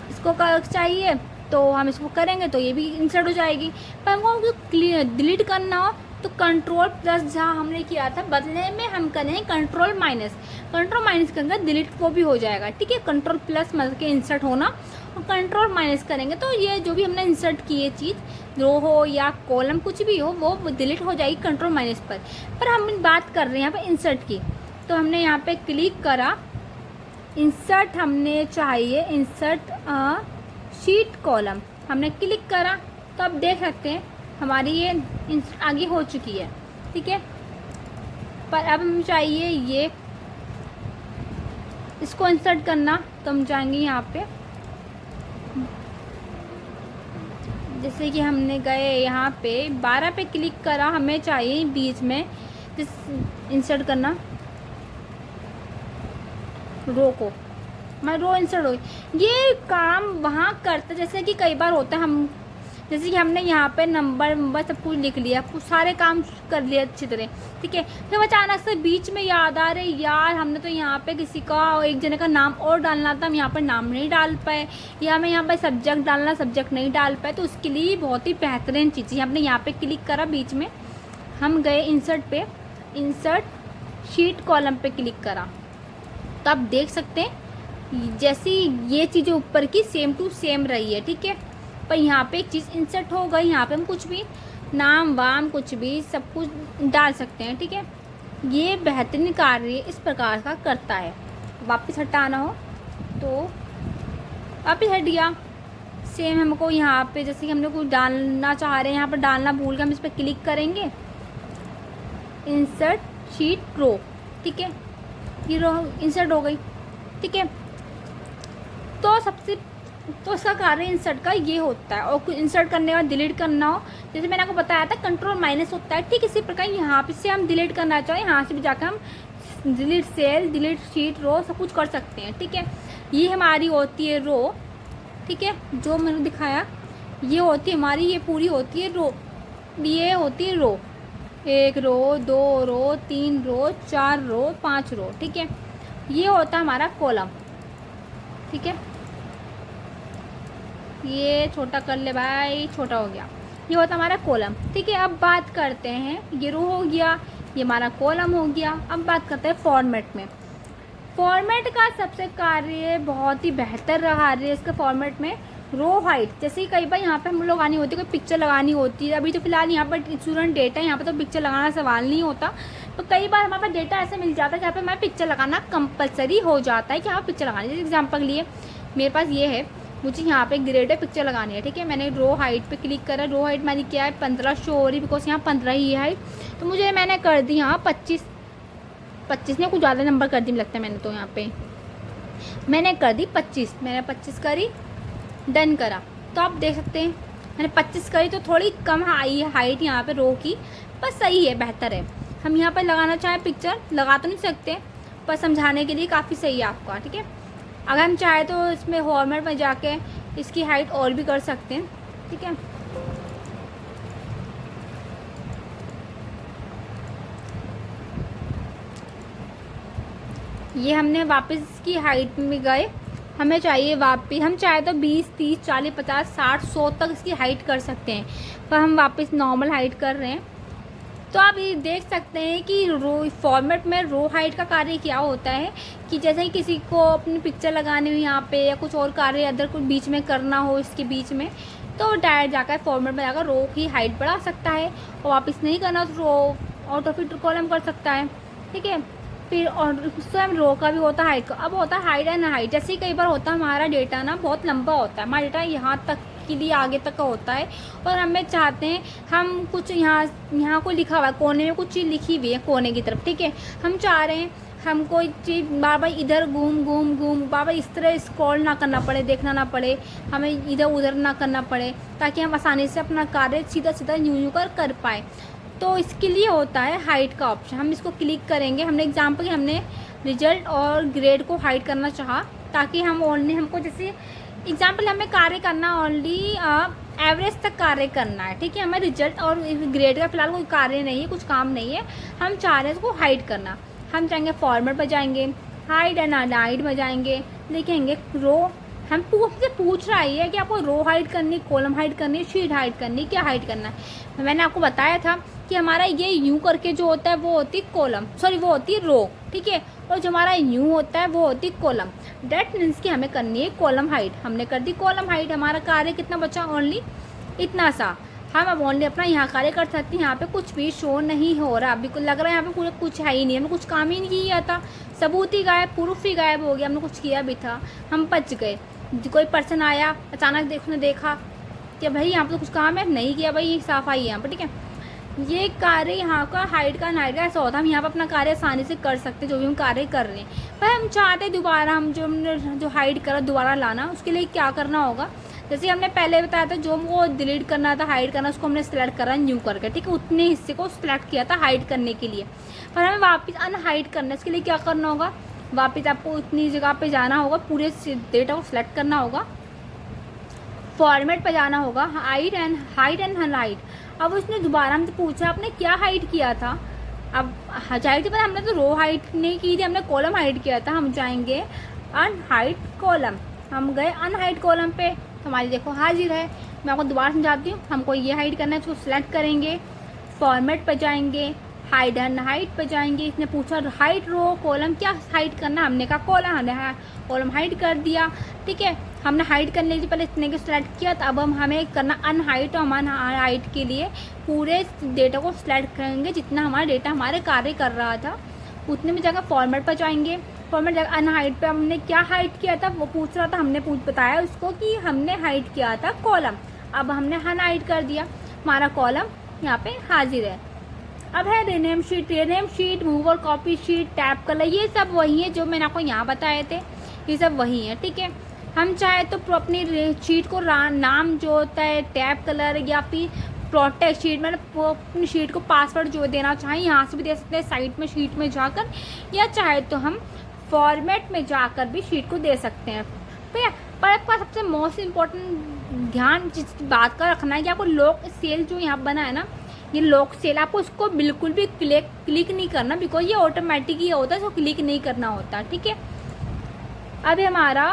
इसको चाहिए तो हम इसको करेंगे तो ये भी इंसर्ट हो जाएगी। पर हमको डिलीट करना हो तो कंट्रोल प्लस जहाँ हमने किया था बदले में हम करेंगे कंट्रोल माइनस करेंगे, डिलीट वो भी हो जाएगा, ठीक है। कंट्रोल प्लस मतलब के इंसर्ट होना और कंट्रोल माइनस करेंगे तो ये जो भी हमने इंसर्ट की है चीज़, रो हो या कॉलम कुछ भी हो, वो डिलीट हो जाएगी कंट्रोल माइनस पर हम बात कर रहे हैं यहाँ पे इंसर्ट की। तो हमने यहाँ पे क्लिक करा, इंसर्ट हमने चाहिए, इंसर्ट शीट कॉलम हमने क्लिक करा, तो अब देख सकते हैं हमारी ये आगे हो चुकी है, ठीक है। पर अब हम चाहिए ये इसको इंसर्ट करना, तो हम जाएंगे यहाँ पे, जैसे कि हमने गए यहाँ पे 12 पे क्लिक करा, हमें चाहिए बीच में इंसर्ट करना रो को, मैं रो इंसर्ट हो गई। ये काम वहाँ करता जैसे कि कई बार होता है, हम जैसे कि हमने यहाँ पे नंबर सब कुछ लिख लिया, कुछ सारे काम कर लिए अच्छी तरह, ठीक है। फिर अचानक से बीच में याद आ रहे यार हमने तो यहाँ पे किसी का एक जने का नाम और डालना था, हम यहाँ पर नाम नहीं डाल पाए, या हमें यहाँ पर सब्जेक्ट डालना, सब्जेक्ट नहीं डाल पाए, तो उसके लिए बहुत ही बेहतरीन चीज़ है। हमने यहाँ पर क्लिक करा, बीच में हम गए इंसर्ट पे, इंसर्ट शीट कॉलम पे क्लिक करा, तो आप देख सकते हैं जैसी ये चीज़ें ऊपर की सेम टू सेम रही है, ठीक है। पर यहाँ पे एक चीज़ इंसर्ट हो गई, यहाँ पे हम कुछ भी नाम वाम कुछ भी सब कुछ डाल सकते हैं, ठीक है। ये बेहतरीन कार्य इस प्रकार का करता है। वापस हटाना हो तो वापस हट गया। सेम हमको यहाँ पे जैसे कि हमने कुछ डालना चाह रहे हैं, यहाँ पर डालना भूल गए, हम इस पर क्लिक करेंगे, इंसर्ट शीट रो, ठीक है। ये रो इंसर्ट हो गई, ठीक है। तो इसका कार्य इंसर्ट का ये होता है। और कुछ इंसर्ट करने के बाद डिलीट करना हो, जैसे मैंने आपको बताया था कंट्रोल माइनस होता है, ठीक इसी प्रकार यहाँ पे से हम डिलीट करना चाहें, यहाँ से भी जाकर हम डिलीट सेल, डिलीट शीट, रो सब कुछ कर सकते हैं, ठीक है। ये हमारी होती है रो, ठीक है, जो मैंने दिखाया ये होती है हमारी, ये पूरी होती है रो, ये होती है रो, 1 रो 2 रो 3 रो 4 रो 5 रो, ठीक है। ये होता है हमारा कॉलम, ठीक है। ये छोटा कर ले भाई, छोटा हो गया। ये होता हमारा कॉलम, ठीक है। अब बात करते हैं, ये रो हो गया, ये हमारा कॉलम हो गया। अब बात करते हैं फॉर्मेट में। फॉर्मेट का सबसे कार्य बहुत ही बेहतर रहा है इसका फॉर्मेट में रो हाइट। जैसे कि कई बार यहाँ पे हम लोग लगानी होती है, कोई पिक्चर लगानी होती है। अभी तो फिलहाल यहाँ पर स्टूडेंट डेटा है, यहाँ पर तो पिक्चर लगाना सवाल नहीं होता। तो कई बार हमारे पास डेटा ऐसे मिल जाता है जहाँ पे हमारा पिक्चर लगाना कंपलसरी हो जाता है कि हाँ पिक्चर लगानी है। एग्जाम्पल के लिए मेरे पास ये है, मुझे यहाँ पे ग्रेड है, पिक्चर लगानी है, ठीक है। मैंने रो हाइट पे क्लिक करा, रो हाइट मेरी क्या है 15 शो हो रही, बिकॉज यहाँ 15 ही है हाइट। तो मुझे मैंने कर दी यहाँ 25 ने कुछ ज़्यादा नंबर कर दी लगता है मैंने, तो यहाँ पे मैंने कर दी 25, मैंने 25 करी, डन करा। तो आप देख सकते हैं मैंने 25 करी, तो थोड़ी कम हाइट यहाँ पे रो की, पर सही है, बेहतर है। हम यहाँ पर लगाना चाहें पिक्चर लगा तो नहीं सकते, पर समझाने के लिए काफ़ी सही है आपका, ठीक है। अगर हम चाहें तो इसमें फॉर्मेट में जाके इसकी हाइट और भी कर सकते हैं, ठीक है। ये हमने वापस इसकी हाइट में गए, हमें चाहिए वापस, हम चाहे तो 20, 30, 40, 50, 60, 100 तक इसकी हाइट कर सकते हैं, पर हम वापस नॉर्मल हाइट कर रहे हैं। तो आप ये देख सकते हैं कि रो फॉर्मेट में रो हाइट का कार्य क्या होता है कि जैसे ही किसी को अपनी पिक्चर लगानी हो यहाँ पे, या कुछ और कार्य अदर कुछ बीच में करना हो इसके बीच में, तो डायरेक्ट जाकर फॉर्मेट में जाकर रो की हाइट बढ़ा सकता है, और वापस नहीं करना तो रो ऑटो फिट कॉलम कर सकता है, ठीक है। फिर और स्वयं रो का भी होता है हाइट का। अब होता है हाइट एंड हाइट। जैसे ही कई बार होता है हमारा डेटा ना बहुत लंबा होता है, हमारा डेटा यहाँ तक के लिए आगे तक का होता है, और हमें चाहते हैं हम कुछ यहाँ को लिखा हुआ है कोने में, कुछ चीज़ लिखी हुई है कोने की तरफ, ठीक है। हम चाह रहे हैं हम कोई चीज़ बार बार इधर घूम बार बार इस तरह स्क्रॉल ना करना पड़े, देखना ना पड़े, हमें इधर उधर ना करना पड़े, ताकि हम आसानी से अपना कार्य सीधा सीधा यूं कर पाए। तो इसके लिए होता है हाइट का ऑप्शन। हम इसको क्लिक करेंगे। हमने एग्जाम्पल हमने रिजल्ट और ग्रेड को हाइड करना चाहा, ताकि हम ओनली हमको जैसे एग्जाम्पल हमें कार्य करना ओनली एवरेज तक कार्य करना है, ठीक है। हमें रिजल्ट और ग्रेड का फिलहाल कोई कार्य नहीं है, कुछ काम नहीं है, हम चाह रहे हैं इसको हाइड करना। हम चाहेंगे फॉर्मेट पर जाएंगे, हाइड एंड हाइड में जाएंगे, लिखेंगे रो। हम हमसे पूछ रहा है कि आपको रो हाइड करनी, कॉलम हाइड करनी, शीट हाइड करनी, क्या हाइड करना है। मैंने आपको बताया था कि हमारा ये यूं करके जो होता है वो होती कॉलम, सॉरी वो होती रो, ठीक है। और जो हमारा यूं होता है वो होती कॉलम। डेट मीन्स कि हमें करनी है कॉलम हाइट। हमने कर दी कॉलम हाइट। हमारा कार्य कितना बचा, ओनली इतना सा। हम अब ओनली अपना यहाँ कार्य कर सकते हैं। यहाँ पे कुछ भी शो नहीं हो रहा, अभी लग रहा है यहाँ पे पूरा कुछ है ही नहीं, हमने कुछ काम ही नहीं किया था, सबूत ही गायब, प्रूफ ही गायब हो गया, हमने कुछ किया भी था, हम बच गए। कोई पर्सन आया अचानक उसने देखा कि भाई यहाँ पर तो कुछ काम है, नहीं किया भाई, सफाई है यहाँ पर, ठीक है। ये कार्य यहाँ का हाइट का नाइट का ऐसा होता है, हम यहाँ पर अपना कार्य आसानी से कर सकते हैं, जो भी हम कार्य कर रहे हैं। पर हम चाहते हैं दोबारा हम जो हाइड करा दोबारा लाना, उसके लिए क्या करना होगा। जैसे हमने पहले बताया था, जो वो डिलीट करना था, हाइड करना, उसको हमने सेलेक्ट करा न्यू करके, ठीक है। उतने हिस्से को सिलेक्ट किया था हाइड करने के लिए, पर हमें वापस अनहाइड करना है। इसके लिए क्या करना होगा, वापस आपको उतनी जगह पे जाना होगा, पूरे डेटा को सिलेक्ट करना होगा, फॉर्मेट पे जाना होगा, हाइड एंड हाइड। अब उसने दोबारा हमसे पूछा आपने क्या हाइड किया था। अब जाहिर सी बात हमने तो रो हाइड नहीं की थी, हमने कॉलम हाइड किया था। हम जाएंगे अनहाइड कॉलम, हम गए अनहाइड कॉलम पे, तो हमारी देखो हाजिर है। मैं आपको दोबारा समझाती हूँ। हमको ये हाइड करना है, इसको सिलेक्ट करेंगे, फॉर्मेट पे जाएंगे, हाइड एंड हाइड पे जाएंगे। इसने पूछा हाइड रो कॉलम क्या हाइड करना, हमने कहा कॉलम, हमने कॉलम हाइड कर दिया, ठीक है। हमने हाइड करने से पहले इतने को सिलेक्ट किया, तो अब हमें करना अनहाइड। और हम हाइड के लिए पूरे डेटा को सिलेक्ट करेंगे, जितना हमारा डेटा हमारे कार्य कर रहा था उतने में जाकर फॉर्मेट पर जाएंगे। फॉर्मेट जाकर अनहाइड पे हमने क्या हाइड किया था वो पूछ रहा था, हमने बताया उसको कि हमने हाइड किया था कॉलम। अब हमने अनहाइड कर दिया, हमारा कॉलम यहाँ पे हाजिर है। अब है रीनेम शीट, मूव और कॉपी शीट, टैब कलर, ये सब वही है जो मैंने आपको यहाँ बताए थे, ये सब वही है, ठीक है। हम चाहे तो अपनी शीट को नाम जो होता है टैब कलर, या फिर प्रोटेक्ट शीट, मतलब अपनी शीट को पासवर्ड जो देना चाहें यहाँ से भी दे सकते हैं, साइट में शीट में जाकर, या चाहे तो हम फॉर्मेट में जाकर भी शीट को दे सकते हैं। पर आपका सबसे मोस्ट इम्पोर्टेंट ध्यान जिस बात का रखना है कि आपको लॉक सेल जो यहाँ बना है ना, ये लॉक सेल, आपको उसको बिल्कुल भी क्लिक नहीं करना, बिकॉज ये ऑटोमेटिक ही होता है, इसको क्लिक नहीं करना होता, ठीक है। अब हमारा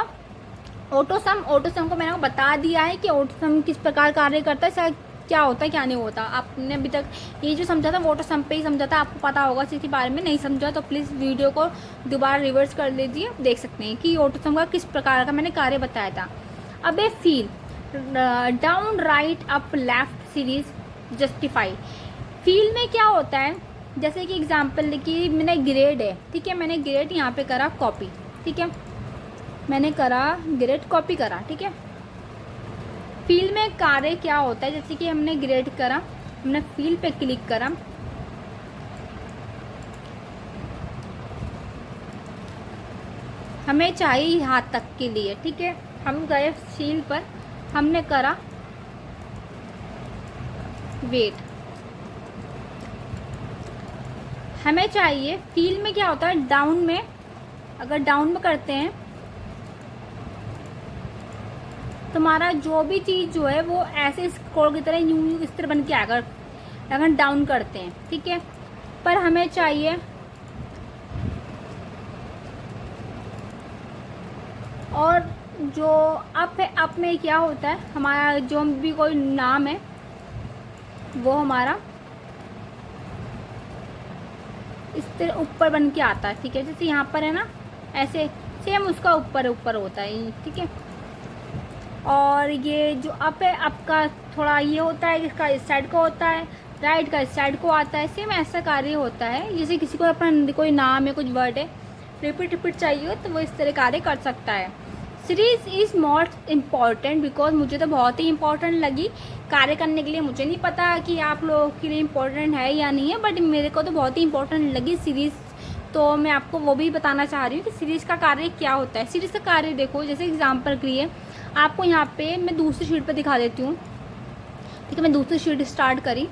ऑटोसम को मैंने आपको बता दिया है कि ऑटोसम किस प्रकार कार्य करता है, क्या होता है क्या नहीं होता। आपने अभी तक ये जो समझा था वो ऑटोसम पे ही समझा था, आपको पता होगा। इसके बारे में नहीं समझा तो प्लीज़ वीडियो को दोबारा रिवर्स कर लीजिए, देख सकते हैं कि ऑटोसम का किस प्रकार का मैंने कार्य बताया था। अब ये feel down right up left series justify. Feel में क्या होता है, जैसे कि एग्जांपल कि मैंने ग्रेड है, ठीक है, मैंने ग्रेड यहाँ पे करा कॉपी, ठीक है, मैंने करा ग्रेड कॉपी करा, ठीक है। फील में कार्य क्या होता है, जैसे कि हमने ग्रेड करा, हमने फील पे क्लिक करा, हमें चाहिए यहाँ तक के लिए, ठीक है। हम गए फील पर, हमने करा वेट, हमें चाहिए फील में क्या होता है डाउन में, अगर डाउन में करते हैं तो हमारा जो भी चीज़ जो है वो ऐसे स्क्रॉल की तरह यूं इस तरह बन के आएगा अगर डाउन करते हैं, ठीक है। पर हमें चाहिए और जो अप है, अप में क्या होता है, हमारा जो भी कोई नाम है वो हमारा इस तरह ऊपर बन के आता है, ठीक है। जैसे यहाँ पर है ना, ऐसे सेम उसका ऊपर ऊपर होता है, ठीक है। और ये जो अप है, अप का थोड़ा ये होता है, इसका इस साइड को होता है, राइट का इस साइड को आता है। सेम ऐसा कार्य होता है, जैसे किसी को अपना कोई नाम है, कुछ वर्ड है, रिपीट चाहिए हो तो वो इस तरह कार्य कर सकता है। Series is most important because मुझे तो बहुत ही इंपॉर्टेंट लगी कार्य करने के लिए। मुझे नहीं पता कि आप लोगों के लिए इम्पोर्टेंट है या नहीं है, बट मेरे को तो बहुत ही इंपॉर्टेंट लगी सीरीज़, तो मैं आपको वो भी बताना चाह रही हूँ कि सीरीज़ का कार्य क्या होता है। सीरीज़ का कार्य देखो, जैसे एग्जाम्पल के लिए आपको यहाँ पे मैं दूसरी शीट पे दिखा देती हूँ, ठीक है। मैं दूसरी शीट स्टार्ट करी,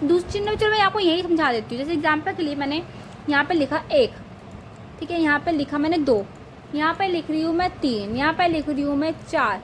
दूसरी शीट में चलो मैं आपको यही समझा देती हूँ। जैसे एग्जाम्पल के लिए मैंने यहाँ पे लिखा 1, ठीक है, यहाँ पे लिखा मैंने 2, यहाँ पे लिख रही हूँ मैं 3, यहाँ पे लिख रही हूँ मैं 4।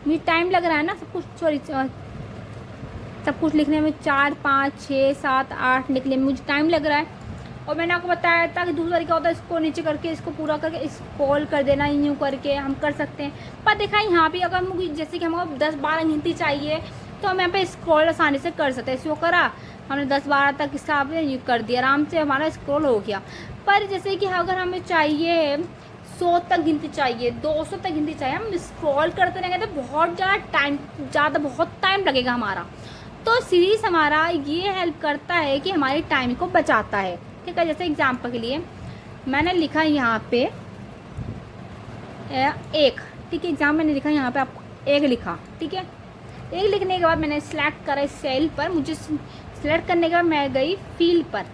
मुझे टाइम लग रहा है ना सब कुछ, सॉरी सब कुछ लिखने में, 4 5 6 7 8 लिखने में मुझे टाइम लग रहा है। और मैंने आपको बताया था कि दूसरा तरीका होता है, इसको नीचे करके इसको पूरा करके स्क्रॉल कर देना, यूँ करके हम कर सकते हैं। पर देखा यहाँ भी अगर मुझे जैसे कि हमको 10-12 गिनती चाहिए तो हम यहाँ पे स्क्रॉल आसानी से कर सकते हैं। इसको करा हमने 10-12 तक हिसाब से यूँ कर दिया, आराम से हमारा स्क्रॉल हो गया। पर जैसे कि अगर हमें चाहिए 100 तक गिनती चाहिए, 200 तक गिनती चाहिए, हम स्क्रॉल करते रहेंगे तो बहुत टाइम लगेगा हमारा। तो सीरीज़ हमारा ये हेल्प करता है कि हमारी टाइम को बचाता है, ठीक है। जैसे एग्जाम्पल के लिए मैंने लिखा यहाँ पे 1, ठीक है, एग्जाम मैंने लिखा यहाँ पे आप 1 लिखा, ठीक है। 1 लिखने के बाद मैंने सिलेक्ट करा इस सेल पर, मुझे सिलेक्ट करने के बाद मैं गई फील पर,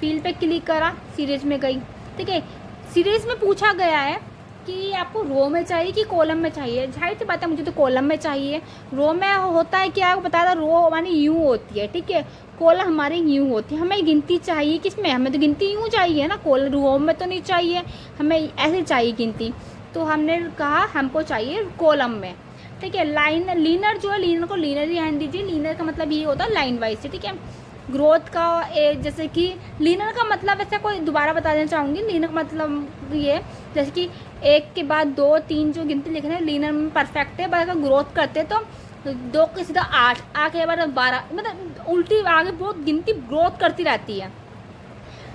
फील पे क्लिक करा, सीरीज में गई, ठीक है। सीरीज में पूछा गया है कि आपको रो में चाहिए कि कॉलम में चाहिए। जाहिर सी बात है मुझे तो कॉलम में चाहिए। रो में होता है क्या, आपको बताया था, रो हमारी यूँ होती है, ठीक है, कॉलम हमारी यूँ होती है। हमें गिनती चाहिए किसमें, हमें तो गिनती यूँ चाहिए ना, कॉलम रो में तो नहीं चाहिए, हमें ऐसे चाहिए गिनती। तो हमने कहा हमको चाहिए कॉलम में, ठीक है। लाइन लीनर जो है, लीनर को लीनर ही रहने दीजिए। लीनर का मतलब ये होता है लाइन वाइज, ठीक है। ग्रोथ का जैसे कि लीनर का मतलब ऐसा कोई दोबारा बता देना चाहूँगी। लीनर का मतलब ये जैसे कि 1 के बाद 2 3 जो गिनती लिख रहे हैं लीनर में परफेक्ट है। अगर ग्रोथ करते तो 2 के सीधा 8, 8 के बाद 12, मतलब उल्टी आगे बहुत गिनती ग्रोथ करती रहती है।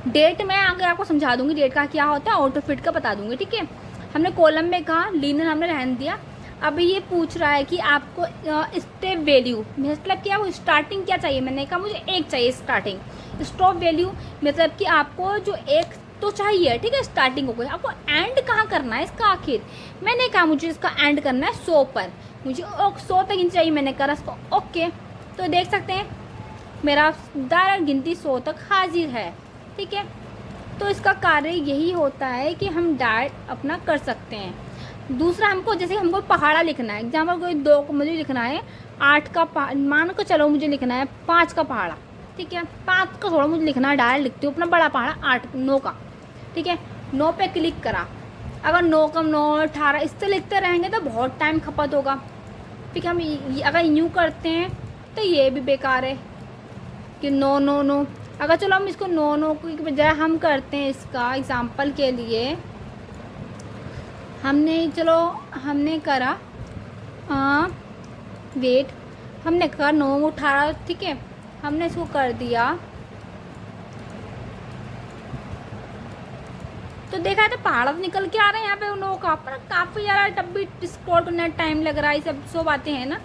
डेट में आगे आपको समझा दूंगी, डेट का क्या होता है, ऑटो फिट का बता दूंगी, ठीक है। हमने कॉलम में कहा, लीनर हमने रहने दिया। अभी ये पूछ रहा है कि आपको स्टेप वैल्यू मतलब क्या, वो स्टार्टिंग क्या चाहिए। मैंने कहा मुझे 1 चाहिए स्टार्टिंग। स्टॉप वैल्यू मतलब कि आपको जो 1 तो चाहिए, ठीक है, स्टार्टिंग हो गई, आपको एंड कहाँ करना है इसका आखिर। मैंने कहा मुझे इसका एंड करना है 100 पर, मुझे 100 तक गिनती चाहिए, मैंने करा इसको ओके। तो देख सकते हैं मेरा डायरेक्ट गिनती 100 तक हाजिर है, ठीक है। तो इसका कार्य यही होता है कि हम डायरेक्ट अपना कर सकते हैं। दूसरा हमको जैसे हमको पहाड़ा लिखना है, एग्जाम्पल कोई 2 को मुझे लिखना है, 8 का मान को चलो मुझे लिखना है 5 का पहाड़ा, ठीक है। 5 का थोड़ा मुझे लिखना है, डायरेक्ट लिखती हूँ अपना बड़ा पहाड़ा 9 का, ठीक है। 9 पे क्लिक करा, अगर 9 का 9 18 इससे लिखते रहेंगे तो बहुत टाइम खपत होगा, ठीक है। हम अगर यूँ करते हैं तो ये भी बेकार है कि 9 9 9। अगर चलो हम इसको 9 9 की बजाय हम करते हैं, इसका एग्जाम्पल के लिए हमने करा वेट, हमने करा 9 18, ठीक है। हमने इसको कर दिया, तो देखा है तो पहाड़ निकल के आ रहे हैं यहाँ पे उन लोगों का, पर काफ़ी ज़्यादा तब भी स्क्रॉल करने टाइम लग रहा है, सब बातें हैं ना।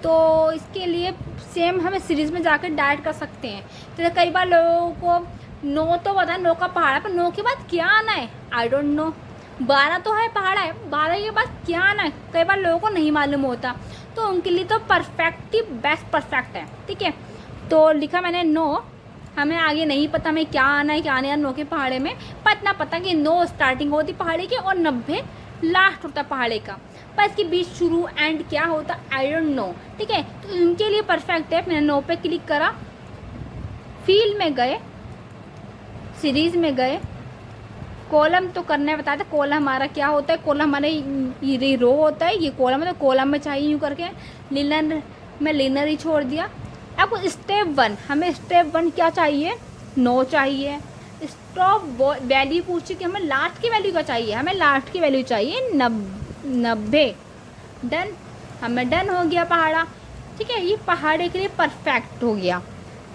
तो इसके लिए सेम हमें सीरीज़ में जाकर डायरेक्ट कर सकते हैं। तो कई बार लोगों को 9 तो पता है 9 का पहाड़ है, पर 9 के बाद क्या आना है आई डोंट नो। 12 तो है पहाड़ है, 12 के बाद क्या आना है कई बार लोगों को नहीं मालूम होता, तो उनके लिए तो परफेक्ट ही बेस्ट परफेक्ट है, ठीक है। तो लिखा मैंने 9, हमें आगे नहीं पता हमें क्या आना है क्या आने, 9 के पहाड़े में पर इतना पता कि 9 स्टार्टिंग होती पहाड़ी की और 90 लास्ट होता पहाड़े का, पर इसके बीच शुरू एंड क्या होता आई डोंट नो, ठीक है। तो इनके लिए परफेक्ट है। मैंने 9 पे क्लिक करा, फील्ड में गए, सीरीज़ में गए, कॉलम तो करने बताया था। कॉलम हमारा क्या होता है, कॉलम हमारे ये रो होता है, ये कॉलम है, तो कॉलम में चाहिए यूँ करके लिनर में लिनर ही छोड़ दिया। अब स्टेप 1, हमें स्टेप 1 क्या चाहिए, 9 चाहिए। स्टॉप वैल्यू पूछी कि हमें लास्ट की वैल्यू क्या चाहिए, हमें लास्ट की वैल्यू चाहिए 90। डन, हमें डन हो गया पहाड़ा, ठीक है। ये पहाड़े के लिए परफेक्ट हो गया।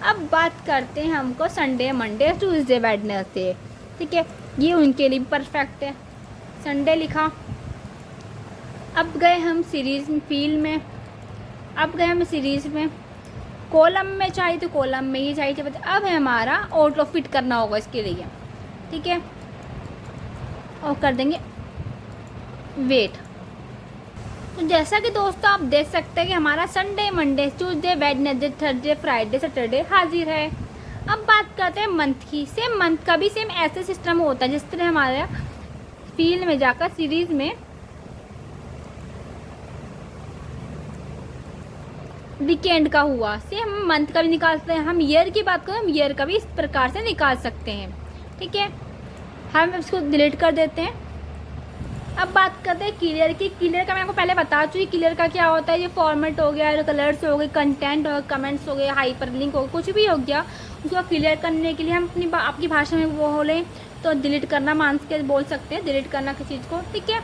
अब बात करते हैं हमको संडे मंडे ट्यूसडे वेडनेसडे, ठीक है, ये उनके लिए परफेक्ट है। संडे लिखा, अब गए हम सीरीज़ फील्ड में, अब गए हम सीरीज़ में, कॉलम में चाहिए तो कॉलम में ही चाहिए। अब है हमारा ऑटो फिट करना होगा इसके लिए, ठीक है, और कर देंगे वेट। तो जैसा कि दोस्तों आप देख सकते हैं कि हमारा Sunday Monday Tuesday Wednesday Thursday Friday Saturday हाजिर है। अब बात करते हैं मंथ की। सेम मंथ का भी सेम ऐसे सिस्टम होता है जिस तरह हमारे फील्ड में जाकर सीरीज में वीकेंड का हुआ, सेम हम मंथ का भी निकाल सकते हैं। हम ईयर की बात करें, हम ईयर का भी इस प्रकार से निकाल सकते हैं, ठीक है। हम इसको डिलीट कर देते हैं। अब बात करते हैं क्लियर की। क्लियर का मैं आपको पहले बता चुकी, क्लियर का क्या होता है, ये फॉर्मेट हो गया, कलर्स हो गए, कंटेंट हो गया, कमेंट्स हो गए, हाइपरलिंक हो गया, कुछ भी हो गया, उसको क्लियर करने के लिए हम आपकी भाषा में वो बोलें तो डिलीट करना मान के बोल सकते हैं, डिलीट करना किसी चीज़ को, ठीक है।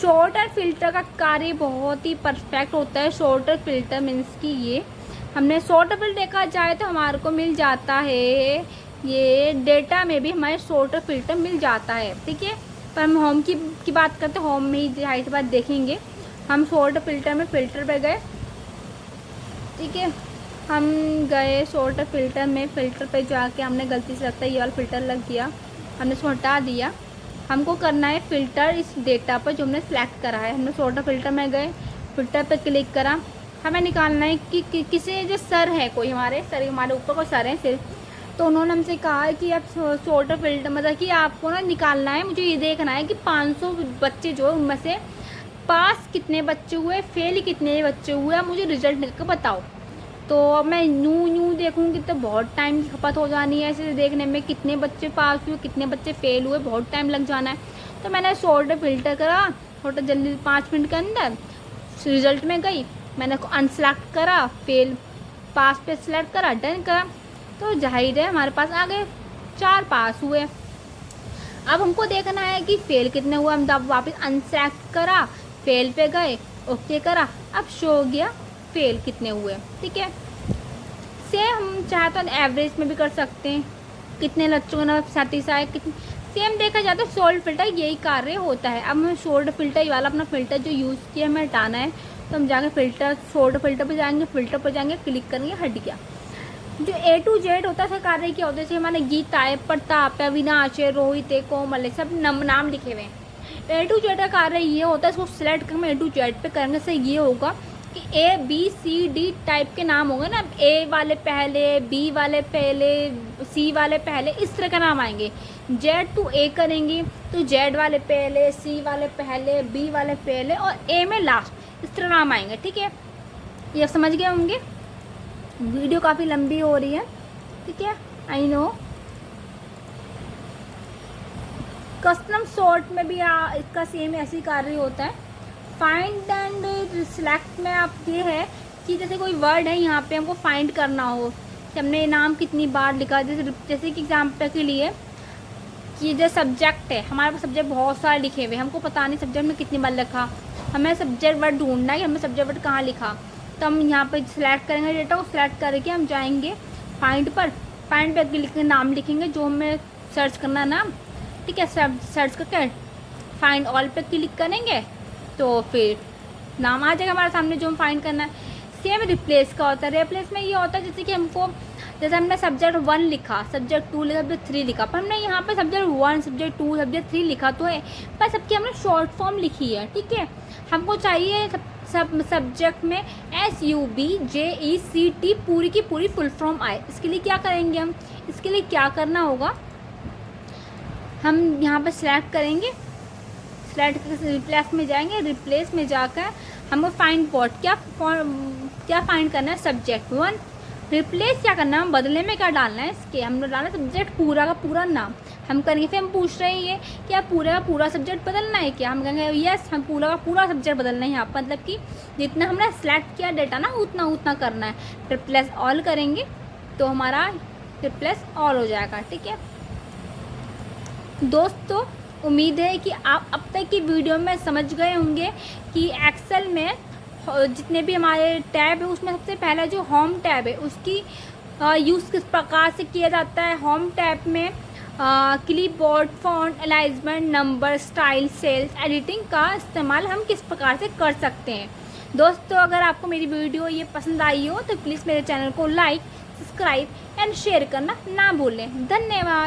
शॉर्टर फिल्टर का कार्य बहुत ही परफेक्ट होता है। शॉर्टर फिल्टर मीन्स कि ये हमने शॉर्टर फिल्टर देखा जाए तो हमारे को मिल जाता है, ये डेटा में भी हमारे शॉर्टर फिल्टर मिल जाता है, ठीक है। पर हम होम की बात करते हैं, होम में ही जाहिर सी बात देखेंगे। हम शॉर्टर फिल्टर में फिल्टर पे गए, ठीक है, हम गए शॉर्टर फिल्टर में, फिल्टर पे जाके हमने गलती से लगता है ये वाला फिल्टर लग गया, हमने इसको हटा दिया। हमको करना है फ़िल्टर इस डेटा पर जो हमने सेलेक्ट करा है। हमने शॉर्टर फिल्टर में गए, फिल्टर पर क्लिक करा, हमें निकालना है कि किसी जो सर है, कोई हमारे ऊपर कोई सर है सिर, तो उन्होंने हमसे कहा है कि आप शॉर्टर फिल्टर मतलब कि आपको ना निकालना है, मुझे ये देखना है कि 500 बच्चे जो है उनमें से पास कितने बच्चे हुए, फेल कितने बच्चे हुए, आप मुझे रिजल्ट निकल कर बताओ। तो अब मैं यूँ देखूँगी तो बहुत टाइम की खपत हो जानी है ऐसे देखने में, कितने बच्चे पास हुए कितने बच्चे फेल हुए, बहुत टाइम लग जाना है। तो मैंने शॉर्टर फिल्टर करा, शॉर्टर जल्दी 5 मिनट के अंदर रिजल्ट में गई, मैंने अनसेलेक्ट करा, फेल पास पे सेलेक्ट करा, डन करा, तो जाहिर है हमारे पास आ गए 4 पास हुए। अब हमको देखना है कि फेल कितने हुए, हम तब वापस अनसेलेक्ट करा, फेल पे गए, ओके करा, अब शो हो गया फेल कितने हुए, ठीक है। सेम हम चाहे तो एवरेज में भी कर सकते हैं, कितने बच्चों ने सेटिस्फाई कितने, सेम देखा जाता है शॉर्ट फिल्टर यही कार्य होता है। अब हमें शॉर्ट फिल्टर ये वाला अपना फिल्टर जो यूज़ किया हमें हटाना है, तो हम जाके फिल्टर शॉर्ट फिल्टर पर जाएंगे, फिल्टर पर जाएंगे, क्लिक करेंगे, हट गया। जो A to Z होता है कार्य क्या होता है, जैसे हमारे गीता है, प्रताप है, अविनाश है, रोहित है, कोमल है, सब नाम लिखे हुए हैं। A to Z का कार्य ये होता है, इसको सिलेक्ट कर हम A to Z पे करेंगे, से ये होगा कि A B C D type के नाम होंगे ना, A वाले पहले, B वाले पहले, C वाले पहले, इस तरह का नाम आएंगे। Z to A करेंगे तो Z वाले पहले, C वाले पहले, B वाले पहले और A में लास्ट, इस तरह नाम आएंगे, ठीक है। ये समझ गए होंगे। वीडियो काफ़ी लंबी हो रही है, ठीक है, आई नो। कस्टम सॉर्ट में भी इसका सेम ऐसी कार्य होता है। फाइंड एंड सिलेक्ट में आप ये है कि जैसे कोई वर्ड है यहाँ पे हमको फाइंड करना हो कि हमने नाम कितनी बार लिखा, जैसे कि एग्जाम्पल के लिए कि जो सब्जेक्ट है, हमारे पास सब्जेक्ट बहुत सारे लिखे हुए, हमको पता नहीं सब्जेक्ट में कितनी बार लिखा, हमें सब्जेक्ट वर्ड ढूंढना है कि हमें सब्जेक्ट वर्ड कहाँ लिखा। तो हम यहाँ पे सिलेक्ट करेंगे डेटा को, सिलेक्ट करके हम जाएंगे फाइंड पर, फाइंड पे लिखेंगे नाम, लिखेंगे जो हमें सर्च करना नाम, ठीक है। सर्च करके फाइंड ऑल पे क्लिक करेंगे तो फिर नाम आ जाएगा हमारे सामने जो हम फाइंड करना है। सेम रिप्लेस का होता है, रिप्लेस में ये होता है जैसे कि हमको, जैसे हमने सब्जेक्ट 1 लिखा, सब्जेक्ट 2 लिखा, सब्जेक्ट 3 लिखा, पर हमने यहाँ पे सब्जेक्ट 1, सब्जेक्ट 2, सब्जेक्ट 3 लिखा तो है, पर सबकी हमने शॉर्ट फॉर्म लिखी है, ठीक है। हमको चाहिए सब सब्जेक्ट में SUBJECT पूरी की पूरी फुल फॉर्म आए। इसके लिए क्या करेंगे हम, इसके लिए क्या करना होगा, हम यहाँ पे सिलेक्ट करेंगे, सिलेक्ट करके रिप्लेस में जाएंगे, रिप्लेस में जाकर हमको फाइंड वॉट, क्या फाइंड करना है, सब्जेक्ट 1। रिप्लेस क्या करना है, हम बदले में क्या डालना है, इसके हमने डालना सब्जेक्ट पूरा का पूरा नाम हम करेंगे। फिर हम पूछ रहे हैं ये क्या पूरा का पूरा सब्जेक्ट बदलना है क्या, हम कहेंगे यस, हम पूरा का पूरा सब्जेक्ट बदलना है यहाँ पर, मतलब कि जितना हमने सेलेक्ट किया डेटा ना उतना करना है। रिप्लेस ऑल करेंगे तो हमारा रिप्लेस ऑल हो जाएगा, ठीक है। दोस्तों उम्मीद है कि आप अब तक की वीडियो में समझ गए होंगे कि एक्सेल में जितने भी हमारे टैब है उसमें सबसे पहला जो होम टैब है उसकी यूज़ किस प्रकार से किया जाता है। होम टैब में clipboard, font, alignment, number, style, cells, editing का इस्तेमाल हम किस प्रकार से कर सकते हैं। दोस्तों अगर आपको मेरी वीडियो ये पसंद आई हो तो प्लीज़ मेरे चैनल को लाइक, सब्सक्राइब एंड शेयर करना ना भूलें। धन्यवाद।